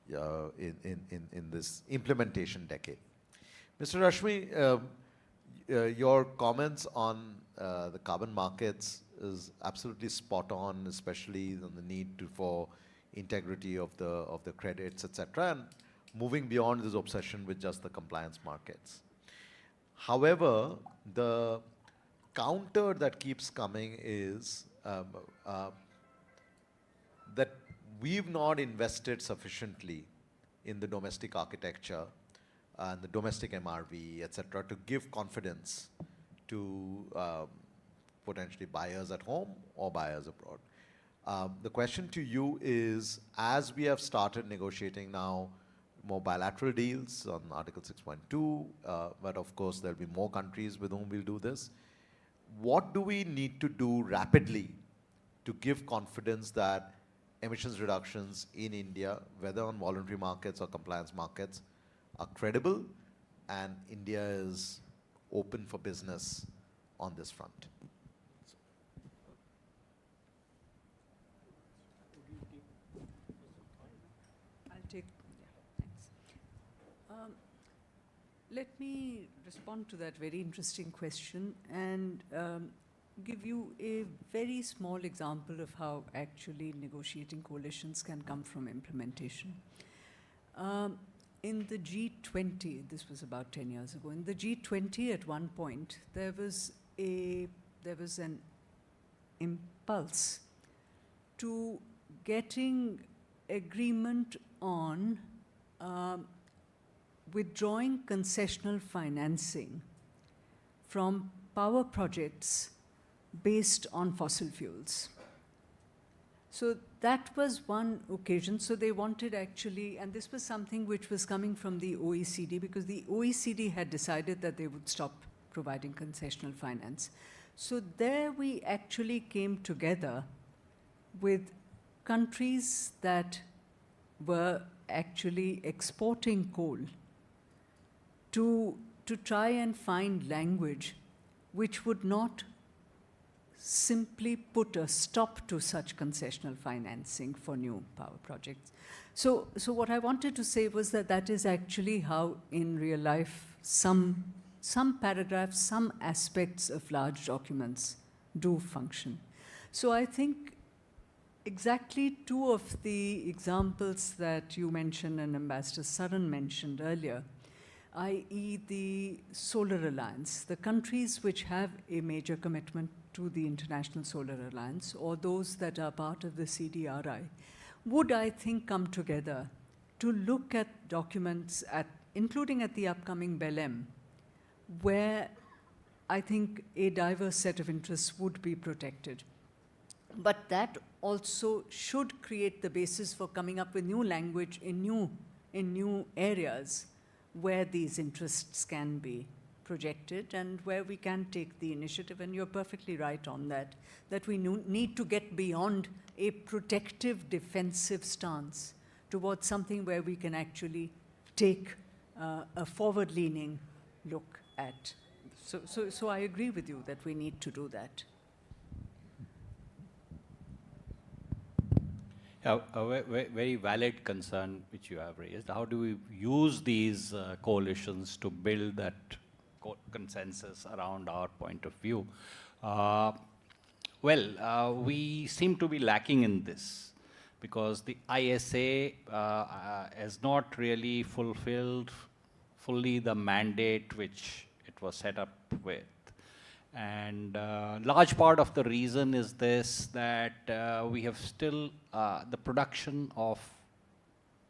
in this implementation decade? Mr. Rashmi, your comments on the carbon markets is absolutely spot on, especially on the need for integrity of the credits, etc., and moving beyond this obsession with just the compliance markets. However, the counter that keeps coming is that we've not invested sufficiently in the domestic architecture and the domestic MRV, etc., to give confidence to potentially buyers at home or buyers abroad. The question to you is, as we have started negotiating now more bilateral deals on Article 6.2, but of course there'll be more countries with whom we'll do this, what do we need to do rapidly to give confidence that emissions reductions in India, whether on voluntary markets or compliance markets, are credible and India is open for business on this front? I'll take, yeah, thanks. Let me respond to that very interesting question and give you a very small example of how actually negotiating coalitions can come from implementation. In the G20, this was about 10 years ago, in the G20 at one point, there was an impulse to getting agreement on withdrawing concessional financing from power projects based on fossil fuels. So that was one occasion. So they wanted actually, and this was something which was coming from the OECD, because the OECD had decided that they would stop providing concessional finance. So there we actually came together with countries that were actually exporting coal to try and find language which would not simply put a stop to such concessional financing for new power projects. So what I wanted to say was that that is actually how, in real life, some paragraphs, some aspects of large documents do function. So I think exactly two of the examples that you mentioned and Ambassador Saran mentioned earlier, i.e. the Solar Alliance, the countries which have a major commitment to the International Solar Alliance, or those that are part of the CDRI, would, I think, come together to look at documents, including at the upcoming Belém, where I think a diverse set of interests would be protected. But that also should create the basis for coming up with new language in new areas where these interests can be projected and where we can take the initiative. And you're perfectly right on that we need to get beyond a protective, defensive stance towards something where we can actually take a forward-leaning look at. So I agree with you that we need to do that. A very valid concern which you have raised. How do we use these coalitions to build that consensus around our point of view? We seem to be lacking in this because the ISA has not really fulfilled fully the mandate which it was set up with. And large part of the reason is this, that we have still the production of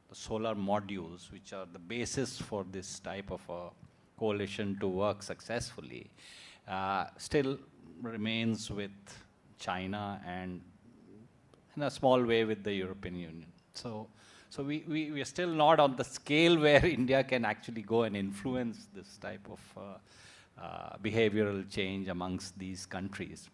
the solar modules, which are the basis for this type of a coalition to work successfully, still remains with China and in a small way with the European Union. So we are still not on the scale where India can actually go and influence this type of behavioral change amongst these countries.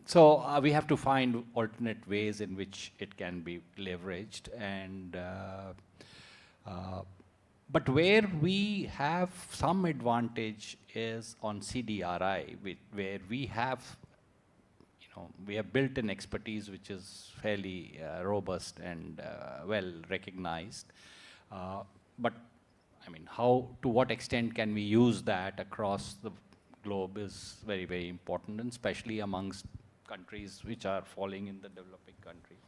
So we have to find alternate ways in which it can be leveraged. And but where we have some advantage is on CDRI, where we have, we have built an expertise which is fairly robust and well recognized. But I mean, to what extent can we use that across the globe is very, very important, and especially amongst countries which are falling in the developing countries.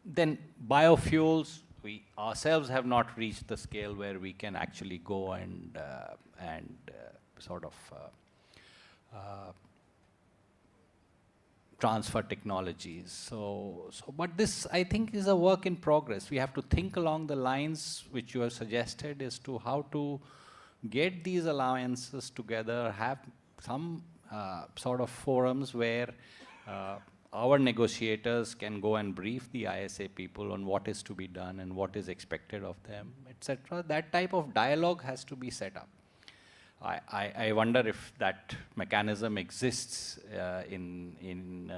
Then biofuels, we ourselves have not reached the scale where we can actually go and sort of transfer technologies. So, but this, I think, is a work in progress. We have to think along the lines which you have suggested as to how to get these alliances together, have some sort of forums where our negotiators can go and brief the ISA people on what is to be done and what is expected of them, etc. That type of dialogue has to be set up. I wonder if that mechanism exists in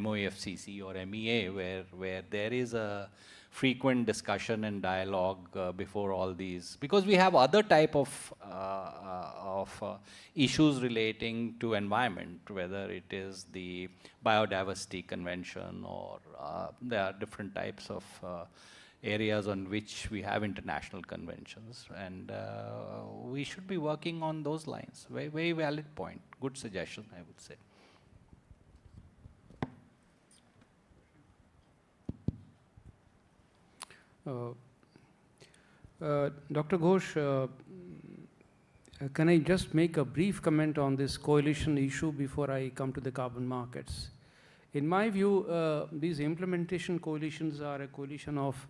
MOEFCC or MEA, where there is a frequent discussion and dialogue before all these, because we have other type of issues relating to environment, whether it is the biodiversity convention or there are different types of areas on which we have international conventions, and we should be working on those lines. Very, very valid point. Good suggestion, I would say. Dr. Ghosh, can I just make a brief comment on this coalition issue before I come to the carbon markets? In my view, these implementation coalitions are a coalition of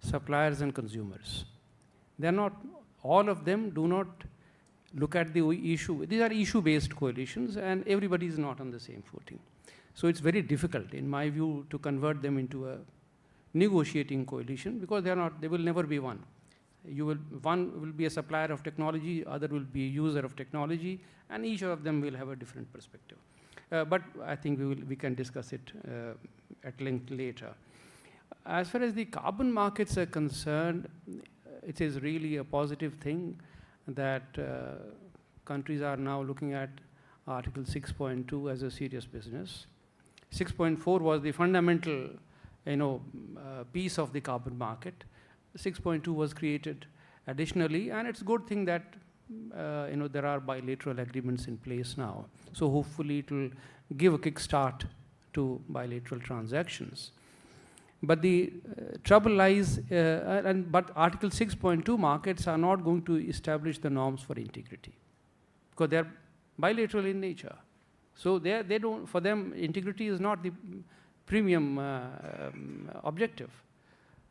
suppliers and consumers. They're not, all of them do not look at the issue. These are issue-based coalitions, and everybody is not on the same footing. So it's very difficult, in my view, to convert them into a negotiating coalition, because they are not, they will never be one. One will be a supplier of technology, other will be a user of technology, and each of them will have a different perspective. But I think we can discuss it at length later. As far as the carbon markets are concerned, it is really a positive thing that countries are now looking at Article 6.2 as a serious business. 6.4 was the fundamental, piece of the carbon market. 6.2 was created additionally, and it's a good thing that there are bilateral agreements in place now. So hopefully it will give a kickstart to bilateral transactions. But the trouble lies, but Article 6.2 markets are not going to establish the norms for integrity, because they're bilateral in nature. So they don't, for them, integrity is not the premium objective.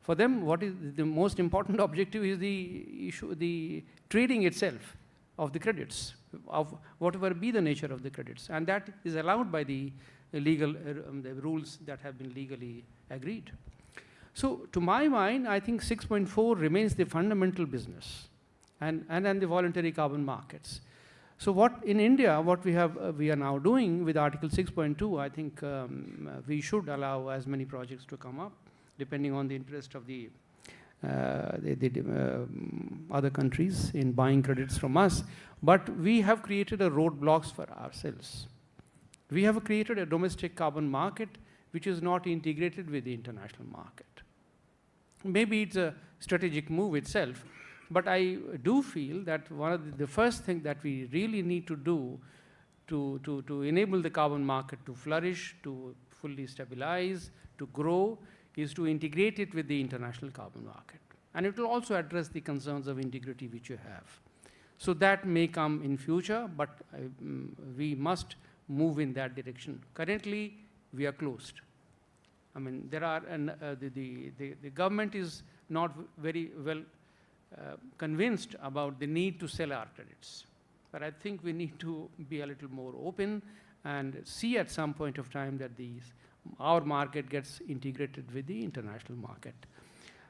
For them, what is the most important objective is the trading itself of the credits, of whatever be the nature of the credits, and that is allowed by the legal the rules that have been legally agreed. So to my mind, I think 6.4 remains the fundamental business, and the voluntary carbon markets. So what in India, what we are now doing with Article 6.2, I think we should allow as many projects to come up, depending on the interest of the other countries in buying credits from us. But we have created a roadblocks for ourselves. We have created a domestic carbon market which is not integrated with the international market. Maybe it's a strategic move itself, but I do feel that one of the first thing that we really need to do to enable the carbon market to flourish, to fully stabilize, to grow, is to integrate it with the international carbon market. And it will also address the concerns of integrity which you have. So that may come in future, but we must move in that direction. Currently, we are closed. I mean, there are, the government is not very well convinced about the need to sell our credits. But I think we need to be a little more open and see at some point of time that our market gets integrated with the international market.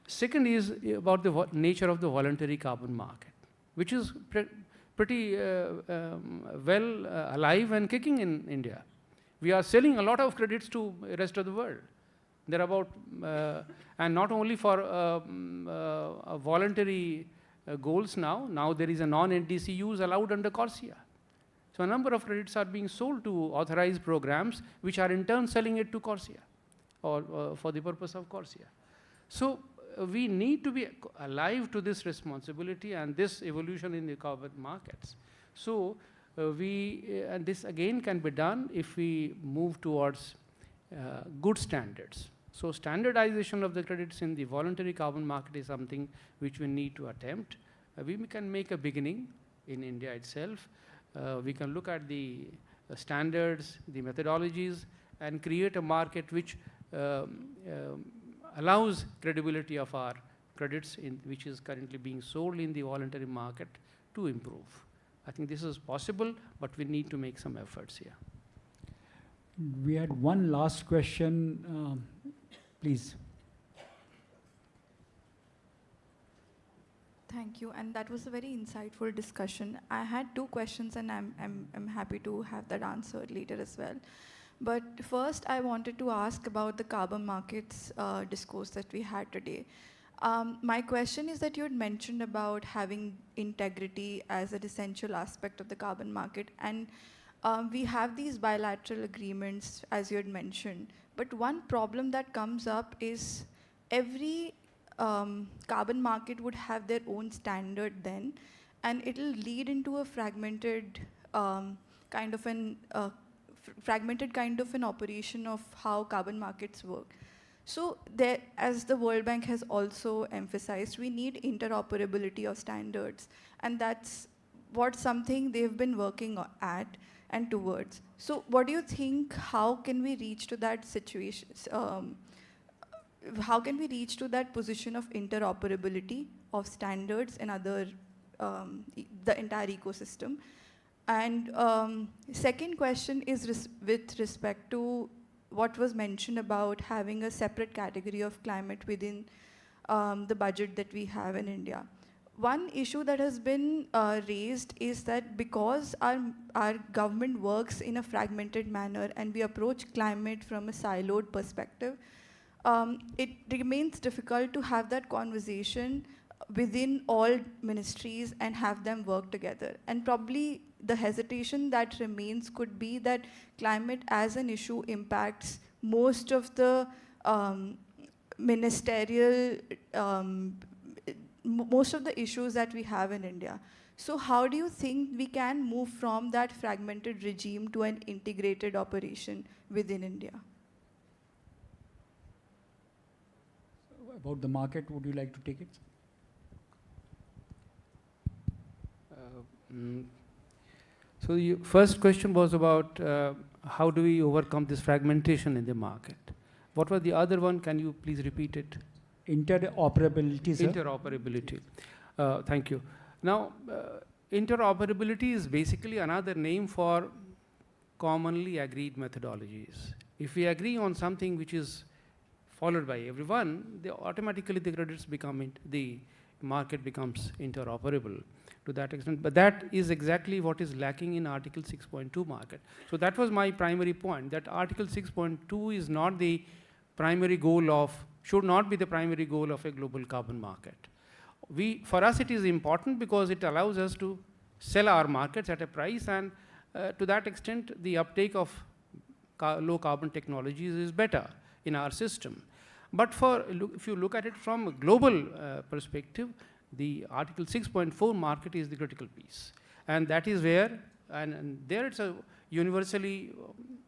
Second is about the nature of the voluntary carbon market, which is pretty well alive and kicking in India. We are selling a lot of credits to the rest of the world. They're about, and not only for voluntary goals now there is a non-NDCs allowed under CORSIA. So a number of credits are being sold to authorized programs, which are in turn selling it to CORSIA, or for the purpose of CORSIA. So we need to be alive to this responsibility and this evolution in the carbon markets. So and this again can be done if we move towards good standards. So standardization of the credits in the voluntary carbon market is something which we need to attempt. We can make a beginning in India itself. We can look at the standards, the methodologies, and create a market which allows credibility of our credits which is currently being sold in the voluntary market to improve. I think this is possible, but we need to make some efforts here. We had one last question, please. Thank you, and that was a very insightful discussion. I had two questions, and I'm happy to have that answered later as well. But first, I wanted to ask about the carbon markets discourse that we had today. My question is that you had mentioned about having integrity as an essential aspect of the carbon market, and we have these bilateral agreements, as you had mentioned. But one problem that comes up is every carbon market would have their own standard then, and it'll lead into a fragmented kind of an operation of how carbon markets work. So there, as the World Bank has also emphasized, we need interoperability of standards, and that's something they've been working at and towards. So what do you think, how can we reach to that situation? How can we reach to that position of interoperability of standards and other, the entire ecosystem? And second question is with respect to what was mentioned about having a separate category of climate within the budget that we have in India. One issue that has been raised is that because our government works in a fragmented manner and we approach climate from a siloed perspective, it remains difficult to have that conversation within all ministries and have them work together. And probably the hesitation that remains could be that climate as an issue impacts most of the ministerial, most of the issues that we have in India. So how do you think we can move from that fragmented regime to an integrated operation within India? About the market, would you like to take it? So the first question was about how do we overcome this fragmentation in the market? What was the other one? Can you please repeat it? Interoperability, sir. Interoperability. Thank you. Now, interoperability is basically another name for commonly agreed methodologies. If we agree on something which is followed by everyone, automatically the credits become, the market becomes interoperable to that extent. But that is exactly what is lacking in Article 6.2 market. So that was my primary point, that Article 6.2 is not the primary goal of, should not be the primary goal of a global carbon market. For us it is important because it allows us to sell our markets at a price, and to that extent the uptake of low carbon technologies is better in our system. But if you look at it from a global perspective, the Article 6.4 market is the critical piece. And that is where, and there it's a universally,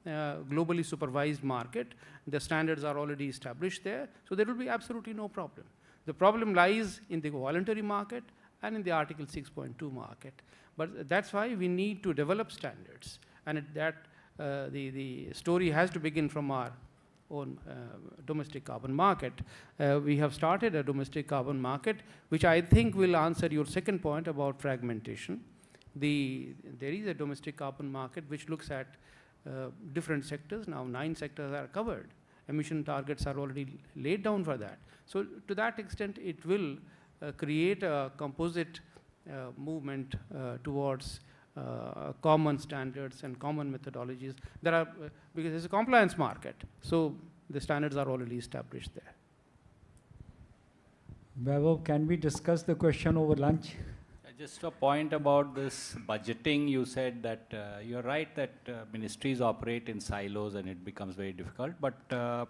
globally supervised market. The standards are already established there, so there will be absolutely no problem. The problem lies in the voluntary market and in the Article 6.2 market. But that's why we need to develop standards, and the story has to begin from our own domestic carbon market. We have started a domestic carbon market, which I think will answer your second point about fragmentation. There is a domestic carbon market which looks at different sectors. Now 9 sectors are covered. Emission targets are already laid down for that. So to that extent, it will create a composite movement towards common standards and common methodologies. Because it's a compliance market, so the standards are already established there. Vaibhav, can we discuss the question over lunch? Just a point about this budgeting. You said that you're right that ministries operate in silos and it becomes very difficult. But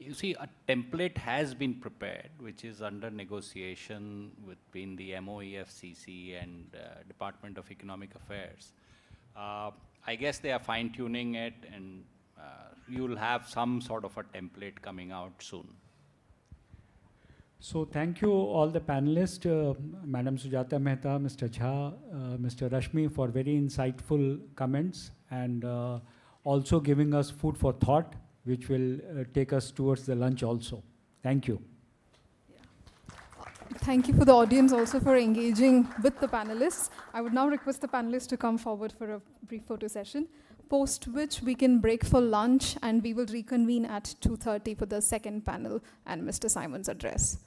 you see, a template has been prepared, which is under negotiation between the MOEFCC and Department of Economic Affairs. I guess they are fine-tuning it, and you'll have some sort of a template coming out soon. So thank you all the panelists, Madam Sujata Mehta, Mr. Jha, Mr. Rashmi, for very insightful comments and also giving us food for thought, which will take us towards the lunch also. Thank you. Thank you for the audience also for engaging with the panelists. I would now request the panelists to come forward for a brief photo session, post which we can break for lunch and we will reconvene at 2:30 for the second panel and Mr. Simon's address.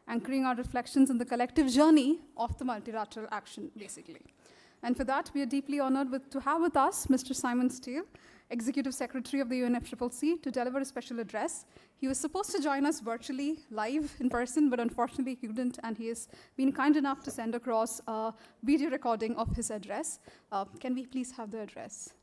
anchoring our reflections in the collective journey of the multilateral action, basically. And for that, we are deeply honored to have with us Mr. Simon Steele, Executive Secretary of the UNFCCC, to deliver a special address. He was supposed to join us virtually, live, in person, but unfortunately he couldn't, and he has been kind enough to send across a video recording of his address. Can we please have the address?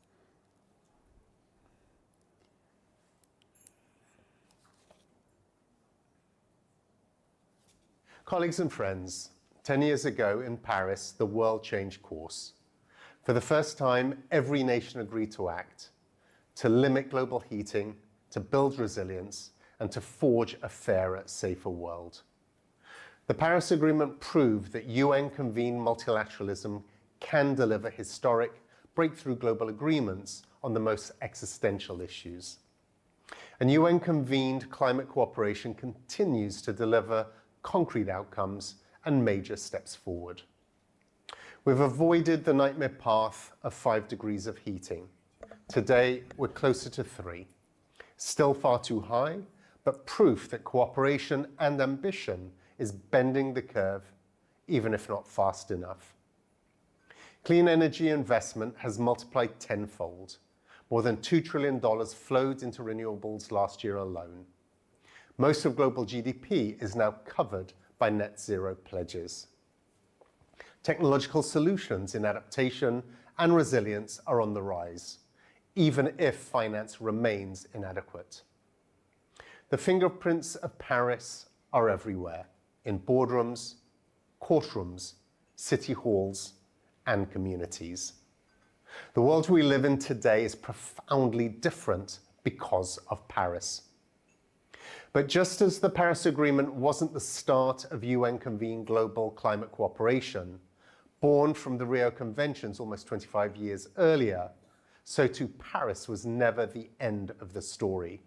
Colleagues and friends, 10 years ago in Paris, the world changed course. For the first time, every nation agreed to act, to limit global heating, to build resilience, and to forge a fairer, safer world. The Paris Agreement proved that UN-convened multilateralism can deliver historic, breakthrough global agreements on the most existential issues. And UN-convened climate cooperation continues to deliver concrete outcomes and major steps forward. We've avoided the nightmare path of 5 degrees of heating. Today, we're closer to 3. Still far too high, but proof that cooperation and ambition is bending the curve, even if not fast enough. Clean energy investment has multiplied tenfold. More than $2 trillion flowed into renewables last year alone. Most of global GDP is now covered by net zero pledges. Technological solutions in adaptation and resilience are on the rise, even if finance remains inadequate. The fingerprints of Paris are everywhere, in boardrooms, courtrooms, city halls, and communities. The world we live in today is profoundly different because of Paris. But just as the Paris Agreement wasn't the start of UN-convened global climate cooperation, born from the Rio Conventions almost 25 years earlier, so too Paris was never the end of the story.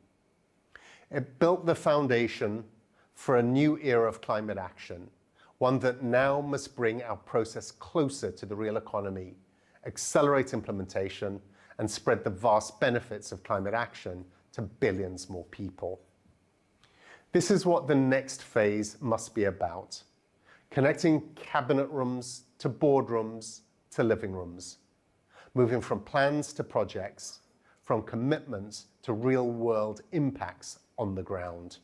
It built the foundation for a new era of climate action, one that now must bring our process closer to the real economy, accelerate implementation, and spread the vast benefits of climate action to billions more people. This is what the next phase must be about, connecting cabinet rooms to boardrooms to living rooms, moving from plans to projects, from commitments to real-world impacts on the ground.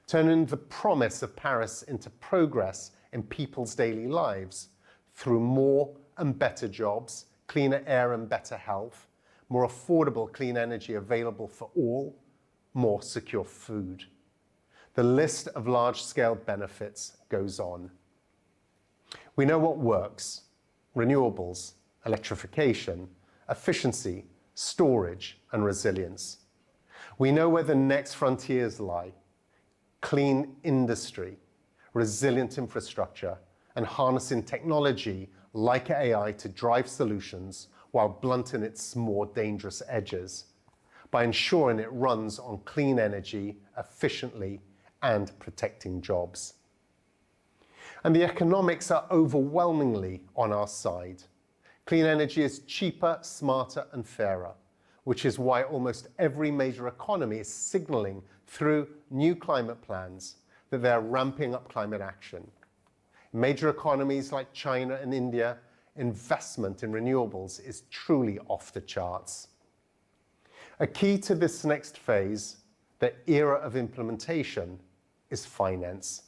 Turning the promise of Paris into progress in people's daily lives through more and better jobs, cleaner air and better health, more affordable clean energy available for all, more secure food. The list of large-scale benefits goes on. We know what works: renewables, electrification, efficiency, storage, and resilience. We know where the next frontiers lie: clean industry, resilient infrastructure, and harnessing technology like AI to drive solutions while blunting its more dangerous edges, by ensuring it runs on clean energy efficiently and protecting jobs. And the economics are overwhelmingly on our side. Clean energy is cheaper, smarter, and fairer, which is why almost every major economy is signaling through new climate plans that they're ramping up climate action. In major economies like China and India, investment in renewables is truly off the charts. A key to this next phase, the era of implementation, is finance.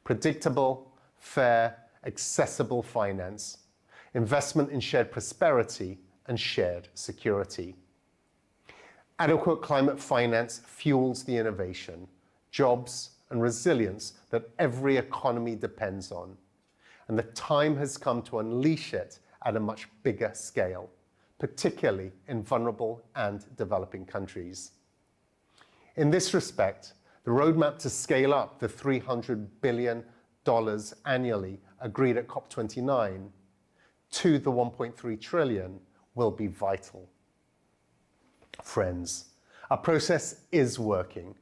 Predictable, fair, accessible finance, investment in shared prosperity and shared security. Adequate climate finance fuels the innovation, jobs, and resilience that every economy depends on. And the time has come to unleash it at a much bigger scale, particularly in vulnerable and developing countries. In this respect, the roadmap to scale up the $300 billion annually agreed at COP29 to the $1.3 trillion will be vital. Friends, our process is working,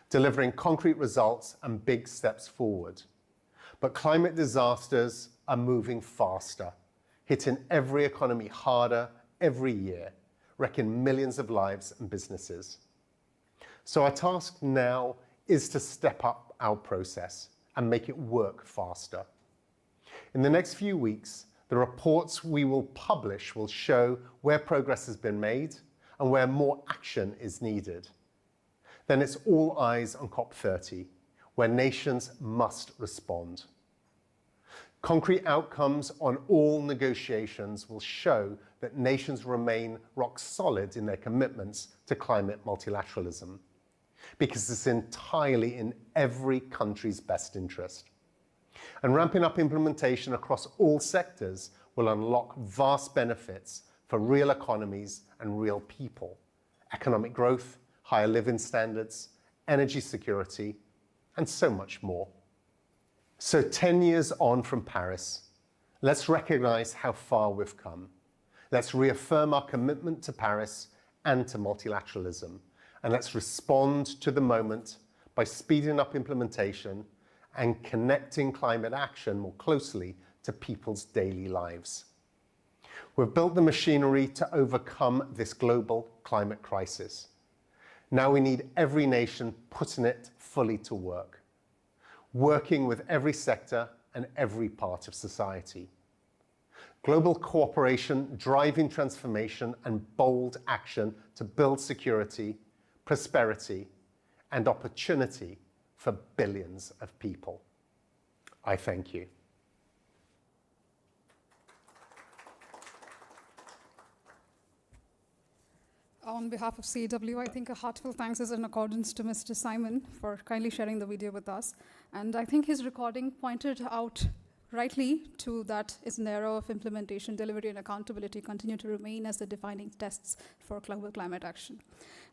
delivering concrete results and big steps forward. But climate disasters are moving faster, hitting every economy harder every year, wrecking millions of lives and businesses. So our task now is to step up our process and make it work faster. In the next few weeks, the reports we will publish will show where progress has been made and where more action is needed. Then it's all eyes on COP30, where nations must respond. Concrete outcomes on all negotiations will show that nations remain rock solid in their commitments to climate multilateralism, because it's entirely in every country's best interest. And ramping up implementation across all sectors will unlock vast benefits for real economies and real people: economic growth, higher living standards, energy security, and so much more. So 10 years on from Paris, let's recognize how far we've come. Let's reaffirm our commitment to Paris and to multilateralism, and let's respond to the moment by speeding up implementation and connecting climate action more closely to people's daily lives. We've built the machinery to overcome this global climate crisis. Now we need every nation putting it fully to work, working with every sector and every part of society. Global cooperation, driving transformation, and bold action to build security, prosperity, and opportunity for billions of people. I thank you. On behalf of CEEW, I think a heartfelt thanks is in accordance to Mr. Simon for kindly sharing the video with us. And I think his recording pointed out rightly to that is an era of implementation, delivery, and accountability continue to remain as the defining tests for global climate action.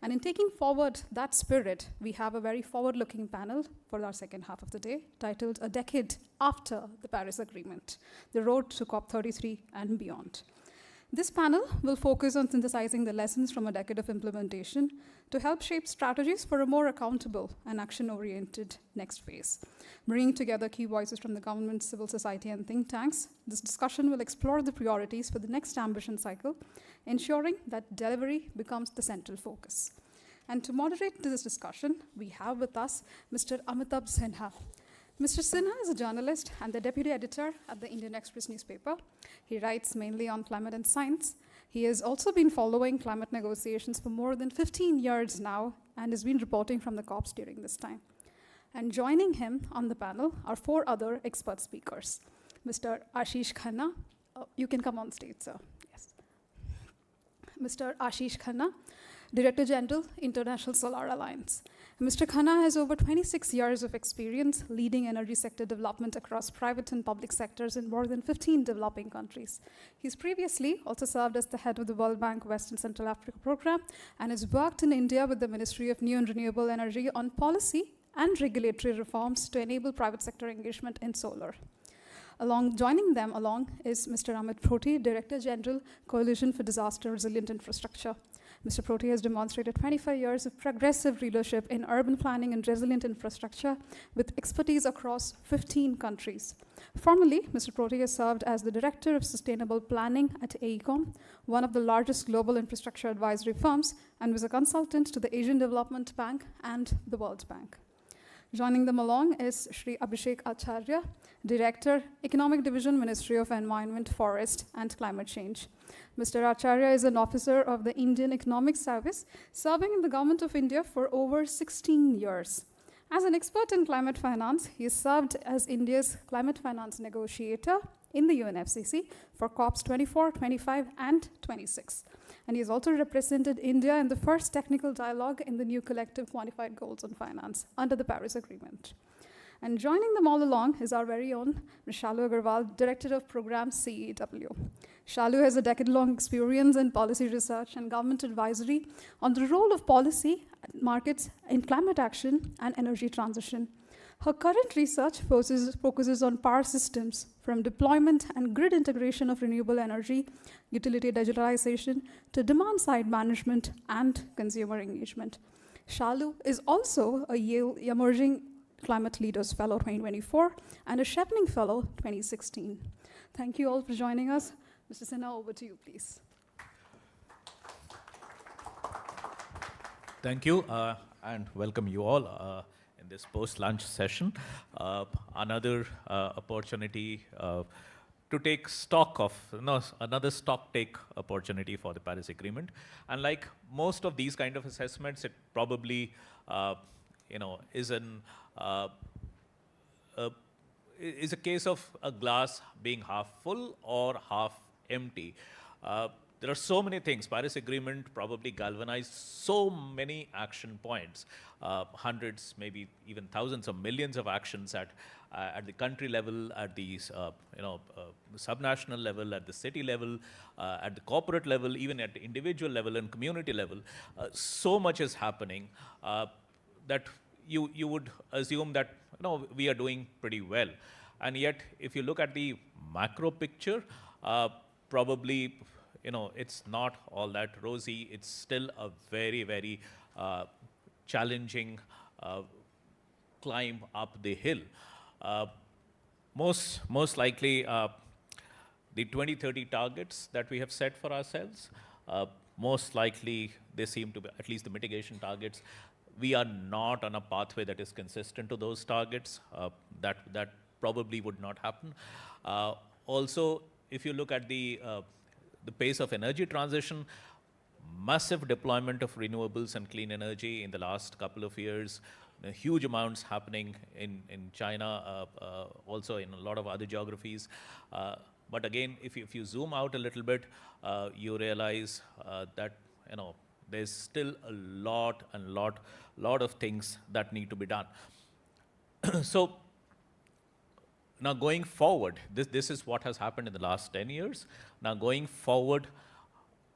And in taking forward that spirit, we have a very forward-looking panel for our second half of the day, titled A Decade After the Paris Agreement, the Road to COP33 and Beyond. This panel will focus on synthesizing the lessons from a decade of implementation to help shape strategies for a more accountable and action-oriented next phase. Bringing together key voices from the government, civil society, and think tanks, this discussion will explore the priorities for the next ambition cycle, ensuring that delivery becomes the central focus. And to moderate this discussion, we have with us Mr. Amitabh Sinha. Mr. Sinha is a journalist and the deputy editor at the Indian Express newspaper. He writes mainly on climate and science. He has also been following climate negotiations for more than 15 years now and has been reporting from the COPs during this time. And joining him on the panel are 4 other expert speakers. Mr. Ashish Khanna, you can come on stage, sir. Yes. Mr. Ashish Khanna, Director General, International Solar Alliance. Mr. Khanna has over 26 years of experience leading energy sector development across private and public sectors in more than 15 developing countries. He's previously also served as the head of the World Bank West and Central Africa program and has worked in India with the Ministry of New and Renewable Energy on policy and regulatory reforms to enable private sector engagement in solar. Joining them along is Mr. Amit Proti, Director General, Coalition for Disaster Resilient Infrastructure. Mr. Proti has demonstrated 25 years of progressive leadership in urban planning and resilient infrastructure with expertise across 15 countries. Formerly, Mr. Proti has served as the Director of Sustainable Planning at AECOM, one of the largest global infrastructure advisory firms, and was a consultant to the Asian Development Bank and the World Bank. Joining them along is Shri Abhishek Acharya, Director, Economic Division, Ministry of Environment, Forest, and Climate Change. Mr. Acharya is an officer of the Indian Economic Service, serving in the Government of India for over 16 years. As an expert in climate finance, he has served as India's climate finance negotiator in the UNFCCC for COPs 24, 25, and 26. And he has also represented India in the first technical dialogue in the new Collective Quantified Goals on Finance under the Paris Agreement. And joining them all along is our very own Ms. Shalu Agarwal, Director of Programs CEEW. Shalu has a decade-long experience in policy research and government advisory on the role of policy markets in climate action and energy transition. Her current research focuses on power systems, from deployment and grid integration of renewable energy, utility digitalization, to demand-side management and consumer engagement. Shalu is also a Yale Emerging Climate Leaders Fellow 2024 and a Shepning Fellow 2016. Thank you all for joining us. Mr. Sinha, over to you, please. Thank you, and welcome you all. in this post-lunch session. Another opportunity to take stock of, another stock take opportunity for the Paris Agreement. And like most of these kind of assessments, it probably, is a case of a glass being half full or half empty. There are so many things. Paris Agreement probably galvanized so many action points, hundreds, maybe even thousands of millions of actions at the country level, at the subnational level, at the city level, at the corporate level, even at the individual level and community level. So much is happening that you would assume that we are doing pretty well. And yet, if you look at the macro picture, probably it's not all that rosy. It's still a very, very challenging climb up the hill. Most likely, the 2030 targets that we have set for ourselves, most likely they seem to be, at least the mitigation targets, we are not on a pathway that is consistent to those targets. That probably would not happen. Also, if you look at the pace of energy transition, massive deployment of renewables and clean energy in the last couple of years, huge amounts happening in China, also in a lot of other geographies. But again, if you zoom out a little bit, you realize that there's still a lot of things that need to be done. So now going forward, this is what has happened in the last 10 years. Now going forward,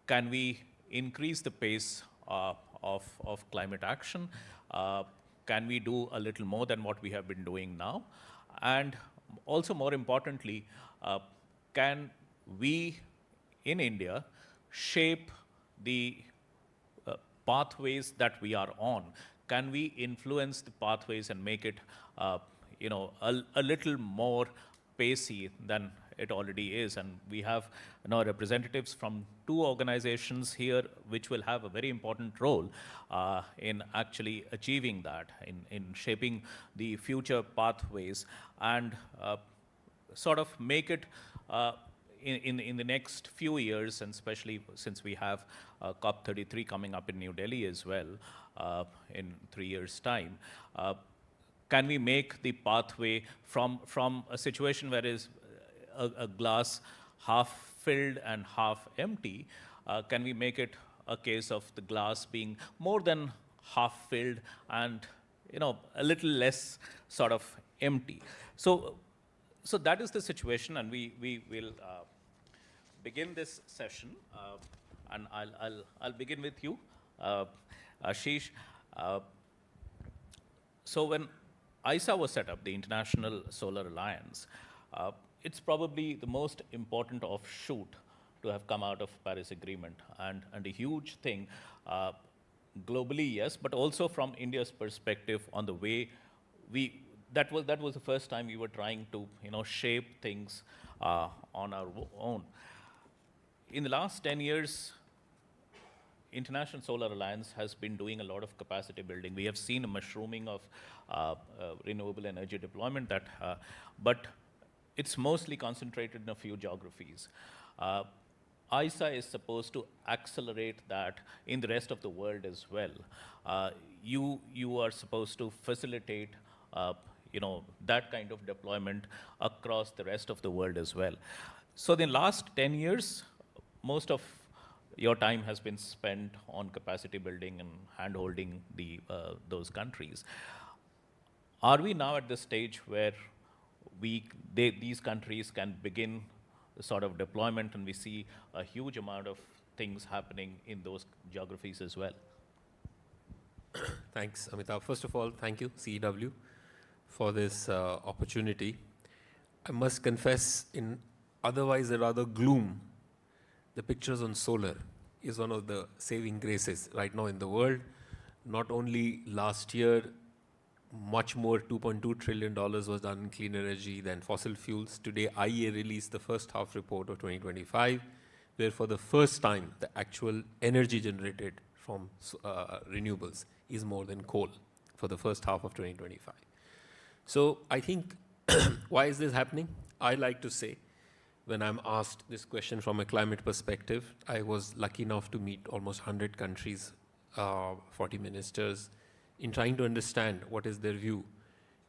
can we increase the pace of climate action? Can we do a little more than what we have been doing now? And also more importantly, can we in India shape the pathways that we are on? Can we influence the pathways and make it a little more pacey than it already is? And we have representatives from 2 organizations here which will have a very important role in actually achieving that, in shaping the future pathways and sort of make it in the next few years, and especially since we have COP33 coming up in New Delhi as well in 3 years' time. Can we make the pathway from a situation where is a glass half filled and half empty, can we make it a case of the glass being more than half filled and a little less sort of empty? So that is the situation, and we will begin this session, and I'll begin with you, Ashish. So when ISA was set up, the International Solar Alliance, it's probably the most important offshoot to have come out of Paris Agreement, and a huge thing globally, yes, but also from India's perspective on the way that was the first time we were trying to shape things on our own. In the last 10 years, International Solar Alliance has been doing a lot of capacity building. We have seen a mushrooming of renewable energy deployment, but it's mostly concentrated in a few geographies. ISA is supposed to accelerate that in the rest of the world as well. You are supposed to facilitate that kind of deployment across the rest of the world as well. So in the last 10 years, most of your time has been spent on capacity building and hand-holding those countries. Are we now at the stage where these countries can begin the sort of deployment, and we see a huge amount of things happening in those geographies as well? Thanks, Amitabh. First of all, thank you, CEEW, for this opportunity. I must confess, in otherwise a rather gloom, the pictures on solar is one of the saving graces right now in the world. Not only last year, much more, $2.2 trillion was done in clean energy than fossil fuels. Today, IEA released the first half report of 2025, where for the first time, the actual energy generated from renewables is more than coal. for the first half of 2025. So I think, why is this happening? I like to say, when I'm asked this question from a climate perspective, I was lucky enough to meet almost 100 countries, 40 ministers, in trying to understand what is their view,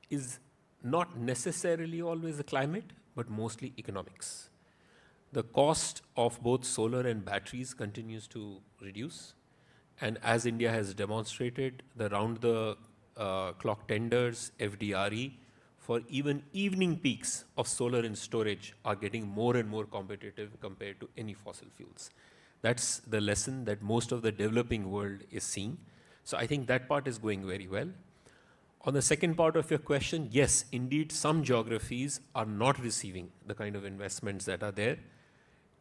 is not necessarily always the climate, but mostly economics. The cost of both solar and batteries continues to reduce. And as India has demonstrated, the round-the-clock tenders, FDRE, for even evening peaks of solar and storage are getting more and more competitive compared to any fossil fuels. That's the lesson that most of the developing world is seeing. So I think that part is going very well. On the second part of your question, yes, indeed, some geographies are not receiving the kind of investments that are there.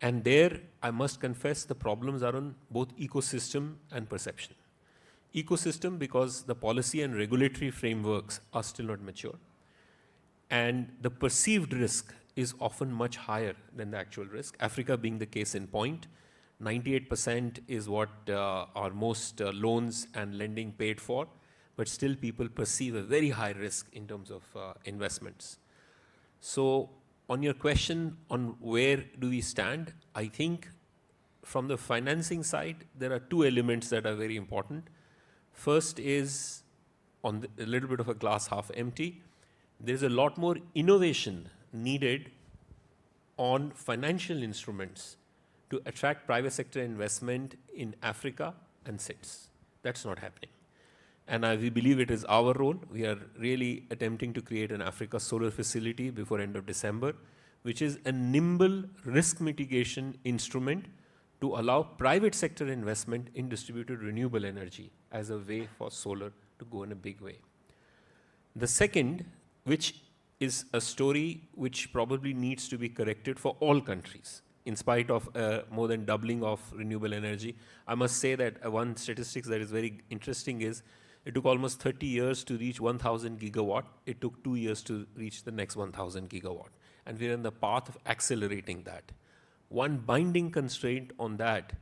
And there, I must confess, the problems are on both ecosystem and perception. Ecosystem, because the policy and regulatory frameworks are still not mature. And the perceived risk is often much higher than the actual risk. Africa being the case in point, 98% is what our most loans and lending paid for, but still people perceive a very high risk in terms of investments. So on your question on where do we stand, I think from the financing side, there are two elements that are very important. First is on a little bit of a glass half empty. There's a lot more innovation needed on financial instruments to attract private sector investment in Africa and SIDS. That's not happening. And we believe it is our role. We are really attempting to create an Africa solar facility before end of December, which is a nimble risk mitigation instrument to allow private sector investment in distributed renewable energy as a way for solar to go in a big way. The second, which is a story which probably needs to be corrected for all countries, in spite of more than doubling of renewable energy. I must say that one statistics that is very interesting is it took almost 30 years to reach 1,000 gigawatt. It took 2 years to reach the next 1,000 gigawatt. And we're in the path of accelerating that. One binding constraint on that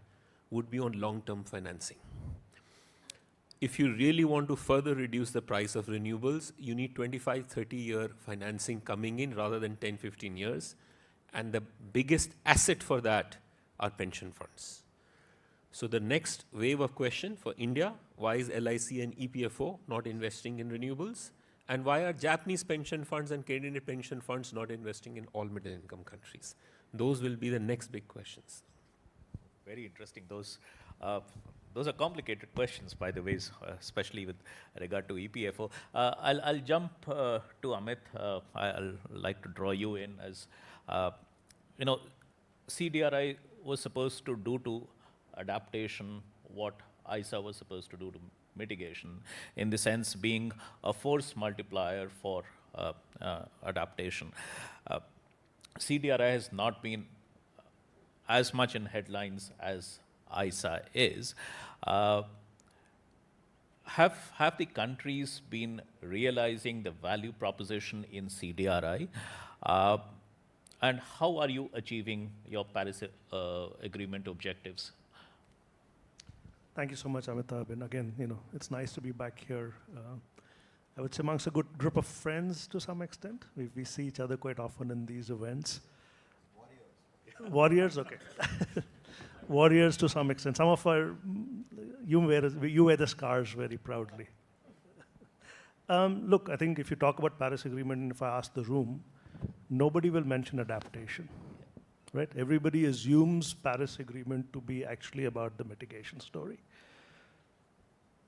would be on long-term financing. If you really want to further reduce the price of renewables, you need 25, 30-year financing coming in rather than 10, 15 years. And the biggest asset for that are pension funds. So the next wave of question for India, why is LIC and EPFO not investing in renewables? And why are Japanese pension funds and Canadian pension funds not investing in all middle-income countries? Those will be the next big questions. Very interesting. Those are complicated questions, by the way, especially with regard to EPFO. I'll jump to Amit. I'll like to draw you in as, CDRI was supposed to do to adaptation what ISA was supposed to do to mitigation, in the sense being a force multiplier for adaptation. CDRI has not been as much in headlines as ISA is. Have the countries been realizing the value proposition in CDRI? And how are you achieving your Paris Agreement objectives? Thank you so much, Amitabh. And again, it's nice to be back here. I would say amongst a good group of friends to some extent. We see each other quite often in these events. Warriors, okay. Warriors to some extent. Some of you wear the scars very proudly. Look, I think if you talk about Paris Agreement, and if I ask the room, nobody will mention adaptation, right? Everybody assumes Paris Agreement to be actually about the mitigation story.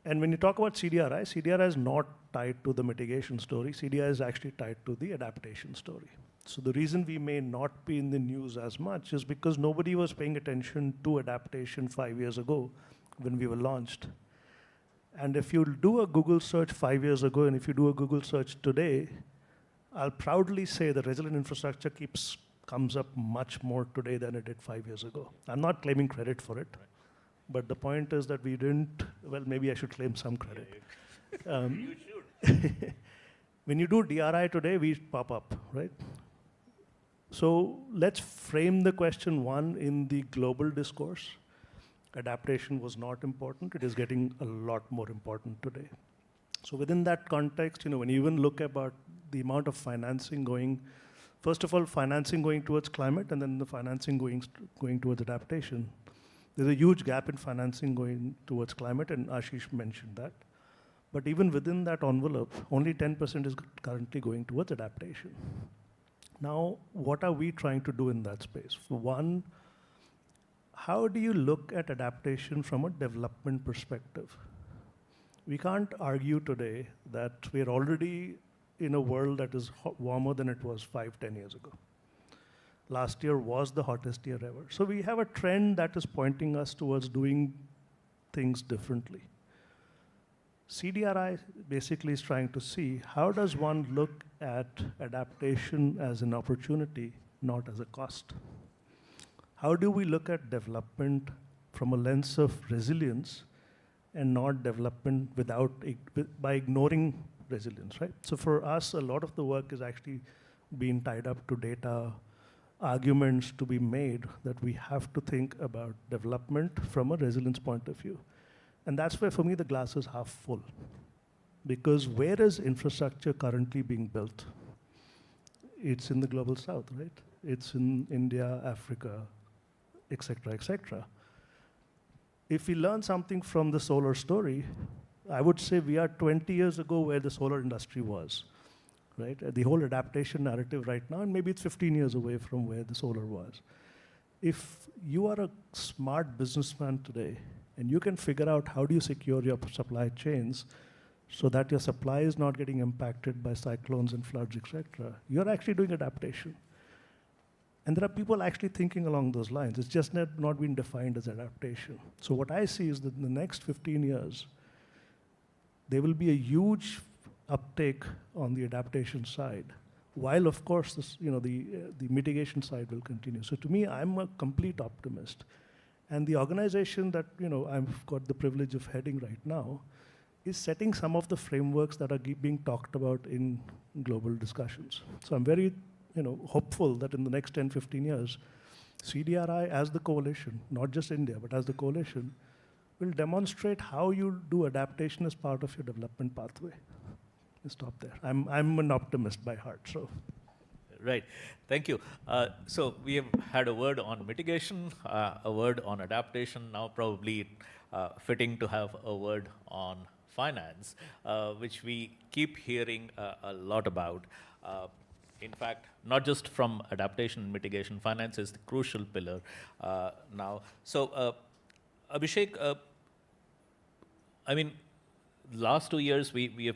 And when you talk about CDRI, CDRI is not tied to the mitigation story. CDRI is actually tied to the adaptation story. So the reason we may not be in the news as much is because nobody was paying attention to adaptation 5 years ago when we were launched. And if you do a Google search 5 years ago, and if you do a Google search today, I'll proudly say that resilient infrastructure comes up much more today than it did 5 years ago. I'm not claiming credit for it, but the point is that we didn't, well, maybe I should claim some credit. You should. When you do DRI today, we pop up, right? So let's frame the question one in the global discourse. Adaptation was not important. It is getting a lot more important today. So within that context, when you even look about the amount of financing going, first of all, financing going towards climate, and then the financing going towards adaptation. There's a huge gap in financing going towards climate, and Ashish mentioned that. But even within that envelope, only 10% is currently going towards adaptation. Now, what are we trying to do in that space? For one, how do you look at adaptation from a development perspective? We can't argue today that we're already in a world that is warmer than it was 5-10 years ago. Last year was the hottest year ever. So we have a trend that is pointing us towards doing things differently. CDRI basically is trying to see how does one look at adaptation as an opportunity, not as a cost? How do we look at development from a lens of resilience and not development by ignoring resilience, right? So for us, a lot of the work is actually being tied up to data, arguments to be made that we have to think about development from a resilience point of view. And that's where, for me, the glass is half full. Because where is infrastructure currently being built? It's in the global south, right? It's in India, Africa, et cetera, et cetera. If we learn something from the solar story, I would say we are 20 years ago where the solar industry was, right? The whole adaptation narrative right now, and maybe it's 15 years away from where the solar was. If you are a smart businessman today, and you can figure out how do you secure your supply chains so that your supply is not getting impacted by cyclones and floods, et cetera, you're actually doing adaptation. And there are people actually thinking along those lines. It's just not been defined as adaptation. So what I see is that in the next 15 years, there will be a huge uptake on the adaptation side, while of course the mitigation side will continue. So to me, I'm a complete optimist. And the organization that I've got the privilege of heading right now is setting some of the frameworks that are being talked about in global discussions. So I'm very hopeful that in the next 10, 15 years, CDRI as the coalition, not just India, but as the coalition, will demonstrate how you do adaptation as part of your development pathway. I'll stop there. I'm an optimist by heart, so. Right. Thank you. So we have had a word on mitigation, a word on adaptation, now probably fitting to have a word on finance, which we keep hearing a lot about. In fact, not just from adaptation and mitigation, finance is the crucial pillar now. So Abhishek, last 2 years we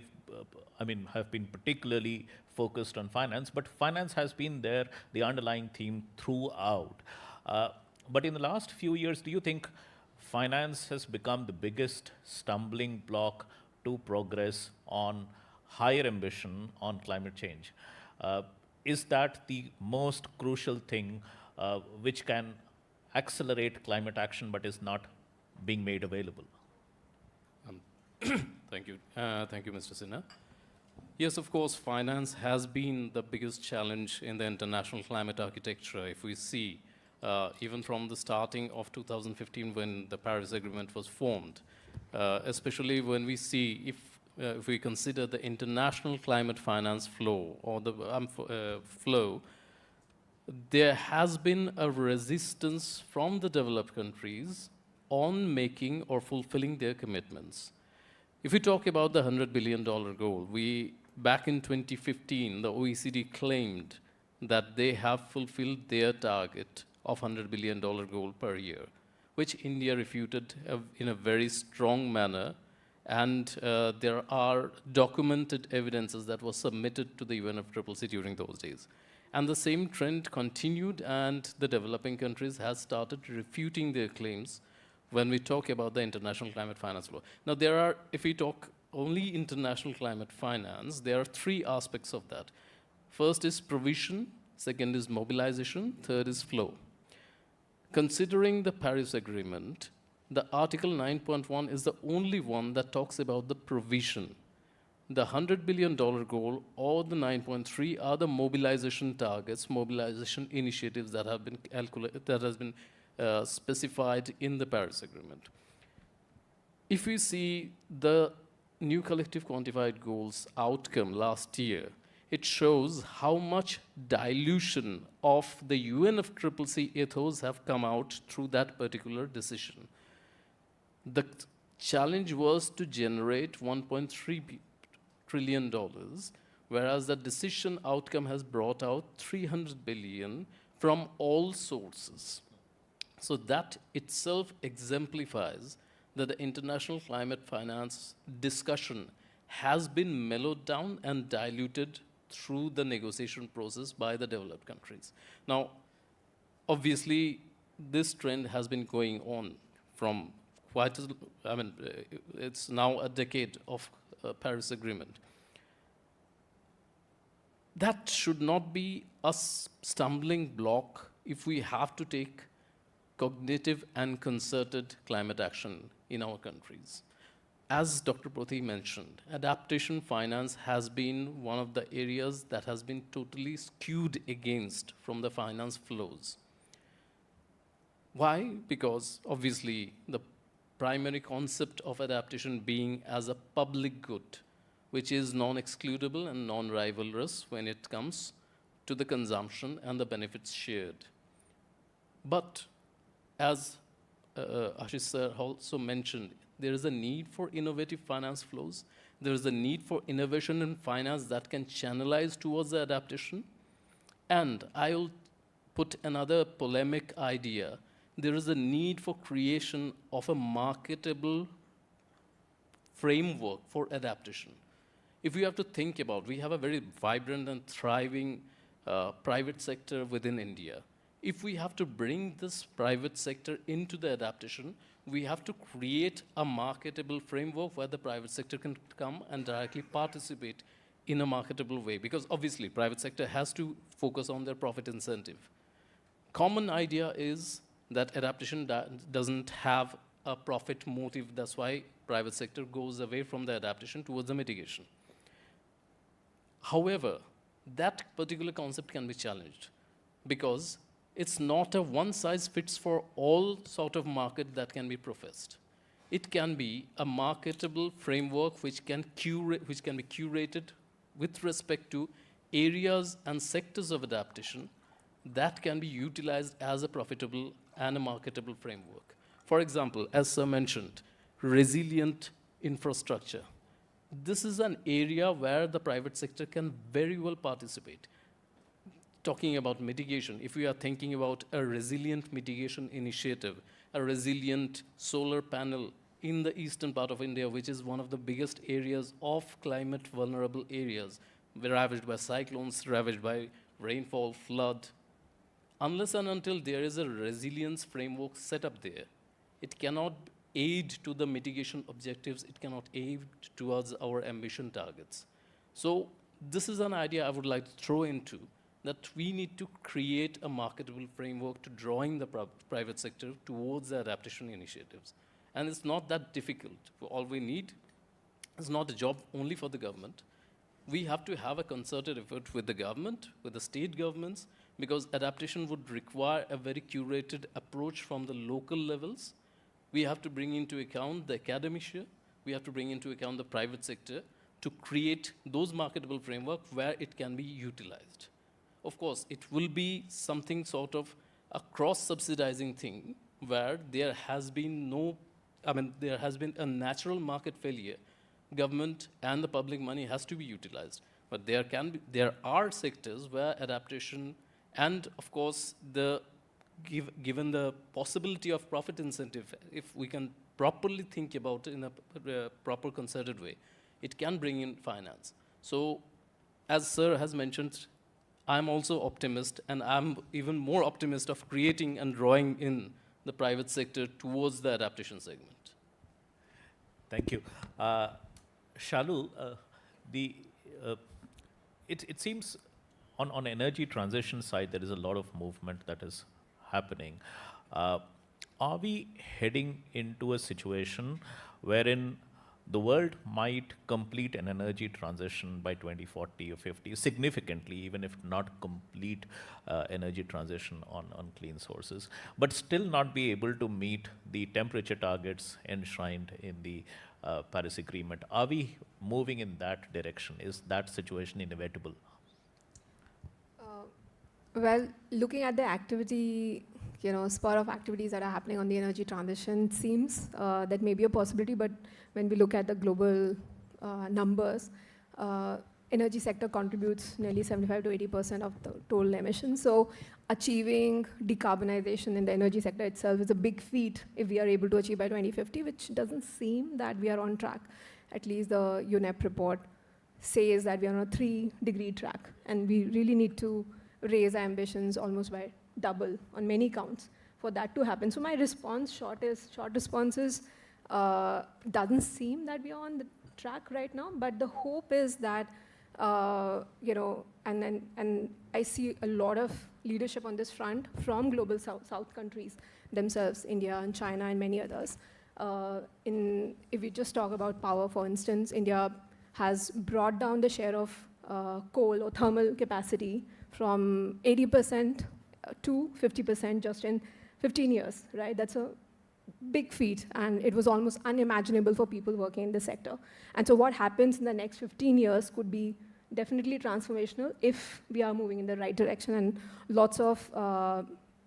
have been particularly focused on finance, but finance has been there, the underlying theme throughout. But in the last few years, do you think finance has become the biggest stumbling block to progress on higher ambition on climate change? Is that the most crucial thing which can accelerate climate action but is not being made available? Thank you. Thank you, Mr. Sinha. Yes, of course, finance has been the biggest challenge in the international climate architecture. If we see, even from the starting of 2015 when the Paris Agreement was formed, especially when we see, if we consider the international climate finance flow, or the flow, there has been a resistance from the developed countries on making or fulfilling their commitments. If we talk about the $100 billion goal, back in 2015, the OECD claimed that they have fulfilled their target of $100 billion goal per year, which India refuted in a very strong manner. And there are documented evidences that was submitted to the UNFCCC during those days. And the same trend continued, and the developing countries has started refuting their claims when we talk about the international climate finance law. Now, if we talk only international climate finance, there are three aspects of that. First is provision, second is mobilization, third is flow. Considering the Paris Agreement, the Article 9.1 is the only one that talks about the provision. The $100 billion goal or the 9.3 are the mobilization targets, mobilization initiatives that have been specified in the Paris Agreement. If we see the new collective quantified goals outcome last year, it shows how much dilution of the UNFCCC ethos have come out through that particular decision. The challenge was to generate $1.3 trillion, whereas the decision outcome has brought out 300 billion from all sources. So that itself exemplifies that the international climate finance discussion has been mellowed down and diluted through the negotiation process by the developed countries. Now, obviously, this trend has been going on from it's now a decade of Paris Agreement. That should not be a stumbling block if we have to take cognitive and concerted climate action in our countries. As Dr. Prathy mentioned, adaptation finance has been one of the areas that has been totally skewed against from the finance flows. Why? Because obviously the primary concept of adaptation being as a public good, which is non-excludable and non-rivalrous when it comes to the consumption and the benefits shared. But as Ashish sir also mentioned, there is a need for innovative finance flows. There is a need for innovation in finance that can channelize towards the adaptation. And I'll put another polemic idea. There is a need for creation of a marketable framework for adaptation. If we have to think about, we have a very vibrant and thriving private sector within India. If we have to bring this private sector into the adaptation, we have to create a marketable framework where the private sector can come and directly participate in a marketable way. Because obviously, private sector has to focus on their profit incentive. Common idea is that adaptation doesn't have a profit motive. That's why private sector goes away from the adaptation towards the mitigation. However, that particular concept can be challenged because it's not a one-size-fits-for-all sort of market that can be professed. It can be a marketable framework which can be curated with respect to areas and sectors of adaptation that can be utilized as a profitable and a marketable framework. For example, as sir mentioned, resilient infrastructure. This is an area where the private sector can very well participate. Talking about mitigation, if we are thinking about a resilient mitigation initiative, a resilient solar panel in the eastern part of India, which is one of the biggest areas of climate vulnerable areas, ravaged by cyclones, ravaged by rainfall, flood, unless and until there is a resilience framework set up there, it cannot aid to the mitigation objectives, it cannot aid towards our ambition targets. So this is an idea I would like to throw into, that we need to create a marketable framework to drawing the private sector towards the adaptation initiatives. And it's not that difficult. All we need is not a job only for the government. We have to have a concerted effort with the government, with the state governments, because adaptation would require a very curated approach from the local levels. We have to bring into account the academia, we have to bring into account the private sector to create those marketable framework where it can be utilized. Of course, it will be something sort of a cross-subsidizing thing where there has been there has been a natural market failure. Government and the public money has to be utilized. But there are sectors where adaptation and, of course, given the possibility of profit incentive, if we can properly think about it in a proper concerted way, it can bring in finance. So, as sir has mentioned, I'm also optimist, and I'm even more optimist of creating and drawing in the private sector towards the adaptation segment. Thank you. Shalu, it seems on energy transition side, there is a lot of movement that is happening. Are we heading into a situation wherein the world might complete an energy transition by 2040 or 50, significantly, even if not complete energy transition on clean sources, but still not be able to meet the temperature targets enshrined in the Paris Agreement. Are we moving in that direction? Is that situation inevitable? Well, looking at the activity, spur of activities that are happening on the energy transition seems that may be a possibility, but when we look at the global numbers, energy sector contributes nearly 75 to 80% of the total emissions. So achieving decarbonization in the energy sector itself is a big feat if we are able to achieve by 2050, which doesn't seem that we are on track. At least the UNEP report says that we are on a 3-degree track, and we really need to raise our ambitions almost by double on many counts for that to happen. So my response, short response is, doesn't seem that we are on the track right now, but the hope is that, and I see a lot of leadership on this front from global south countries themselves, India and China and many others. If we just talk about power, for instance, India has brought down the share of coal or thermal capacity from 80% to 50% just in 15 years, right? That's a big feat, and it was almost unimaginable for people working in the sector. And so what happens in the next 15 years could be definitely transformational if we are moving in the right direction, and lots of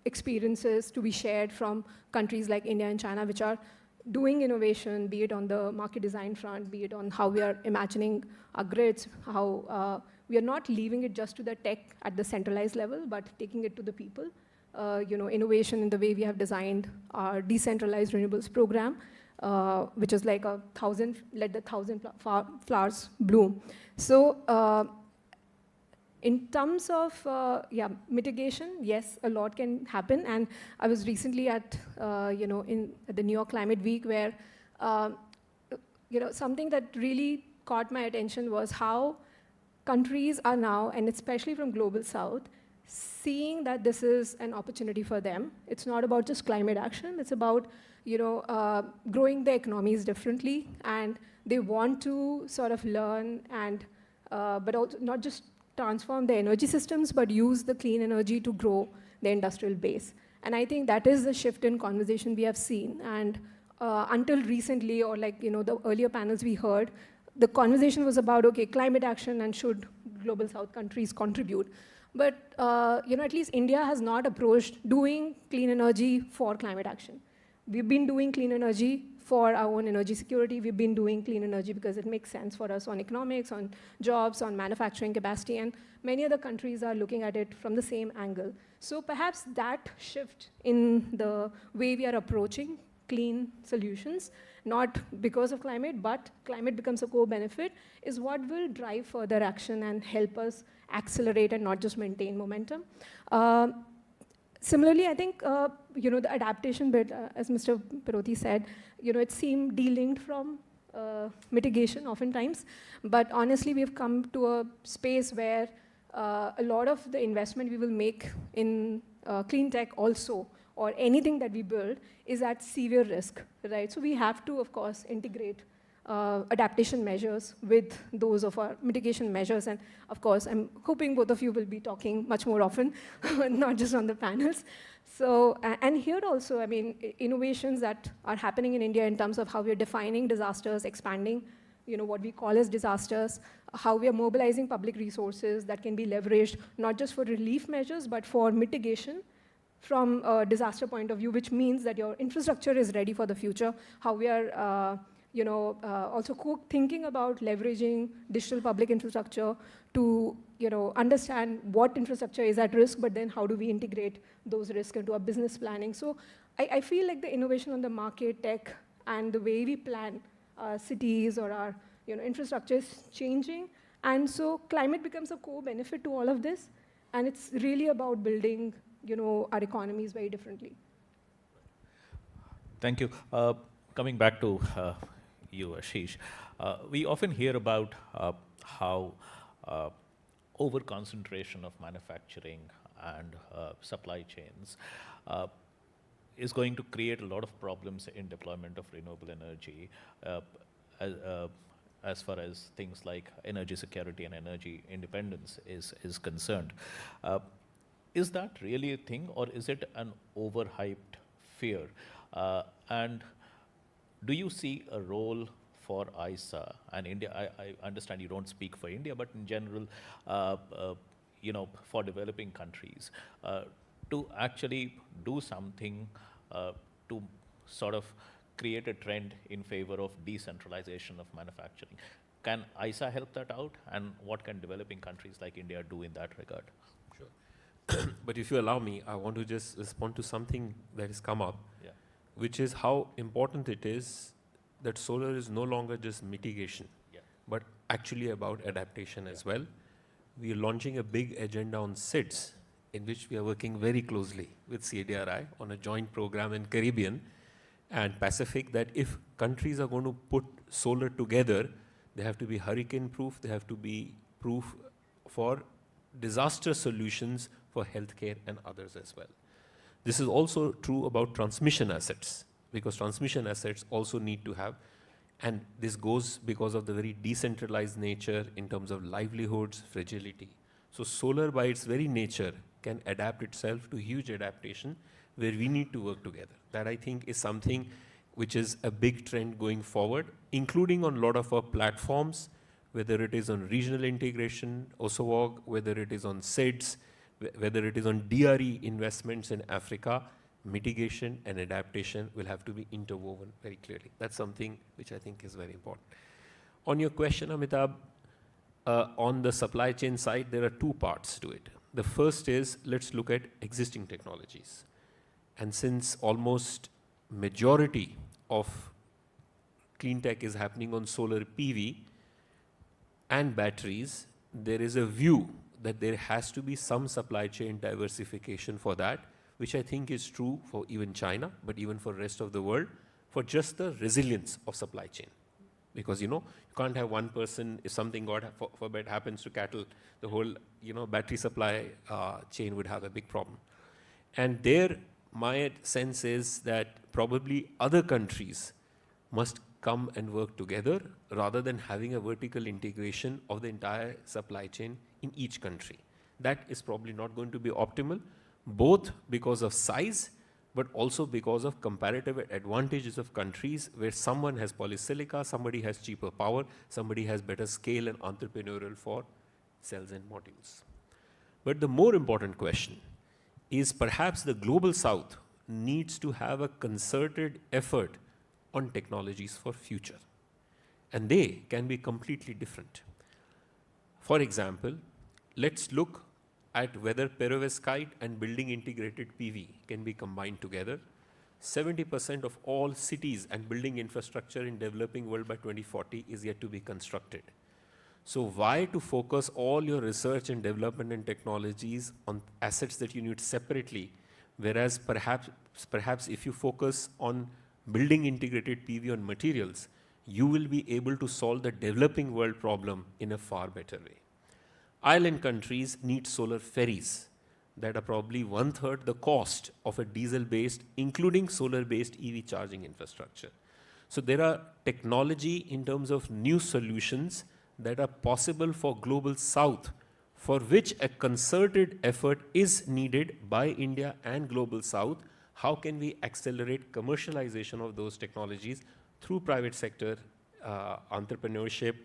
experiences to be shared from countries like India and China, which are doing innovation, be it on the market design front, be it on how we are imagining our grids, how we are not leaving it just to the tech at the centralized level, but taking it to the people. Innovation in the way we have designed our decentralized renewables program, which is like let the 1,000 flowers bloom. So in terms of mitigation, yes, a lot can happen. And I was recently at at the New York Climate Week, where something that really caught my attention was how countries are now, and especially from Global South, seeing that this is an opportunity for them. It's not about just climate action. It's about growing their economies differently, and they want to sort of learn and but also not just transform their energy systems, but use the clean energy to grow the industrial base. And I think that is the shift in conversation we have seen. And until recently, or the earlier panels we heard, the conversation was about, okay, climate action and should Global South countries contribute. But at least India has not approached doing clean energy for climate action. We've been doing clean energy for our own energy security. We've been doing clean energy because it makes sense for us on economics, on jobs, on manufacturing capacity, and many other countries are looking at it from the same angle. So perhaps that shift in the way we are approaching clean solutions, not because of climate, but climate becomes a core benefit, is what will drive further action and help us accelerate and not just maintain momentum. Similarly, I think the adaptation bit, as Mr. Piroti said, it seemed delinked from mitigation oftentimes. But honestly, we've come to a space where a lot of the investment we will make in clean tech also, or anything that we build, is at severe risk, right? So we have to, of course, integrate adaptation measures with those of our mitigation measures. And of course, I'm hoping both of you will be talking much more often, not just on the panels. So, and here also, I mean, innovations that are happening in India in terms of how we're defining disasters, expanding, what we call as disasters, how we are mobilizing public resources that can be leveraged, not just for relief measures, but for mitigation from a disaster point of view, which means that your infrastructure is ready for the future, how we are also thinking about leveraging digital public infrastructure to understand what infrastructure is at risk, but then how do we integrate those risks into our business planning. So I feel like the innovation on the market, tech, and the way we plan cities or our infrastructure is changing. And so climate becomes a core benefit to all of this. And it's really about building our economies very differently. Thank you. Coming back to you, Ashish, we often hear about how over-concentration of manufacturing and supply chains is going to create a lot of problems in deployment of renewable energy as far as things like energy security and energy independence is concerned. Is that really a thing, or is it an overhyped fear? And do you see a role for ISA and India, I understand you don't speak for India, but in general, for developing countries, to actually do something to sort of create a trend in favor of decentralization of manufacturing. Can ISA help that out? And what can developing countries like India do in that regard? Sure. But if you allow me, I want to just respond to something that has come up, yeah, which is how important it is that solar is no longer just mitigation, yeah, but actually about adaptation as well. We are launching a big agenda on SIDS, in which we are working very closely with CDRI on a joint program in Caribbean and Pacific, that if countries are going to put solar together, they have to be hurricane proof, they have to be proof for disaster solutions for healthcare and others as well. This is also true about transmission assets, because transmission assets also need to have, and this goes because of the very decentralized nature in terms of livelihoods, fragility. So solar by its very nature can adapt itself to huge adaptation where we need to work together. That I think is something which is a big trend going forward, including on a lot of our platforms, whether it is on regional integration, OSOWOG, whether it is on SIDS, whether it is on DRE investments in Africa, mitigation and adaptation will have to be interwoven very clearly. That's something which I think is very important. On your question, Amitabh, on the supply chain side, there are two parts to it. The first is, let's look at existing technologies. And since almost majority of clean tech is happening on solar PV and batteries, there is a view that there has to be some supply chain diversification for that, which I think is true for even China, but even for rest of the world, for just the resilience of supply chain. Because, you can't have one person, if something God forbid happens to cattle, the whole, battery supply chain would have a big problem. And there, my sense is that probably other countries must come and work together rather than having a vertical integration of the entire supply chain in each country. That is probably not going to be optimal, both because of size, but also because of comparative advantages of countries where someone has polysilica, somebody has cheaper power, somebody has better scale and entrepreneurial for cells and modules. But the more important question is perhaps the global south needs to have a concerted effort on technologies for future. And they can be completely different. For example, let's look at whether perovskite and building integrated PV can be combined together. 70% of all cities and building infrastructure in developing world by 2040 is yet to be constructed. So why to focus all your research and development and technologies on assets that you need separately, whereas perhaps if you focus on building integrated PV on materials, you will be able to solve the developing world problem in a far better way. Island countries need solar ferries that are probably 1/3 the cost of a diesel-based, including solar-based EV charging infrastructure. So there are technology in terms of new solutions that are possible for global south, for which a concerted effort is needed by India and global south. How can we accelerate commercialization of those technologies through private sector entrepreneurship,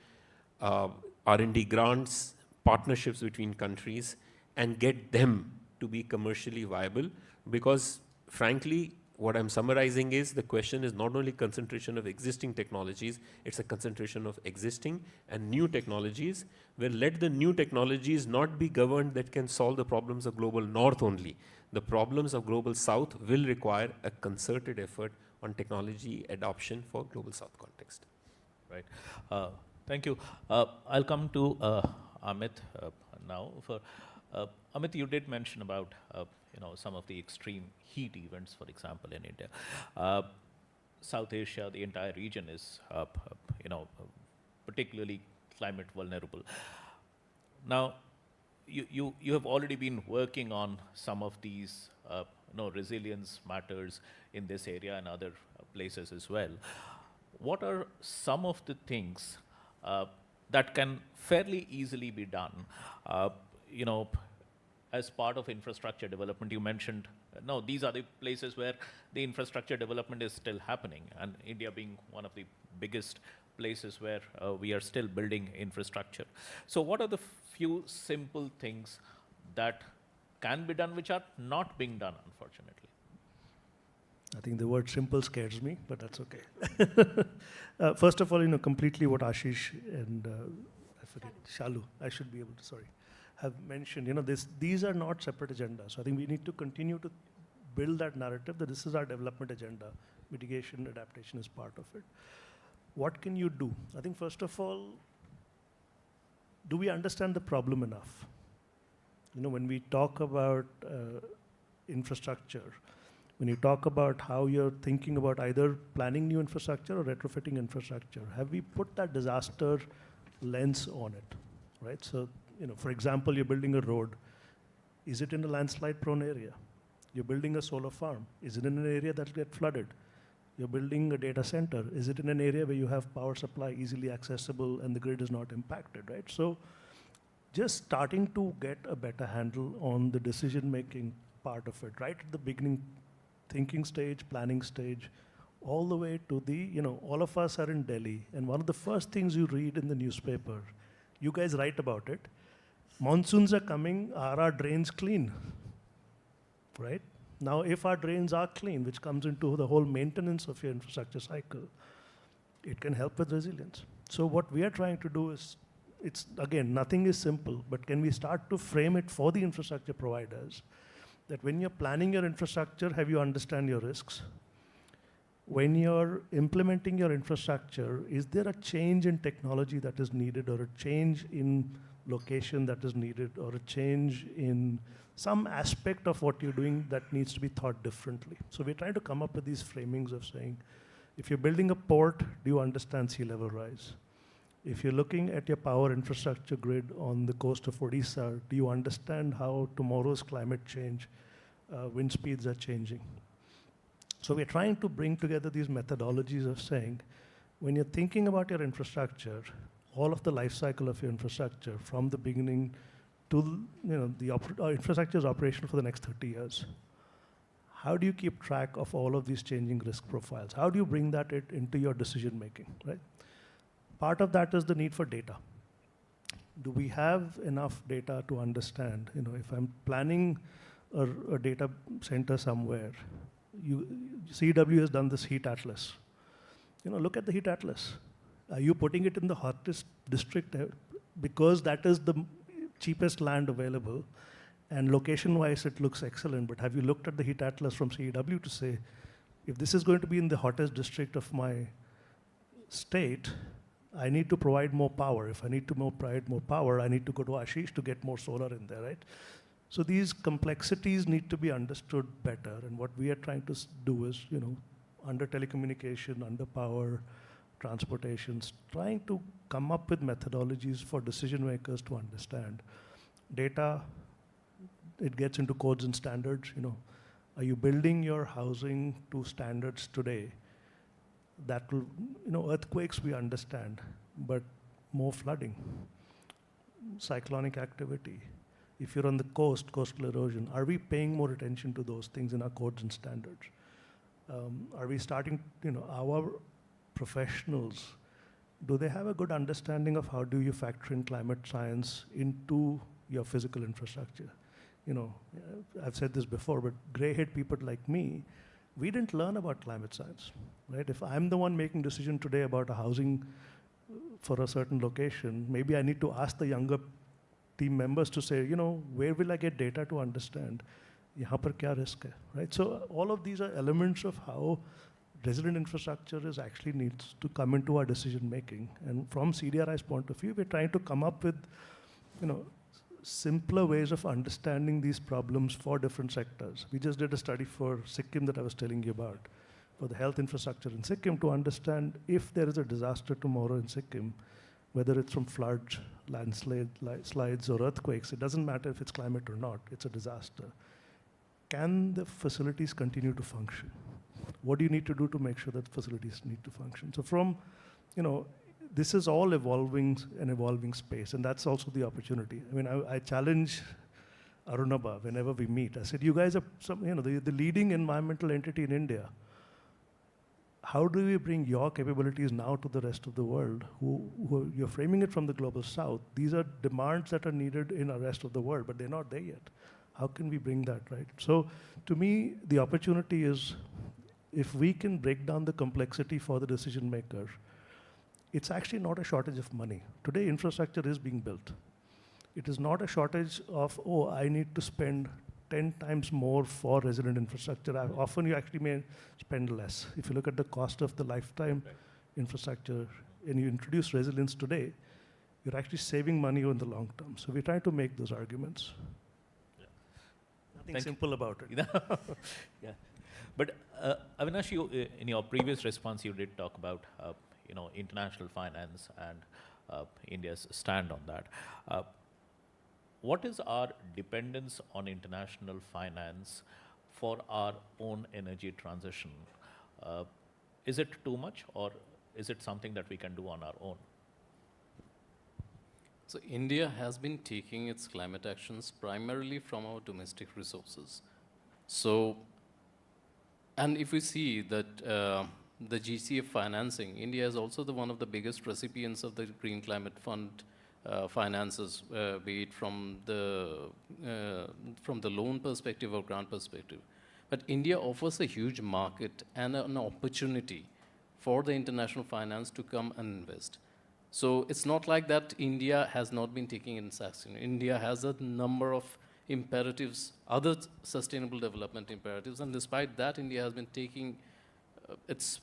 R&D grants, partnerships between countries, and get them to be commercially viable? Because frankly, what I'm summarizing is the question is not only concentration of existing technologies, it's a concentration of existing and new technologies, where let the new technologies not be governed that can solve the problems of global north only. The problems of global south will require a concerted effort on technology adoption for global south context. Right. Thank you. I'll come to Amit now. Amit, you did mention about some of the extreme heat events, for example, in India. South Asia, the entire region is particularly climate vulnerable. Now, you have already been working on some of these resilience matters in this area and other places as well. What are some of the things that can fairly easily be done? As part of infrastructure development, you mentioned, no, these are the places where the infrastructure development is still happening, and India being one of the biggest places where we are still building infrastructure. So what are the few simple things that can be done which are not being done, unfortunately? I think the word simple scares me, but that's okay. First of all, completely what Ashish and I forget, Shalu, I should be able to, sorry, have mentioned, these are not separate agendas. So I think we need to continue to build that narrative that this is our development agenda. Mitigation, adaptation is part of it. What can you do? I think first of all, do we understand the problem enough? When we talk about infrastructure, when you talk about how you're thinking about either planning new infrastructure or retrofitting infrastructure, have we put that disaster lens on it, right? So, for example, you're building a road. Is it in a landslide-prone area? You're building a solar farm. Is it in an area that will get flooded? You're building a data center. Is it in an area where you have power supply easily accessible and the grid is not impacted, right? So just starting to get a better handle on the decision-making part of it, right at the beginning, thinking stage, planning stage, all the way to the, all of us are in Delhi, and one of the first things you read in the newspaper, you guys write about it, monsoons are coming, are our drains clean, right? Now, if our drains are clean, which comes into the whole maintenance of your infrastructure cycle, it can help with resilience. So what we are trying to do is, again, nothing is simple, but can we start to frame it for the infrastructure providers that when you're planning your infrastructure, have you understand your risks? When you're implementing your infrastructure, is there a change in technology that is needed, or a change in location that is needed, or a change in some aspect of what you're doing that needs to be thought differently? So we're trying to come up with these framings of saying, if you're building a port, do you understand sea level rise? If you're looking at your power infrastructure grid on the coast of Odisha, do you understand how tomorrow's climate change, wind speeds are changing? So we're trying to bring together these methodologies of saying, when you're thinking about your infrastructure, all of the life cycle of your infrastructure from the beginning to, the infrastructure is operational for the next 30 years. How do you keep track of all of these changing risk profiles? How do you bring that into your decision making, right? Part of that is the need for data. Do we have enough data to understand, if I'm planning a data center somewhere, CEEW has done this heat atlas. Look at the heat atlas. Are you putting it in the hottest district because that is the cheapest land available, and location-wise it looks excellent, but have you looked at the heat atlas from CEEW to say, if this is going to be in the hottest district of my state, I need to provide more power. If I need to provide more power, I need to go to Ashish to get more solar in there, right? So these complexities need to be understood better, and what we are trying to do is, under telecommunication, under power, transportations, trying to come up with methodologies for decision makers to understand. Data, it gets into codes and standards. Are you building your housing to standards today? That will, earthquakes we understand, but more flooding, cyclonic activity. If you're on the coast, coastal erosion, are we paying more attention to those things in our codes and standards? Are we starting, our professionals, do they have a good understanding of how do you factor in climate science into your physical infrastructure? I've said this before, but gray-haired people like me, we didn't learn about climate science, right? If I'm the one making decision today about a housing for a certain location, maybe I need to ask the younger team members to say, where will I get data to understand yahan par kya risk hai, right? So all of these are elements of how resilient infrastructure actually needs to come into our decision making. And from CDRI's point of view, we're trying to come up with, simpler ways of understanding these problems for different sectors. We just did a study for Sikkim that I was telling you about, for the health infrastructure in Sikkim, to understand if there is a disaster tomorrow in Sikkim, whether it's from floods, landslides, or earthquakes, it doesn't matter if it's climate or not, it's a disaster. Can the facilities continue to function? What do you need to do to make sure that facilities need to function? So from, this is all evolving, an evolving space, and that's also the opportunity. I mean, I challenge Arunabha whenever we meet. I said, you guys are the leading environmental entity in India. how do we bring your capabilities now to the rest of the world? Who you're framing it from the global south. These are demands that are needed in the rest of the world, but they're not there yet. How can we bring that, right? So to me, the opportunity is if we can break down the complexity for the decision maker, it's actually not a shortage of money. Today, infrastructure is being built. It is not a shortage of, oh, I need to spend 10 times more for resident infrastructure. Often you actually may spend less. If you look at the cost of the lifetime infrastructure and you introduce resilience today, you're actually saving money in the long term. So we're trying to make those arguments. Yeah. Nothing simple about it. Yeah. But Avinash, you, in your previous response, you did talk about international finance and India's stand on that. What is our dependence on international finance for our own energy transition? Is it too much, or is it something that we can do on our own? So India has been taking its climate actions primarily from our domestic resources. So, and if we see that the GCF financing, India is also one of the biggest recipients of the Green Climate Fund finances, be it from the loan perspective or grant perspective. But India offers a huge market and an opportunity for the international finance to come and invest. So it's not like that India has not been taking its action. India has a number of imperatives, other sustainable development imperatives, and despite that, India has been taking its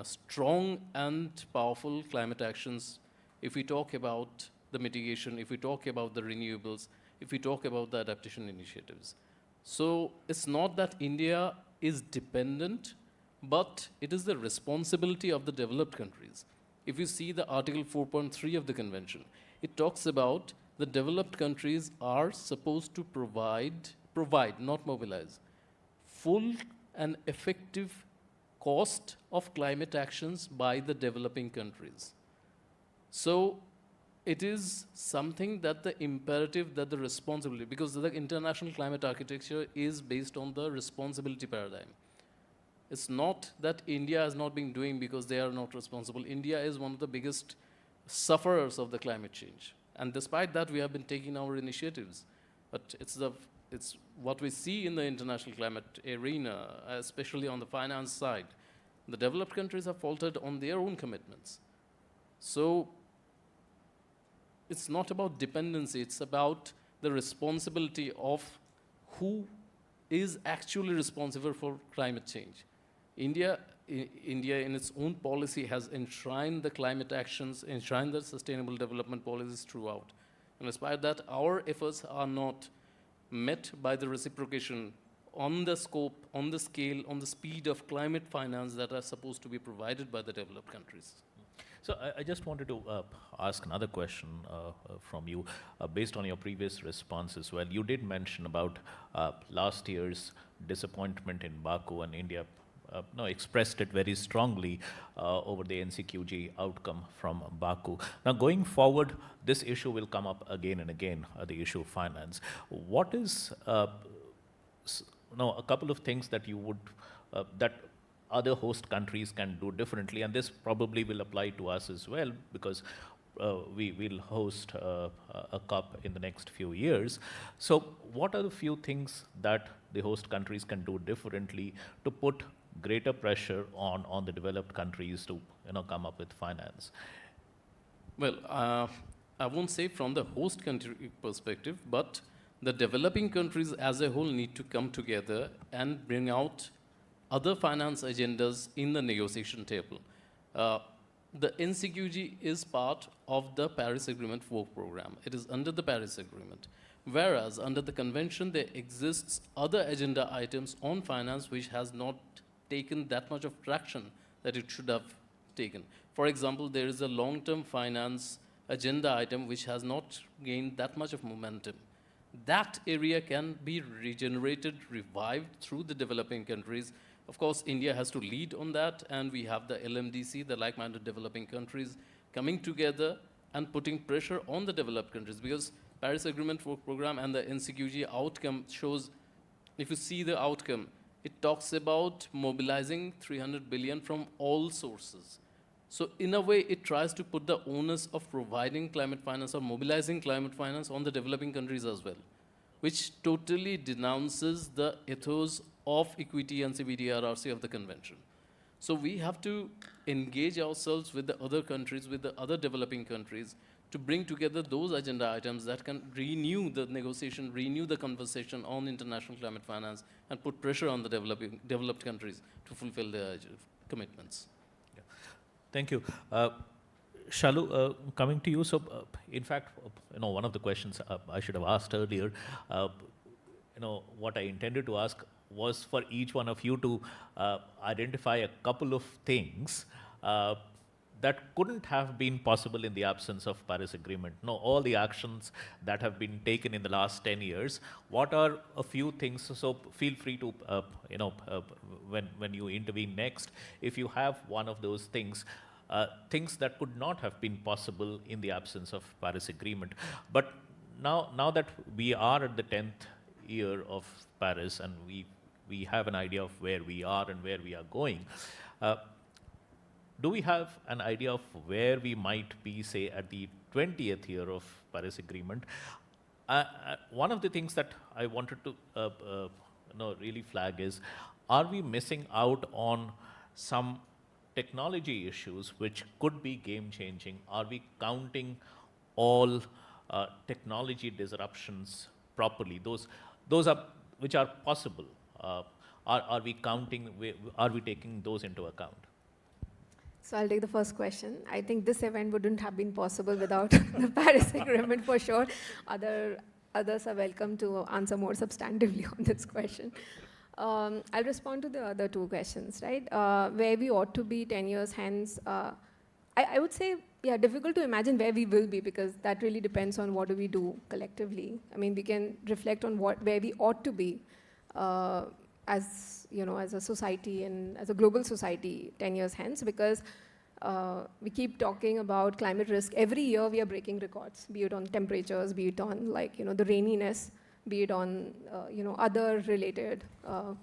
strong and powerful climate actions. If we talk about the mitigation, if we talk about the renewables, if we talk about the adaptation initiatives. So it's not that India is dependent, but it is the responsibility of the developed countries. If you see the Article 4.3 of the Convention, it talks about the developed countries are supposed to provide, not mobilize, full and effective cost of climate actions by the developing countries. So it is something that the imperative, that the responsibility, because the international climate architecture is based on the responsibility paradigm. It's not that India has not been doing because they are not responsible. India is one of the biggest sufferers of the climate change. And despite that, we have been taking our initiatives. But it's what we see in the international climate arena, especially on the finance side. The developed countries have faltered on their own commitments. So it's not about dependency, it's about the responsibility of who is actually responsible for climate change. India in its own policy has enshrined the climate actions, enshrined the sustainable development policies throughout. And despite that, our efforts are not met by the reciprocation on the scope, on the scale, on the speed of climate finance that are supposed to be provided by the developed countries. So I just wanted to ask another question from you, based on your previous response as well. You did mention about last year's disappointment in Baku, and India expressed it very strongly over the NCQG outcome from Baku. Now, going forward, this issue will come up again and again, the issue of finance. What is a couple of things that you would, that other host countries can do differently, and this probably will apply to us as well, because we will host a COP in the next few years. So what are the few things that the host countries can do differently to put greater pressure on the developed countries to come up with finance? Well, I won't say from the host country perspective, but the developing countries as a whole need to come together and bring out other finance agendas in the negotiation table. The NCQG is part of the Paris Agreement work program. It is under the Paris Agreement. Whereas under the convention, there exists other agenda items on finance which has not taken that much of traction that it should have taken. For example, there is a long-term finance agenda item which has not gained that much of momentum. That area can be regenerated, revived through the developing countries. Of course, India has to lead on that, and we have the LMDC, the like-minded developing countries, coming together and putting pressure on the developed countries, because Paris Agreement work program and the NCQG outcome shows, if you see the outcome, it talks about mobilizing 300 billion from all sources. So in a way, it tries to put the onus of providing climate finance or mobilizing climate finance on the developing countries as well, which totally denounces the ethos of equity and CBDRRC of the convention. So we have to engage ourselves with the other countries, with the other developing countries, to bring together those agenda items that can renew the negotiation, renew the conversation on international climate finance, and put pressure on the developed countries to fulfill their commitments. Thank you. Shalu, coming to you, so in fact, one of the questions I should have asked earlier, what I intended to ask was for each one of you to identify a couple of things that couldn't have been possible in the absence of Paris Agreement. All the actions that have been taken in the last 10 years, what are a few things? So feel free to, when you intervene next, if you have one of those things, things that could not have been possible in the absence of Paris Agreement. But now that we are at the 10th year of Paris and we have an idea of where we are and where we are going, do we have an idea of where we might be, say, at the 20th year of Paris Agreement? One of the things that I wanted to really flag is, are we missing out on some technology issues which could be game-changing? Are we counting all technology disruptions properly? Those are which are possible. Are we counting? Are we taking those into account? So I'll take the first question. I think this event wouldn't have been possible without the Paris Agreement for sure. Others are welcome to answer more substantively on this question. I'll respond to the other two questions, right? Where we ought to be 10 years hence. I would say, yeah, difficult to imagine where we will be, because that really depends on what do we do collectively. I mean, we can reflect on where we ought to be as a society and as a global society 10 years hence, because we keep talking about climate risk. Every year we are breaking records, be it on temperatures, be it on the raininess, be it on other related.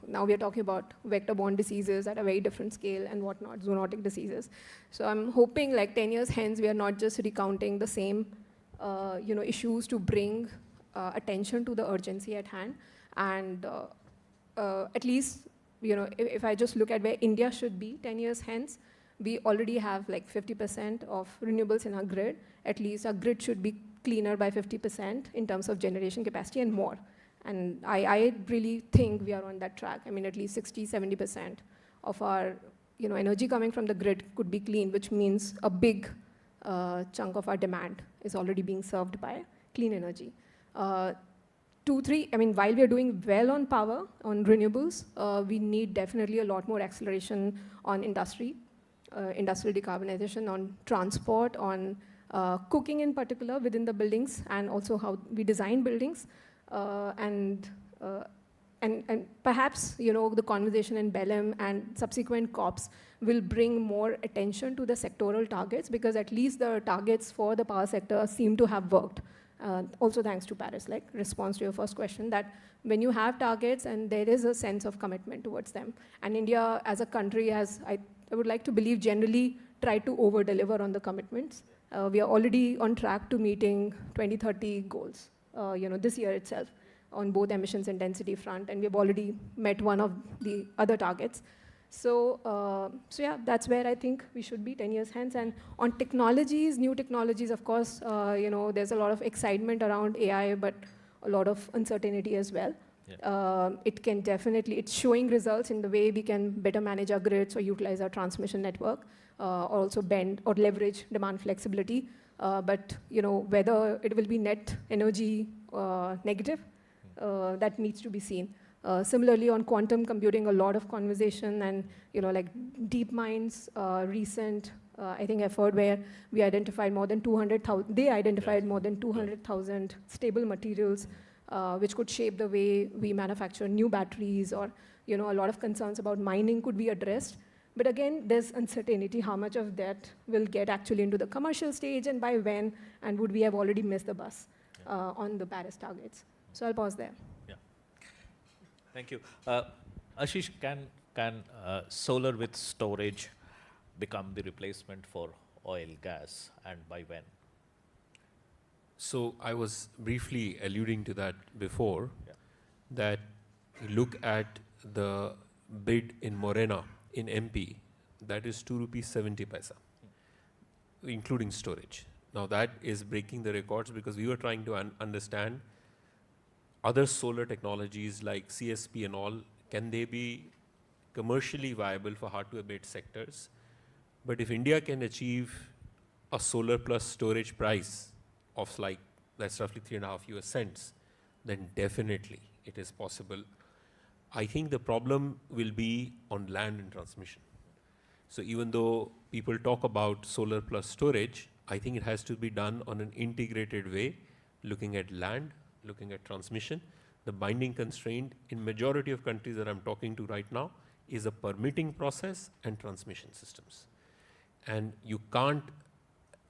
Now we are talking about vector-borne diseases at a very different scale and whatnot, zoonotic diseases. So I'm hoping 10 years hence we are not just recounting the same issues to bring attention to the urgency at hand. And at least, if I just look at where India should be 10 years hence, we already have 50% of renewables in our grid. At least our grid should be cleaner by 50% in terms of generation capacity and more. And I really think we are on that track. I mean, at least 60-70% of our energy coming from the grid could be clean, which means a big chunk of our demand is already being served by clean energy. 2, 3, I mean, while we are doing well on power, on renewables, we need definitely a lot more acceleration on industry, industrial decarbonization, on transport, on cooking in particular within the buildings, and also how we design buildings. And perhaps, the conversation in Belém and subsequent COPs will bring more attention to the sectoral targets, because at least the targets for the power sector seem to have worked. Also thanks to Paris, response to your first question, that when you have targets and there is a sense of commitment towards them, and India as a country has, I would like to believe, generally tried to over-deliver on the commitments. We are already on track to meeting 2030 goals, this year itself, on both emissions intensity front, and we've already met one of the other targets. So yeah, that's where I think we should be 10 years hence. And on technologies, new technologies, of course, there's a lot of excitement around AI, but a lot of uncertainty as well. Yeah. It can definitely, it's showing results in the way we can better manage our grids or utilize our transmission network, or also bend or leverage demand flexibility. But whether it will be net energy negative, that needs to be seen. Similarly, on quantum computing, a lot of conversation, and Deep Mind's recent, I think, effort where we identified more than 200,000, they identified more than 200,000 stable materials which could shape the way we manufacture new batteries, or a lot of concerns about mining could be addressed. But again, there's uncertainty how much of that will get actually into the commercial stage and by when, and would we have already missed the bus on the Paris targets. So I'll pause there. Thank you. Ashish, can solar with storage become the replacement for oil, gas, and by when? So I was briefly alluding to that before, that you look at the bid in Morena in MP, that is 2 rupees 70 paisa, including storage. Now that is breaking the records because we were trying to understand other solar technologies like CSP and all, can they be commercially viable for hard to abate sectors? But if India can achieve a solar plus storage price of like, that's roughly 3.5 US cents, then definitely it is possible. I think the problem will be on land and transmission. So even though people talk about solar plus storage, I think it has to be done on an integrated way, looking at land, looking at transmission. The binding constraint in majority of countries that I'm talking to right now is a permitting process and transmission systems. And you can't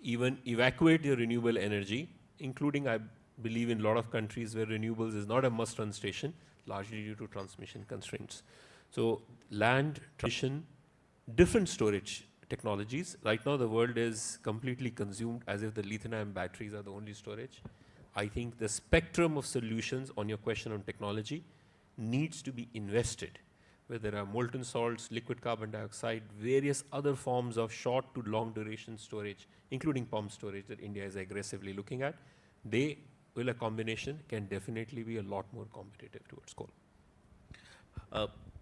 even evacuate your renewable energy, including, I believe, in a lot of countries where renewables is not a must-run station, largely due to transmission constraints. So land, transmission, different storage technologies. Right now, the world is completely consumed as if the lithium-ion batteries are the only storage. I think the spectrum of solutions on your question on technology needs to be invested, where there are molten salts, liquid carbon dioxide, various other forms of short to long duration storage, including pump storage that India is aggressively looking at. They will, a combination can definitely be a lot more competitive towards coal.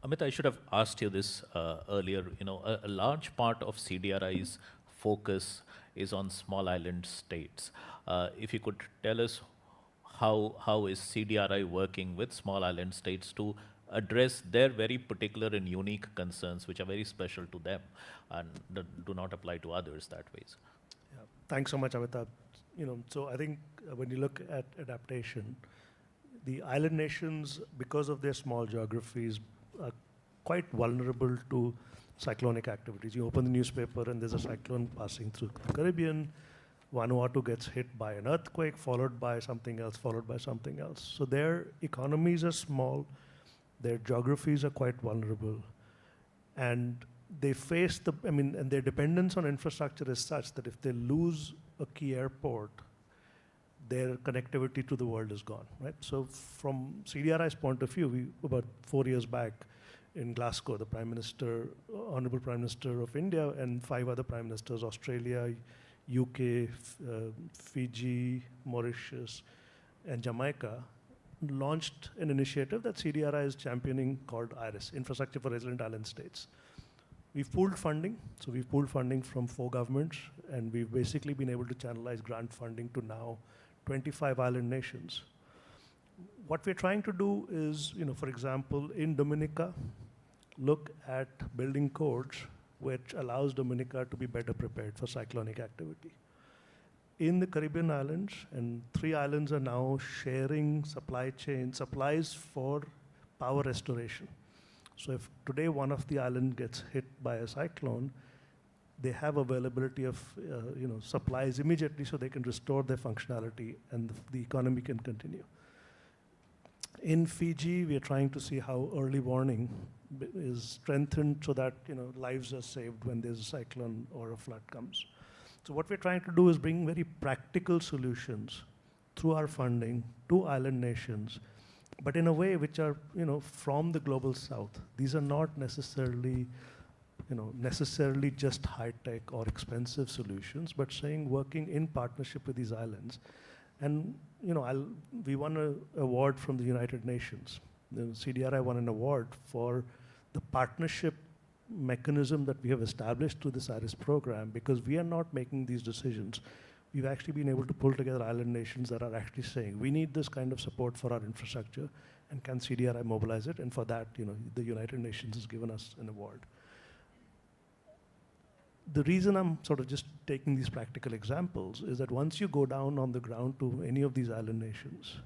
Amit, I should have asked you this earlier. You know, a large part of CDRI's focus is on small island states. If you could tell us how is CDRI working with small island states to address their very particular and unique concerns, which are very special to them and that do not apply to others that ways. Yeah. Thanks so much, Amitabh. You know, so I think when you look at adaptation, the island nations, because of their small geographies, are quite vulnerable to cyclonic activities. You open the newspaper and there's a cyclone passing through the Caribbean. Vanuatu gets hit by an earthquake, followed by something else, followed by something else. So their economies are small, their geographies are quite vulnerable, and they face and their dependence on infrastructure is such that if they lose a key airport, their connectivity to the world is gone, right? So from CDRI's point of view, about 4 years back in Glasgow, the Prime Minister, Honorable Prime Minister of India and 5 other Prime Ministers, Australia, UK, Fiji, Mauritius, and Jamaica, launched an initiative that CDRI is championing called IRIS, Infrastructure for Resilient Island States. We've pooled funding, so we've pooled funding from 4 governments, and we've basically been able to channelize grant funding to now 25 island nations. What we're trying to do is, for example, in Dominica, look at building codes which allows Dominica to be better prepared for cyclonic activity. In the Caribbean islands, and 3 islands are now sharing supplies for power restoration. So if today one of the islands gets hit by a cyclone, they have availability of supplies immediately so they can restore their functionality and the economy can continue. In Fiji, we are trying to see how early warning is strengthened so that lives are saved when there's a cyclone or a flood comes. So what we're trying to do is bring very practical solutions through our funding to island nations, but in a way which are from the global south. These are not necessarily just high-tech or expensive solutions, but working in partnership with these islands. And we won an award from the United Nations. The CDRI won an award for the partnership mechanism that we have established through this IRIS program, because we are not making these decisions. We've actually been able to pull together island nations that are actually saying, we need this kind of support for our infrastructure, and can CDRI mobilize it? And for that, the United Nations has given us an award. The reason I'm sort of just taking these practical examples is that once you go down on the ground to any of these island nations,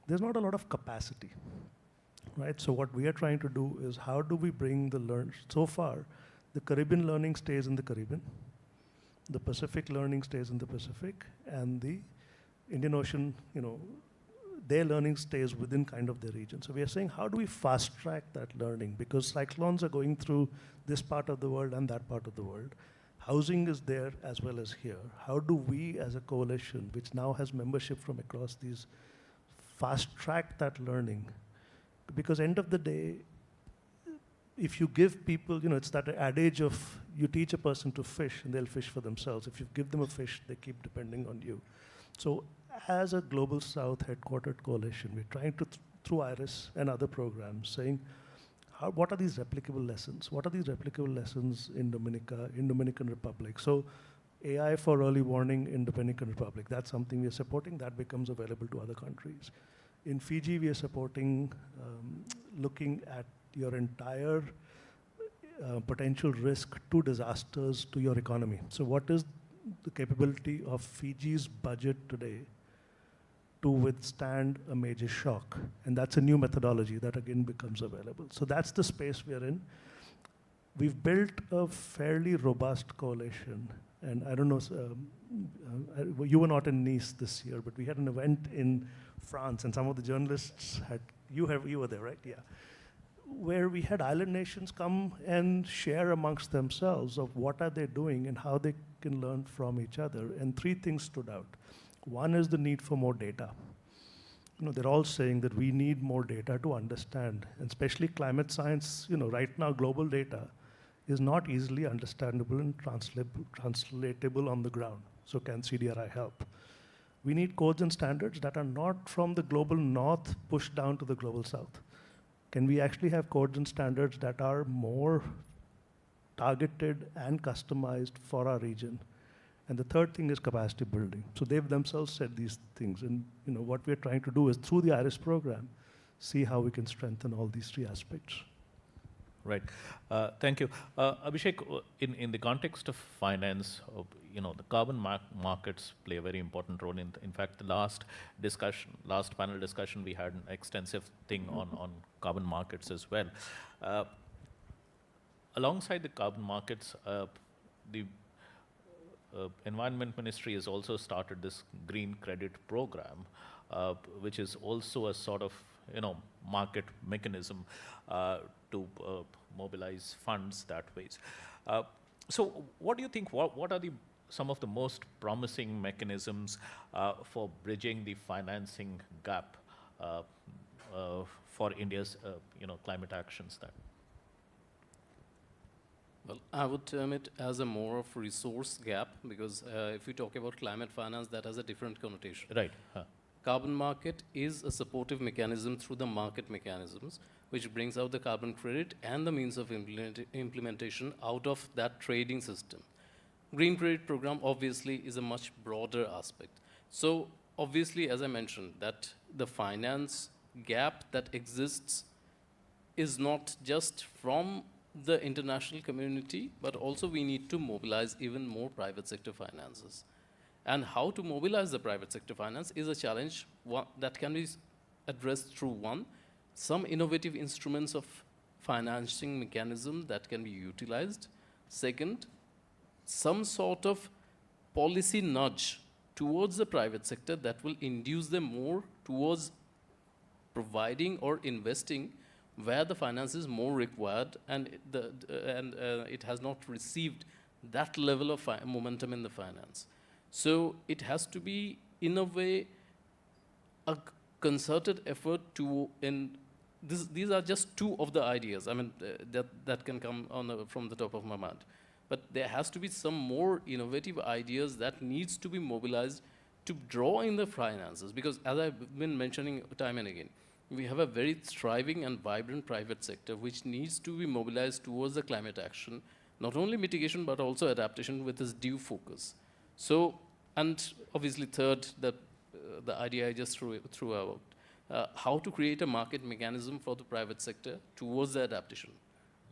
there's not a lot of capacity, right? So what we are trying to do is how do we bring the learn? So far, the Caribbean learning stays in the Caribbean, the Pacific learning stays in the Pacific, and the Indian Ocean, their learning stays within kind of their region. So we are saying, how do we fast track that learning? Because cyclones are going through this part of the world and that part of the world. Housing is there as well as here. How do we as a coalition, which now has membership from across these, fast track that learning? Because end of the day, if you give people, it's that adage of you teach a person to fish and they'll fish for themselves. If you give them a fish, they keep depending on you. So as a Global South headquartered coalition, we're trying to, through IRIS and other programs, saying, what are these replicable lessons? What are these replicable lessons in Dominica, in Dominican Republic? So AI for early warning in Dominican Republic, that's something we are supporting. That becomes available to other countries. In Fiji, we are supporting looking at your entire potential risk to disasters to your economy. So what is the capability of Fiji's budget today to withstand a major shock? And that's a new methodology that again becomes available. So that's the space we are in. We've built a fairly robust coalition. And I don't know, you were not in Nice this year, but we had an event in France, and some of the journalists had, you were there, right? Yeah. Where we had island nations come and share amongst themselves of what are they doing and how they can learn from each other. And three things stood out. One is the need for more data. They're all saying that we need more data to understand, and especially climate science, right now global data is not easily understandable and translatable on the ground. So can CDRI help? We need codes and standards that are not from the global north pushed down to the global south. Can we actually have codes and standards that are more targeted and customized for our region? And the third thing is capacity building. So they've themselves said these things. And what we're trying to do is, through the IRIS program, see how we can strengthen all these three aspects. Right. Thank you. Abhishek, in the context of finance, the carbon markets play a very important role. In fact, the last panel discussion, we had an extensive thing on carbon markets as well. Alongside the carbon markets, the Environment Ministry has also started this green credit program, which is also a sort of market mechanism to mobilize funds that ways. So what do you think, what are some of the most promising mechanisms for bridging the financing gap for India's climate actions then? Well, I would term it as a more of resource gap, because if we talk about climate finance, that has a different connotation. Right. Carbon market is a supportive mechanism through the market mechanisms, which brings out the carbon credit and the means of implementation out of that trading system. Green credit program obviously is a much broader aspect. So obviously, as I mentioned, that the finance gap that exists is not just from the international community, but also we need to mobilize even more private sector finances. And how to mobilize the private sector finance is a challenge that can be addressed through some innovative instruments of financing mechanism that can be utilized. Second, some sort of policy nudge towards the private sector that will induce them more towards providing or investing where the finance is more required, and it has not received that level of momentum in the finance. So it has to be, in a way, a concerted effort to, these are just two of the ideas, I mean, that can come from the top of my mind. But there has to be some more innovative ideas that needs to be mobilized to draw in the finances, because as I've been mentioning time and again, we have a very thriving and vibrant private sector which needs to be mobilized towards the climate action, not only mitigation but also adaptation with its due focus. So, and obviously third, the idea I just threw out, how to create a market mechanism for the private sector towards the adaptation.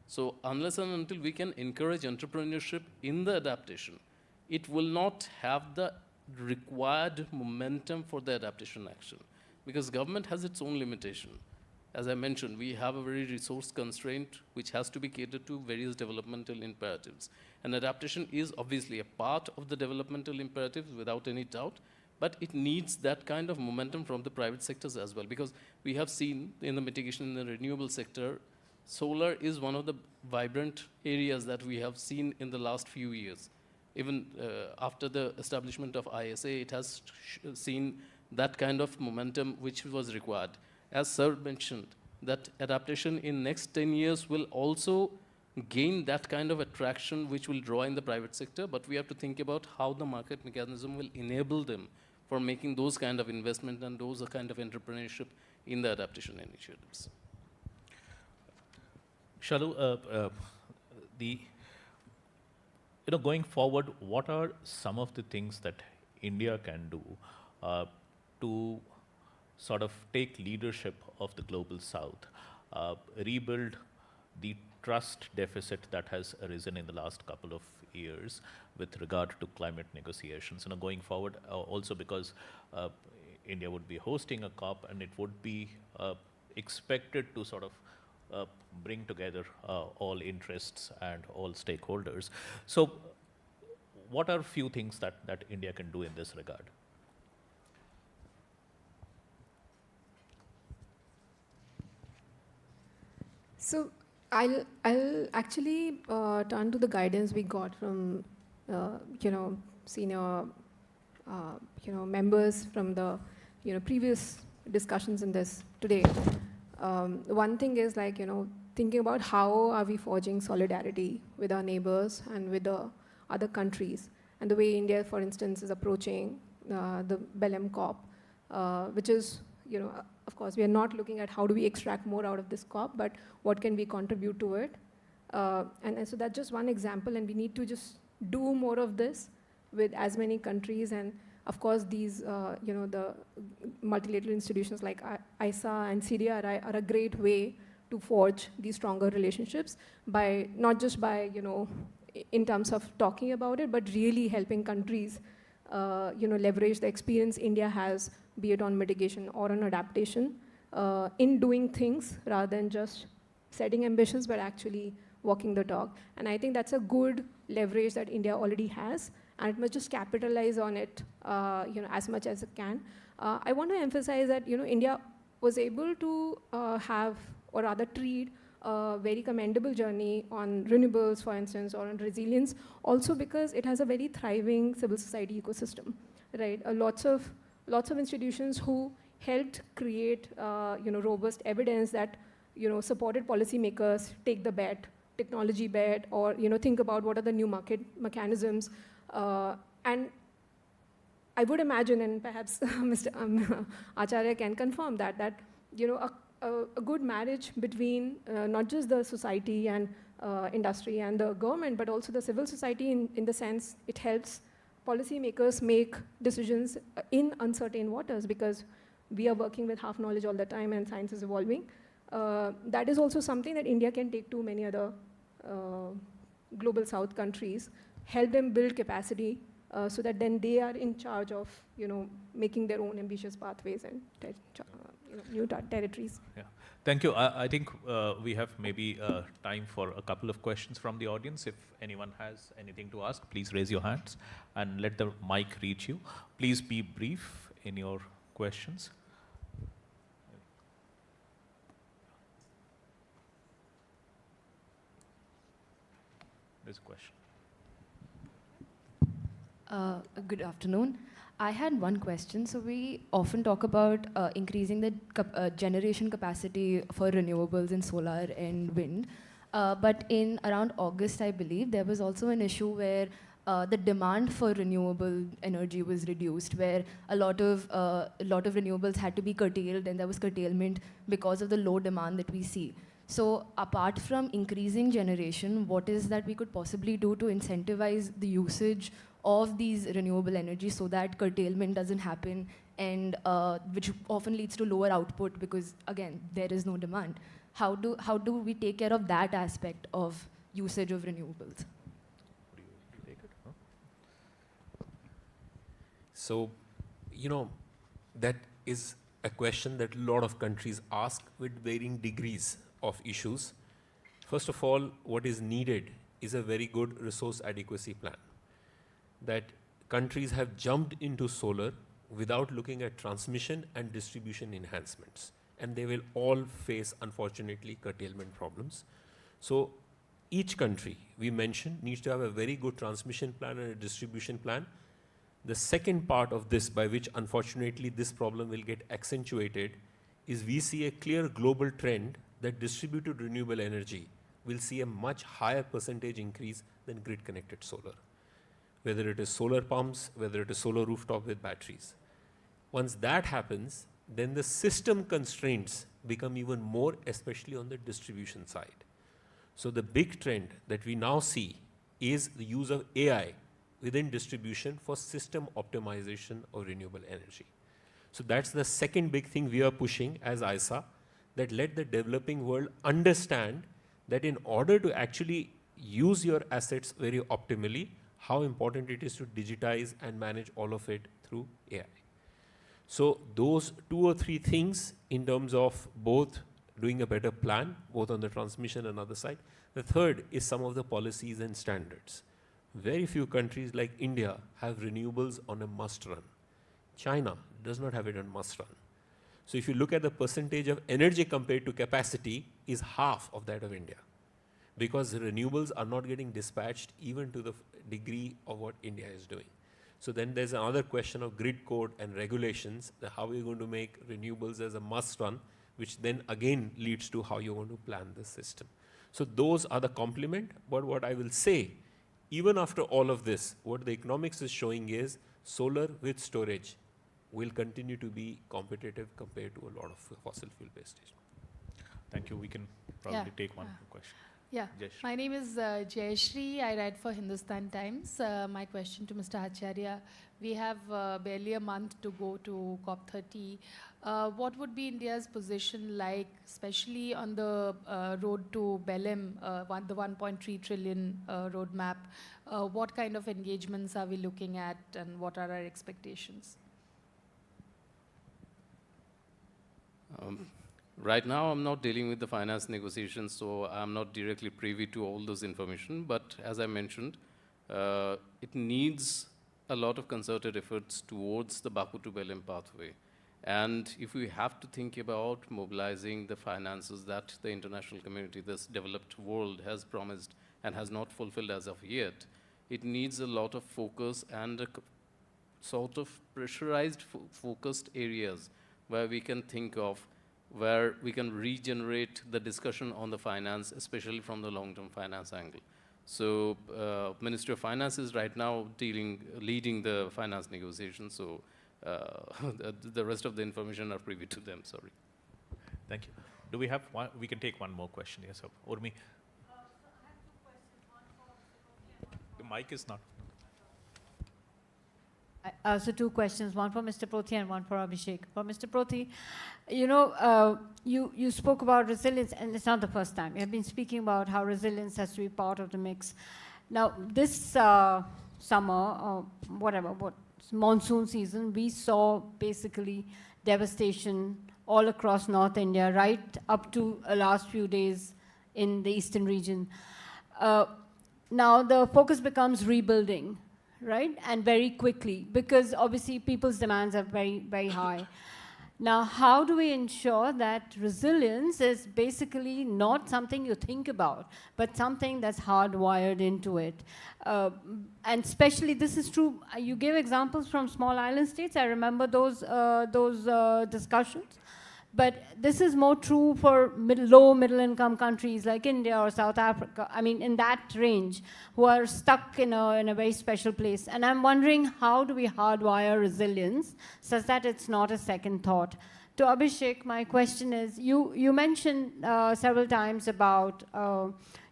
So unless and until we can encourage entrepreneurship in the adaptation, it will not have the required momentum for the adaptation action, because government has its own limitation. As I mentioned, we have a very resource constraint which has to be catered to various developmental imperatives. And adaptation is obviously a part of the developmental imperatives without any doubt, But it needs that kind of momentum from the private sectors as well, because we have seen in the mitigation in the renewable sector, solar is one of the vibrant areas that we have seen in the last few years. Even after the establishment of ISA, it has seen that kind of momentum which was required. As Sir mentioned, that adaptation in next 10 years will also gain that kind of attraction which will draw in the private sector, but we have to think about how the market mechanism will enable them for making those kind of investment and those kind of entrepreneurship in the adaptation initiatives. Shalu, going forward, what are some of the things that India can do to sort of take leadership of the global south, rebuild the trust deficit that has arisen in the last couple of years with regard to climate negotiations, going forward, also because India would be hosting a COP and it would be expected to sort of bring together all interests and all stakeholders. So what are a few things that India can do in this regard? So I'll actually turn to the guidance we got from senior members from the previous discussions in this today. One thing is thinking about how are we forging solidarity with our neighbors and with the other countries, and the way India, for instance, is approaching the Belém COP, which is of course, we are not looking at how do we extract more out of this COP, but what can we contribute to it. And so that's just one example, and we need to just do more of this with as many countries. And of course, these, the multilateral institutions like ISA and CDRI are a great way to forge these stronger relationships by, not just by, in terms of talking about it, but really helping countries, leverage the experience India has, be it on mitigation or on adaptation, in doing things rather than just setting ambitions, but actually walking the talk. And I think that's a good leverage that India already has, and it must just capitalize on it, as much as it can. I want to emphasize that, India was able to have, or rather treat, a very commendable journey on renewables, for instance, or on resilience, also because it has a very thriving civil society ecosystem, right? Lots of institutions who helped create, robust evidence that, supported policymakers take the bet, technology bet, or, think about what are the new market mechanisms. And I would imagine, and perhaps Mr. Acharya can confirm that a good marriage between not just the society and industry and the government, but also the civil society in the sense it helps policymakers make decisions in uncertain waters, because we are working with half knowledge all the time and science is evolving. That is also something that India can take to many other global south countries, help them build capacity so that then they are in charge of making their own ambitious pathways and new territories. Yeah. Thank you. I think we have maybe time for a couple of questions from the audience. If anyone has anything to ask, please raise your hands and let the mic reach you. Please be brief in your questions. There's a question. Good afternoon. I had one question. So we often talk about increasing the generation capacity for renewables in solar and wind. But in around August, I believe, there was also an issue where the demand for renewable energy was reduced, where a lot of renewables had to be curtailed, and there was curtailment because of the low demand that we see. So apart from increasing generation, what is that we could possibly do to incentivize the usage of these renewable energy so that curtailment doesn't happen, and which often leads to lower output because, again, there is no demand? How do we take care of that aspect of usage of renewables? So, that is a question that a lot of countries ask with varying degrees of issues. First of all, what is needed is a very good resource adequacy plan. That countries have jumped into solar without looking at transmission and distribution enhancements. And they will all face, unfortunately, curtailment problems. So each country we mentioned needs to have a very good transmission plan and a distribution plan. The second part of this, by which unfortunately this problem will get accentuated, is we see a clear global trend that distributed renewable energy will see a much higher percentage increase than grid-connected solar. Whether it is solar pumps, whether it is solar rooftop with batteries. Once that happens, then the system constraints become even more, especially on the distribution side. So the big trend that we now see is the use of AI within distribution for system optimization of renewable energy. So that's the second big thing we are pushing as ISA, that let the developing world understand that in order to actually use your assets very optimally, how important it is to digitize and manage all of it through AI. So those 2 or 3 things in terms of both doing a better plan, both on the transmission and other side. The third is some of the policies and standards. Very few countries like India have renewables on a must run. China does not have it on must run. So if you look at the percentage of energy compared to capacity is half of that of India, because the renewables are not getting dispatched even to the degree of what India is doing. So then there's another question of grid code and regulations, how are you going to make renewables as a must run, which then again leads to how you're going to plan the system. So those are the complement, but what I will say, even after all of this, what the economics is showing is solar with storage will continue to be competitive compared to a lot of fossil fuel-based stations. Thank you. We can probably take one more question. Yeah, my name is Jayashri. I write for Hindustan Times. My question to Mr. Acharya, we have barely a month to go to COP30. What would be India's position like, especially on the road to Belém, the 1.3 trillion roadmap? What kind of engagements are we looking at, and what are our expectations? Right now, I'm not dealing with the finance negotiations, so I'm not directly privy to all those information. But as I mentioned, it needs a lot of concerted efforts towards the Baku to Belém pathway. And if we have to think about mobilizing the finances that the international community, this developed world, has promised and has not fulfilled as of yet, it needs a lot of focus and a sort of pressurized, focused areas where we can think of, where we can regenerate the discussion on the finance, especially from the long-term finance angle. So Ministry of Finance is right now leading the finance negotiations, so the rest of the information are privy to them, sorry. Thank you. Do we have one? We can take one more question. Yes, sir. Urmi. The mic is not. So 2 questions, one for Mr. Prothi and one for Abhishek. For Mr. Prothi, you know, you spoke about resilience, and it's not the first time. You have been speaking about how resilience has to be part of the mix. Now, this summer, or whatever, monsoon season, we saw basically devastation all across North India, right up to the last few days in the eastern region. Now, the focus becomes rebuilding, right? And very quickly, because obviously people's demands are very, very high. Now, how do we ensure that resilience is basically not something you think about, but something that's hardwired into it? And especially, this is true, you gave examples from small island states. I remember those discussions. But this is more true for low middle-income countries like India or South Africa, I mean, in that range, who are stuck in a very special place. And I'm wondering, how do we hardwire resilience such that it's not a second thought? To Abhishek, my question is, you mentioned several times about,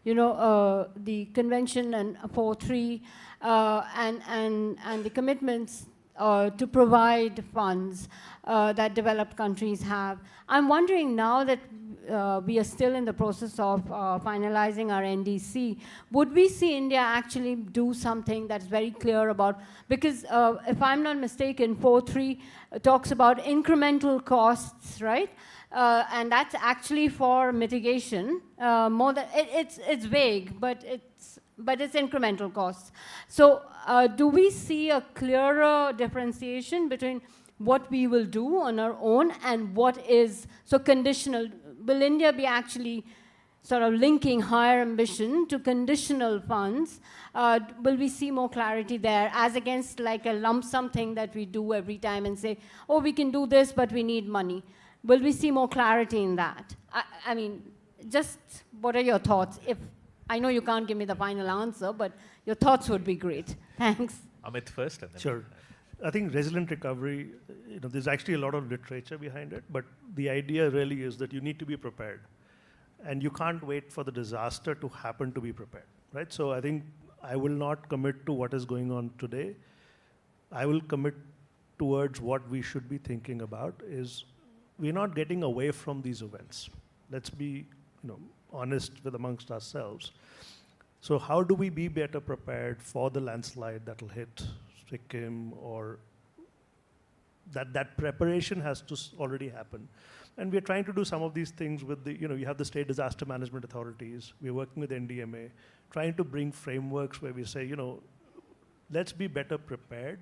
the convention and 4.3 and the commitments to provide funds that developed countries have. I'm wondering now that we are still in the process of finalizing our NDC, would we see India actually do something that's very clear about, because if I'm not mistaken, 4.3 talks about incremental costs, right? And that's actually for mitigation, more than, it's vague, but it's incremental costs. So do we see a clearer differentiation between what we will do on our own and what is so conditional. Will India be actually sort of linking higher ambition to conditional funds? Will we see more clarity there as against like a lump sum thing that we do every time and say, oh, we can do this, but we need money? Will we see more clarity in that? I mean, just what are your thoughts? If I know you can't give me the final answer, but your thoughts would be great. Thanks. Amit first. And then Sure. I think resilient recovery, there's actually a lot of literature behind it, but the idea really is that you need to be prepared. And you can't wait for the disaster to happen to be prepared, right? So I think I will not commit to what is going on today. I will commit towards what we should be thinking about is we're not getting away from these events. Let's be honest with amongst ourselves. So how do we be better prepared for the landslide that will hit Sikkim, or that preparation has to already happen. And we're trying to do some of these things with the, you have the state disaster management authorities. We're working with NDMA, trying to bring frameworks where we say, let's be better prepared.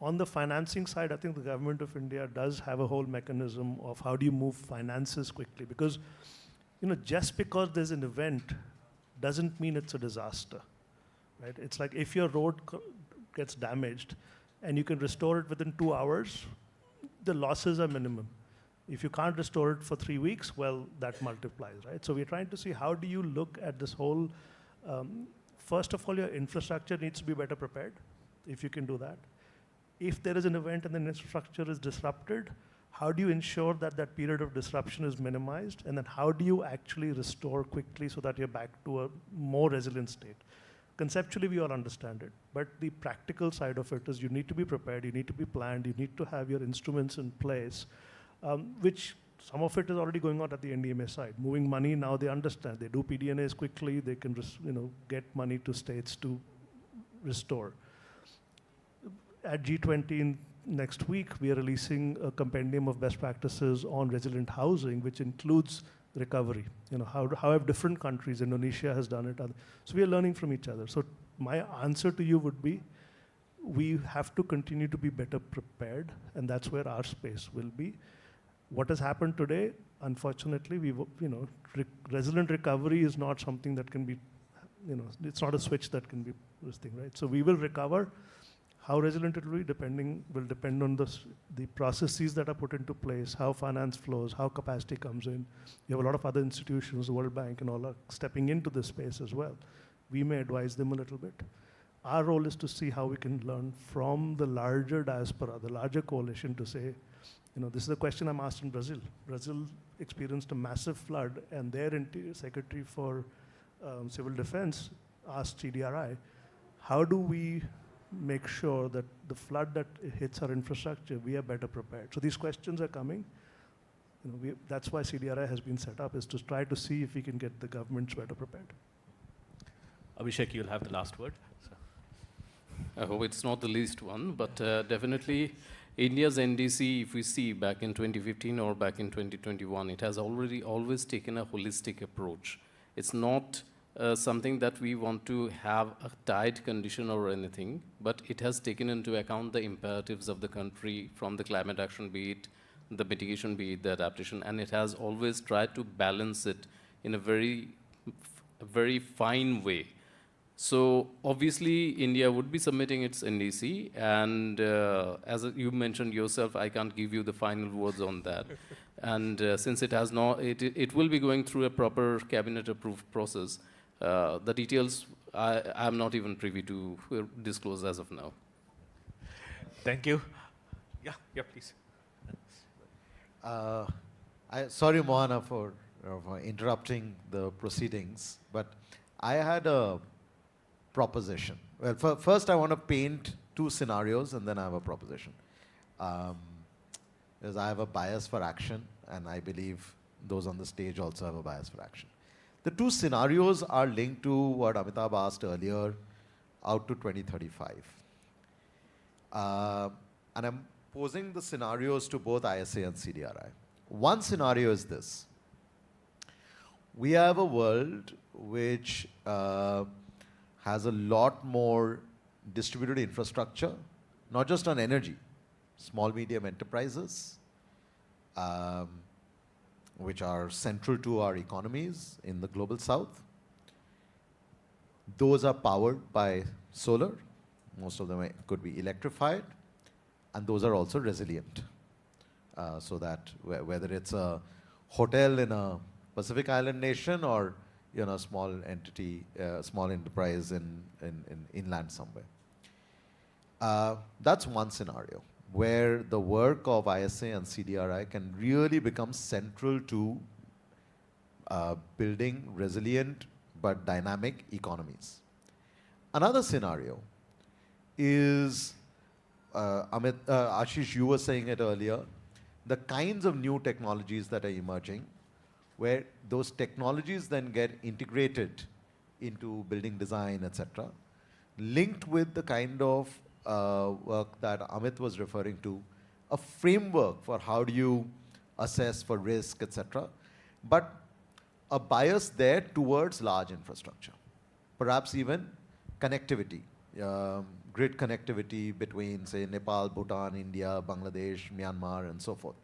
On the financing side, I think the government of India does have a whole mechanism of how do you move finances quickly, because just because there's an event doesn't mean it's a disaster, right? It's like if your road gets damaged and you can restore it within 2 hours, the losses are minimum. If you can't restore it for 3 weeks, well, that multiplies, right? So we're trying to see how do you look at this whole, first of all, your infrastructure needs to be better prepared, if you can do that. If there is an event and the infrastructure is disrupted, how do you ensure that that period of disruption is minimized? And then how do you actually restore quickly so that you're back to a more resilient state? Conceptually, we all understand it, but the practical side of it is you need to be prepared, you need to be planned, you need to have your instruments in place, which some of it is already going on at the NDMA side. Moving money, now they understand. They do PDNAs quickly, they can get money to states to restore. At G20 next week, we are releasing a compendium of best practices on resilient housing, which includes recovery. How have different countries, Indonesia has done it. So we are learning from each other. So my answer to you would be, we have to continue to be better prepared, and that's where our space will be. What has happened today, unfortunately, resilient recovery is not something that can be, it's not a switch that can be this thing, right? So we will recover. How resilient it will be will depend on the processes that are put into place, how finance flows, how capacity comes in. You have a lot of other institutions, the World Bank and all are stepping into this space as well. We may advise them a little bit. Our role is to see how we can learn from the larger diaspora, the larger coalition, to say, this is a question I'm asked in Brazil. Brazil experienced a massive flood, and their Secretary for Civil Defense asked CDRI, how do we make sure that the flood that hits our infrastructure, we are better prepared? So these questions are coming. That's why CDRI has been set up, is to try to see if we can get the governments better prepared. Abhishek, you'll have the last word. So. I hope it's not the least one, but definitely India's NDC, if we see back in 2015 or back in 2021, it has always taken a holistic approach. It's not something that we want to have a tight condition or anything, but it has taken into account the imperatives of the country, from the climate action, be it the mitigation, be it the adaptation, and it has always tried to balance it in a very fine way. So obviously, India would be submitting its NDC, and as you mentioned yourself, I can't give you the final words on that. And since it has not, it will be going through a proper cabinet-approved process. The details I'm not even privy to disclose as of now. Thank you. Yeah, please. Sorry, Mohana, for interrupting the proceedings, but I had a proposition. Well, first I want to paint 2 scenarios, and then I have a proposition. Because I have a bias for action, and I believe those on the stage also have a bias for action. The 2 scenarios are linked to what Amitabh asked earlier, out to 2035. And I'm posing the scenarios to both ISA and CDRI. One scenario is this. We have a world which has a lot more distributed infrastructure, not just on energy, small medium enterprises, which are central to our economies in the global south. Those are powered by solar. Most of them could be electrified, and those are also resilient. So that whether it's a hotel in a Pacific Island nation or small entity, small enterprise in inland somewhere. That's one scenario where the work of ISA and CDRI can really become central to building resilient but dynamic economies. Another scenario is, Ashish, you were saying it earlier, the kinds of new technologies that are emerging, where those technologies then get integrated into building design, etc., linked with the kind of work that Amit was referring to, a framework for how do you assess for risk, etc., but a bias there towards large infrastructure, perhaps even connectivity, grid connectivity between, say, Nepal, Bhutan, India, Bangladesh, Myanmar, and so forth.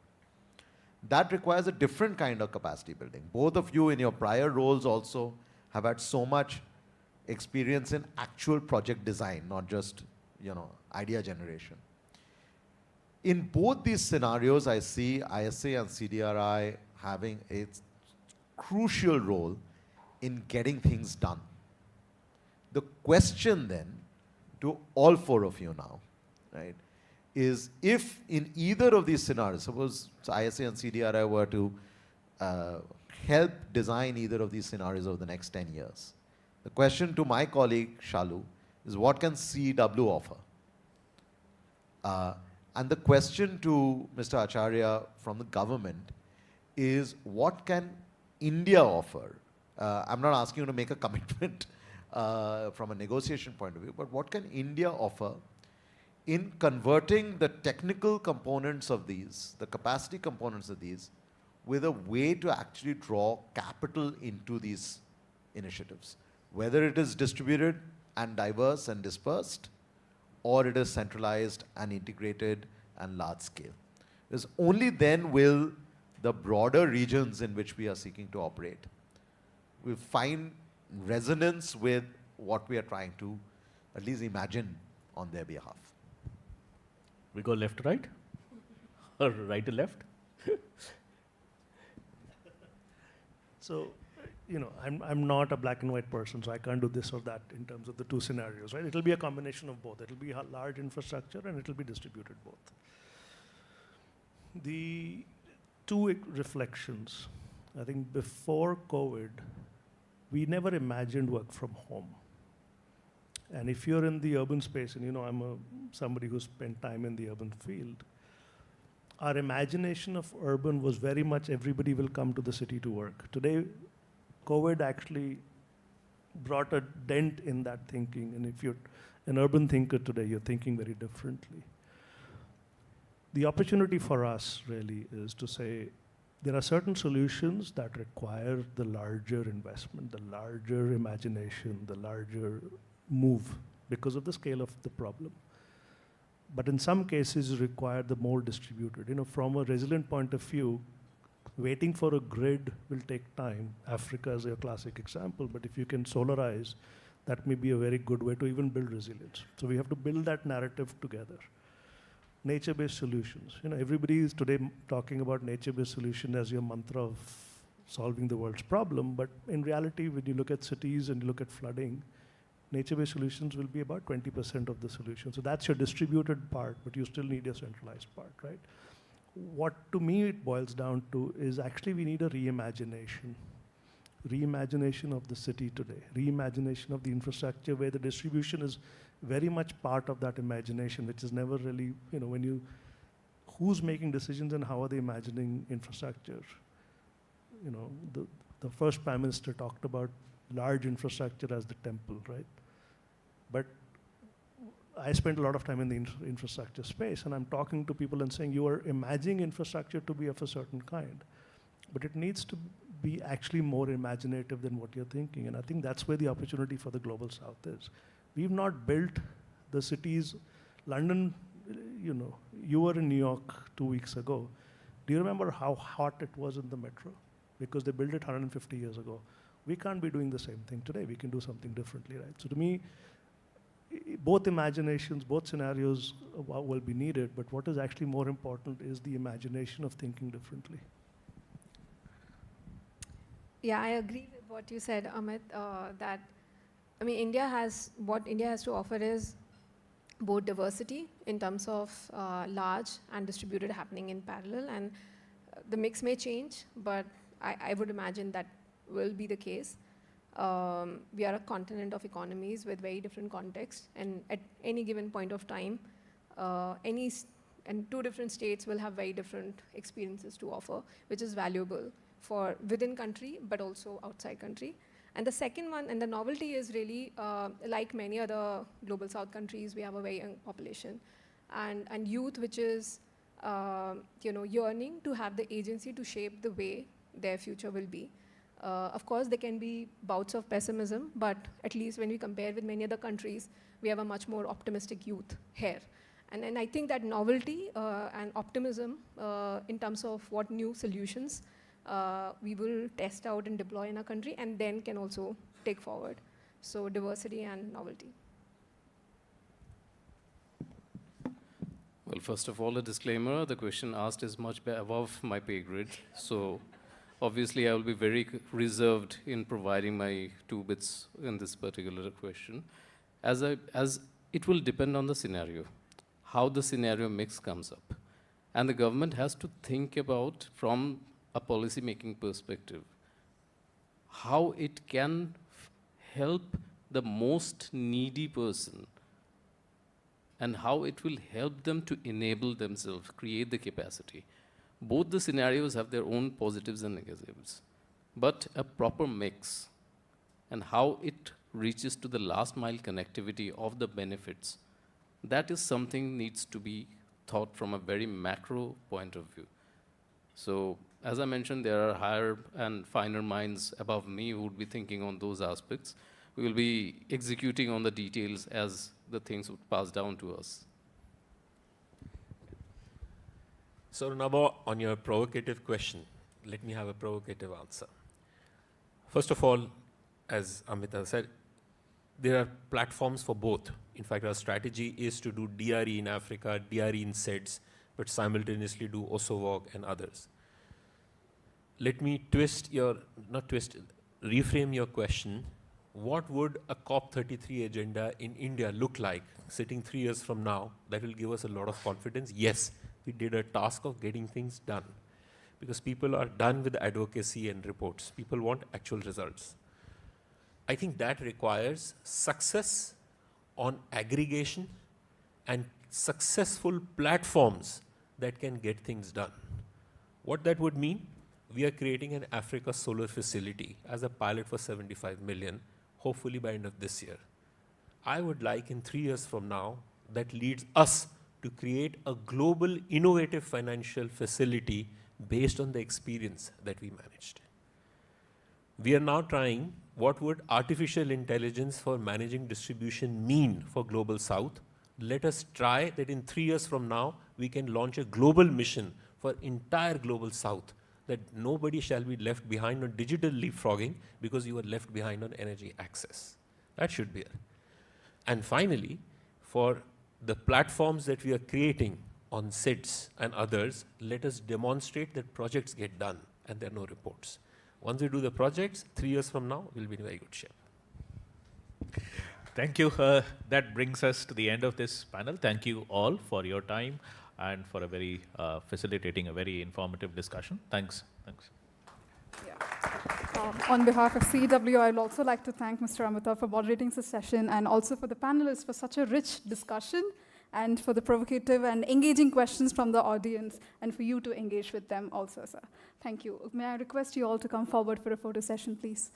That requires a different kind of capacity building. Both of you in your prior roles also have had so much experience in actual project design, not just idea generation. In both these scenarios, I see ISA and CDRI having a crucial role in getting things done. The question then to all four of you now, right, is if in either of these scenarios, suppose ISA and CDRI were to help design either of these scenarios over the next 10 years, the question to my colleague Shalu is what can CEEW offer? And the question to Mr. Acharya from the government is what can India offer? I'm not asking you to make a commitment from a negotiation point of view, but what can India offer in converting the technical components of these, the capacity components of these, with a way to actually draw capital into these initiatives, whether it is distributed and diverse and dispersed, or it is centralized and integrated and large scale. Because only then will the broader regions in which we are seeking to operate will find resonance with what we are trying to at least imagine on their behalf. We go left to right? Or right to left? So, I'm not a black and white person, so I can't do this or that in terms of the two scenarios, right? It'll be a combination of both. It'll be a large infrastructure and it'll be distributed both. The two reflections, I think before COVID, we never imagined work from home. And if you're in the urban space, and I'm somebody who spent time in the urban field, our imagination of urban was very much everybody will come to the city to work. Today, COVID actually brought a dent in that thinking. And if you're an urban thinker today, you're thinking very differently. The opportunity for us really is to say, there are certain solutions that require the larger investment, the larger imagination, the larger move because of the scale of the problem. But in some cases, require the more distributed. From a resilient point of view, waiting for a grid will take time. Africa is a classic example, but if you can solarize, that may be a very good way to even build resilience. So we have to build that narrative together. Nature-based solutions. Everybody is today talking about nature-based solution as your mantra of solving the world's problem, but in reality, when you look at cities and you look at flooding, nature-based solutions will be about 20% of the solution. So that's your distributed part, but you still need a centralized part, right? What to me it boils down to is actually we need a reimagination of the city today, reimagination of the infrastructure where the distribution is very much part of that imagination, which is never really, who's making decisions and how are they imagining infrastructure? The first Prime Minister talked about large infrastructure as the temple, right? But I spent a lot of time in the infrastructure space, and I'm talking to people and saying, you are imagining infrastructure to be of a certain kind, but it needs to be actually more imaginative than what you're thinking. And I think that's where the opportunity for the Global South is. We've not built the cities. London you were in New York 2 weeks ago. Do you remember how hot it was in the metro? Because they built it 150 years ago. We can't be doing the same thing today. We can do something differently, right? So to me, both imaginations, both scenarios will be needed, but what is actually more important is the imagination of thinking differently. Yeah, I agree with what you said, Amit, that, I mean, what India has to offer is both diversity in terms of large and distributed happening in parallel, and the mix may change, but I would imagine that will be the case. We are a continent of economies with very different contexts, and at any given point of time, and two different states will have very different experiences to offer, which is valuable for within country, but also outside country. And the second one, and the novelty is really, like many other global south countries, we have a very young population, and youth, which is yearning to have the agency to shape the way their future will be. Of course, there can be bouts of pessimism, but at least when we compare with many other countries, we have a much more optimistic youth here. And I think that novelty and optimism in terms of what new solutions we will test out and deploy in our country, and then can also take forward. So diversity and novelty. Well, first of all, a disclaimer, the question asked is much above my pay grade. So obviously, I will be very reserved in providing my 2 bits in this particular question. As it will depend on the scenario, how the scenario mix comes up. And the government has to think about, from a policy-making perspective, how it can help the most needy person and how it will help them to enable themselves, create the capacity. Both the scenarios have their own positives and negatives, but a proper mix and how it reaches to the last mile connectivity of the benefits, that is something needs to be thought from a very macro point of view. So, as I mentioned, there are higher and finer minds above me who would be thinking on those aspects. We will be executing on the details as the things would pass down to us. So, Runaba, on your provocative question, let me have a provocative answer. First of all, as Amita said, there are platforms for both. In fact, our strategy is to do DRE in Africa, DRE in SEDS, but simultaneously do OSOWOG and others. Let me reframe your question. What would a COP33 agenda in India look like sitting 3 years from now? That will give us a lot of confidence. Yes, we did a task of getting things done because people are done with advocacy and reports. People want actual results. I think that requires success on aggregation and successful platforms that can get things done. What that would mean? We are creating an Africa solar facility as a pilot for 75 million, hopefully by end of this year. I would like in 3 years from now, that leads us to create a global innovative financial facility based on the experience that we managed. We are now trying what would artificial intelligence for managing distribution mean for Global South. Let us try that in 3 years from now, we can launch a global mission for entire Global South, that nobody shall be left behind on digital leapfrogging because you are left behind on energy access. That should be it. And finally, for the platforms that we are creating on SIDS and others, let us demonstrate that projects get done and there are no reports. Once we do the projects, 3 years from now, we'll be in very good shape. Thank you. That brings us to the end of this panel. Thank you all for your time and for a very facilitating a very informative discussion. Thanks. Thanks. Yeah. On behalf of CEEW, I'd also like to thank Mr. Amita for moderating this session and also for the panelists for such a rich discussion and for the provocative and engaging questions from the audience and for you to engage with them also, sir. Thank you. May I request you all to come forward for a photo session, please?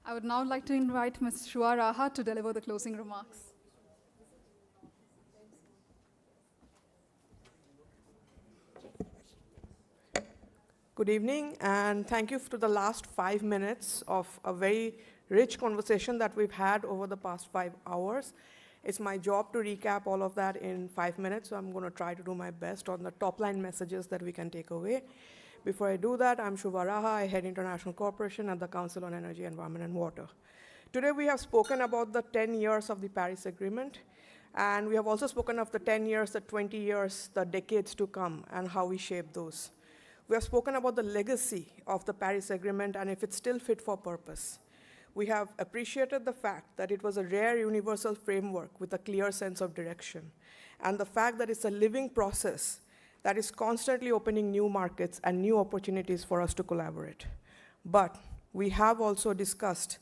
I would now like to invite Ms. Shua Raha to deliver the closing remarks. Good evening, and thank you for the last 5 minutes of a very rich conversation that we've had over the past 5 hours. It's my job to recap all of that in 5 minutes, so I'm going to try to do my best on the top-line messages that we can take away. Before I do that, I'm Shubha Raha. I head International Cooperation at the Council on Energy, Environment, and Water. Today, we have spoken about the 10 years of the Paris Agreement, and we have also spoken of the 10 years, the 20 years, the decades to come, and how we shape those. We have spoken about the legacy of the Paris Agreement and if it's still fit for purpose. We have appreciated the fact that it was a rare universal framework with a clear sense of direction, and the fact that it's a living process that is constantly opening new markets and new opportunities for us to collaborate. But we have also discussed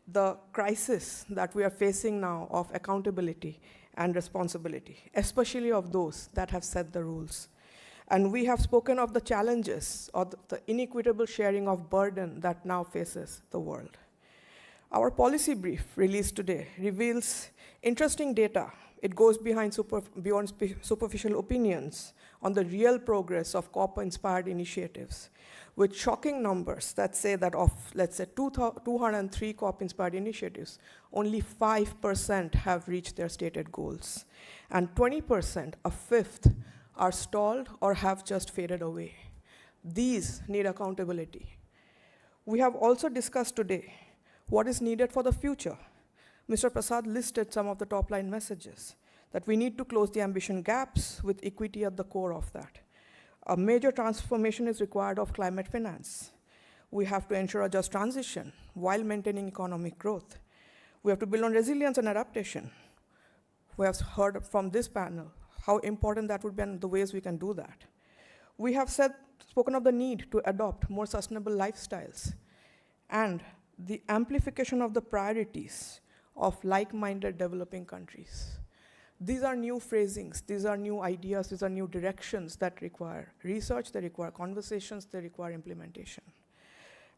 the crisis that we are facing now of accountability and responsibility, especially of those that have set the rules. And we have spoken of the challenges of the inequitable sharing of burden that now faces the world. Our policy brief released today reveals interesting data. It goes beyond superficial opinions on the real progress of COP-inspired initiatives, with shocking numbers that say that of, let's say, 203 COP-inspired initiatives, only 5% have reached their stated goals. And 20%, a fifth, are stalled or have just faded away. These need accountability. We have also discussed today what is needed for the future. Mr. Prasad listed some of the top-line messages, that we need to close the ambition gaps with equity at the core of that. A major transformation is required of climate finance. We have to ensure a just transition while maintaining economic growth. We have to build on resilience and adaptation. We have heard from this panel how important that would be and the ways we can do that. We have spoken of the need to adopt more sustainable lifestyles and the amplification of the priorities of like-minded developing countries. These are new phrasings, these are new ideas, these are new directions that require research, they require conversations, they require implementation.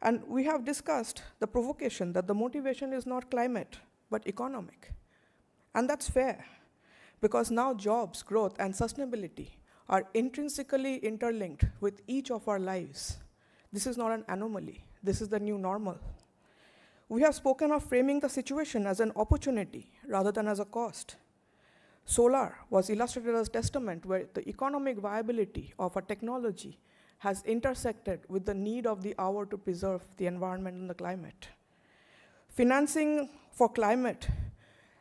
And we have discussed the provocation that the motivation is not climate, but economic. And that's fair, because now jobs, growth, and sustainability are intrinsically interlinked with each of our lives. This is not an anomaly. This is the new normal. We have spoken of framing the situation as an opportunity rather than as a cost. Solar was illustrated as testament where the economic viability of a technology has intersected with the need of the hour to preserve the environment and the climate. Financing for climate,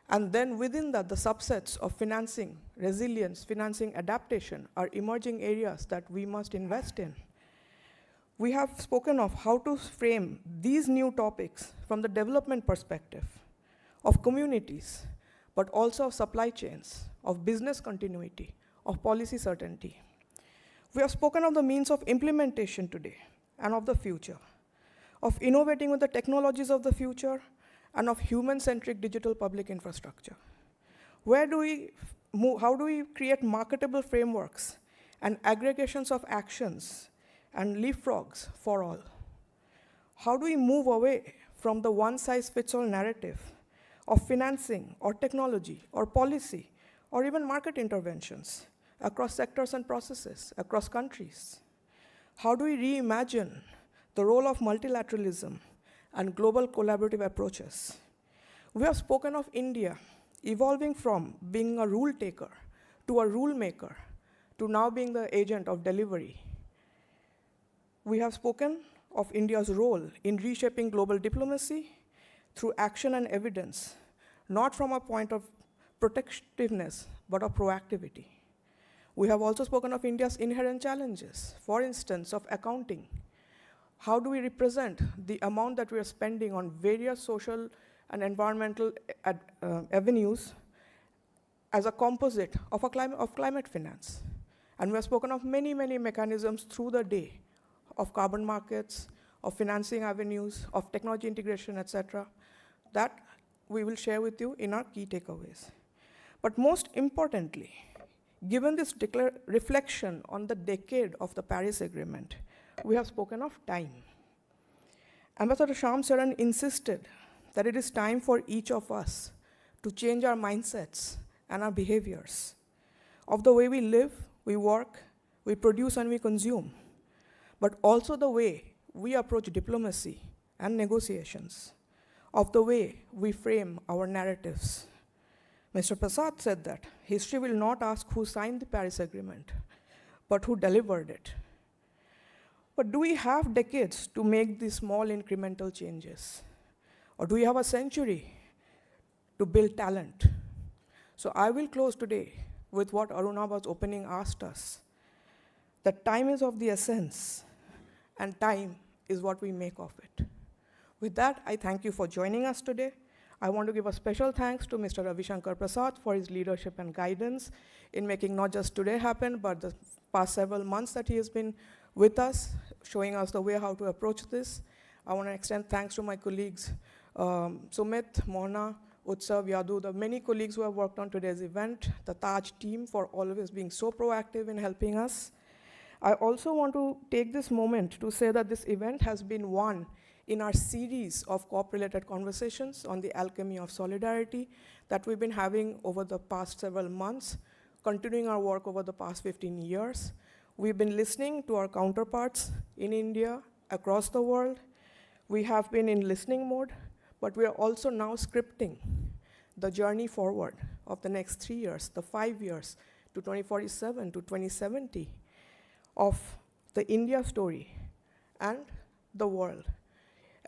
and then within that, the subsets of financing resilience, financing adaptation are emerging areas that we must invest in. We have spoken of how to frame these new topics from the development perspective of communities, but also of supply chains, of business continuity, of policy certainty. We have spoken of the means of implementation today and of the future, of innovating with the technologies of the future, and of human-centric digital public infrastructure. Where do we move, how do we create marketable frameworks and aggregations of actions and leapfrogs for all? How do we move away from the one-size-fits-all narrative of financing or technology or policy or even market interventions across sectors and processes, across countries? How do we reimagine the role of multilateralism and global collaborative approaches? We have spoken of India evolving from being a rule taker to a rule maker to now being the agent of delivery. We have spoken of India's role in reshaping global diplomacy through action and evidence, not from a point of protectiveness, but of proactivity. We have also spoken of India's inherent challenges, for instance, of accounting. How do we represent the amount that we are spending on various social and environmental avenues as a composite of climate finance? And we have spoken of many, many mechanisms through the day of carbon markets, of financing avenues, of technology integration, etc., that we will share with you in our key takeaways. But most importantly, given this reflection on the decade of the Paris Agreement, we have spoken of time. Ambassador Shyam Saran insisted that it is time for each of us to change our mindsets and our behaviors of the way we live, we work, we produce, and we consume, but also the way we approach diplomacy and negotiations, of the way we frame our narratives. Mr. Prasad said that history will not ask who signed the Paris Agreement, but who delivered it. But do we have decades to make these small incremental changes? Or do we have a century to build talent? So I will close today with what Arunaba's opening asked us, that time is of the essence, and time is what we make of it. With that, I thank you for joining us today. I want to give a special thanks to Mr. Ravi Shankar Prasad for his leadership and guidance in making not just today happen, but the past several months that he has been with us, showing us the way how to approach this. I want to extend thanks to my colleagues, Sumit, Mona, Utsav, Yadu, the many colleagues who have worked on today's event, the Taj team for always being so proactive in helping us. I also want to take this moment to say that this event has been one in our series of COP-related conversations on the alchemy of solidarity that we've been having over the past several months, continuing our work over the past 15 years. We've been listening to our counterparts in India, across the world. We have been in listening mode, but we are also now scripting the journey forward of the next 3 years, the 5 years, to 2047, to 2070, of the India story and the world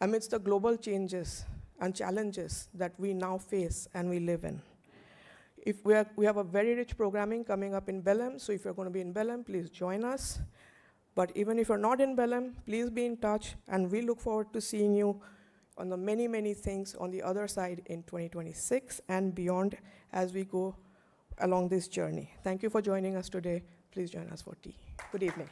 amidst the global changes and challenges that we now face and we live in. If we have a very rich programming coming up in Belém, so if you're going to be in Belém, please join us. But even if you're not in Belém, please be in touch, and we look forward to seeing you on the many, many things on the other side in 2026 and beyond as we go along this journey. Thank you for joining us today. Please join us for tea. Good evening.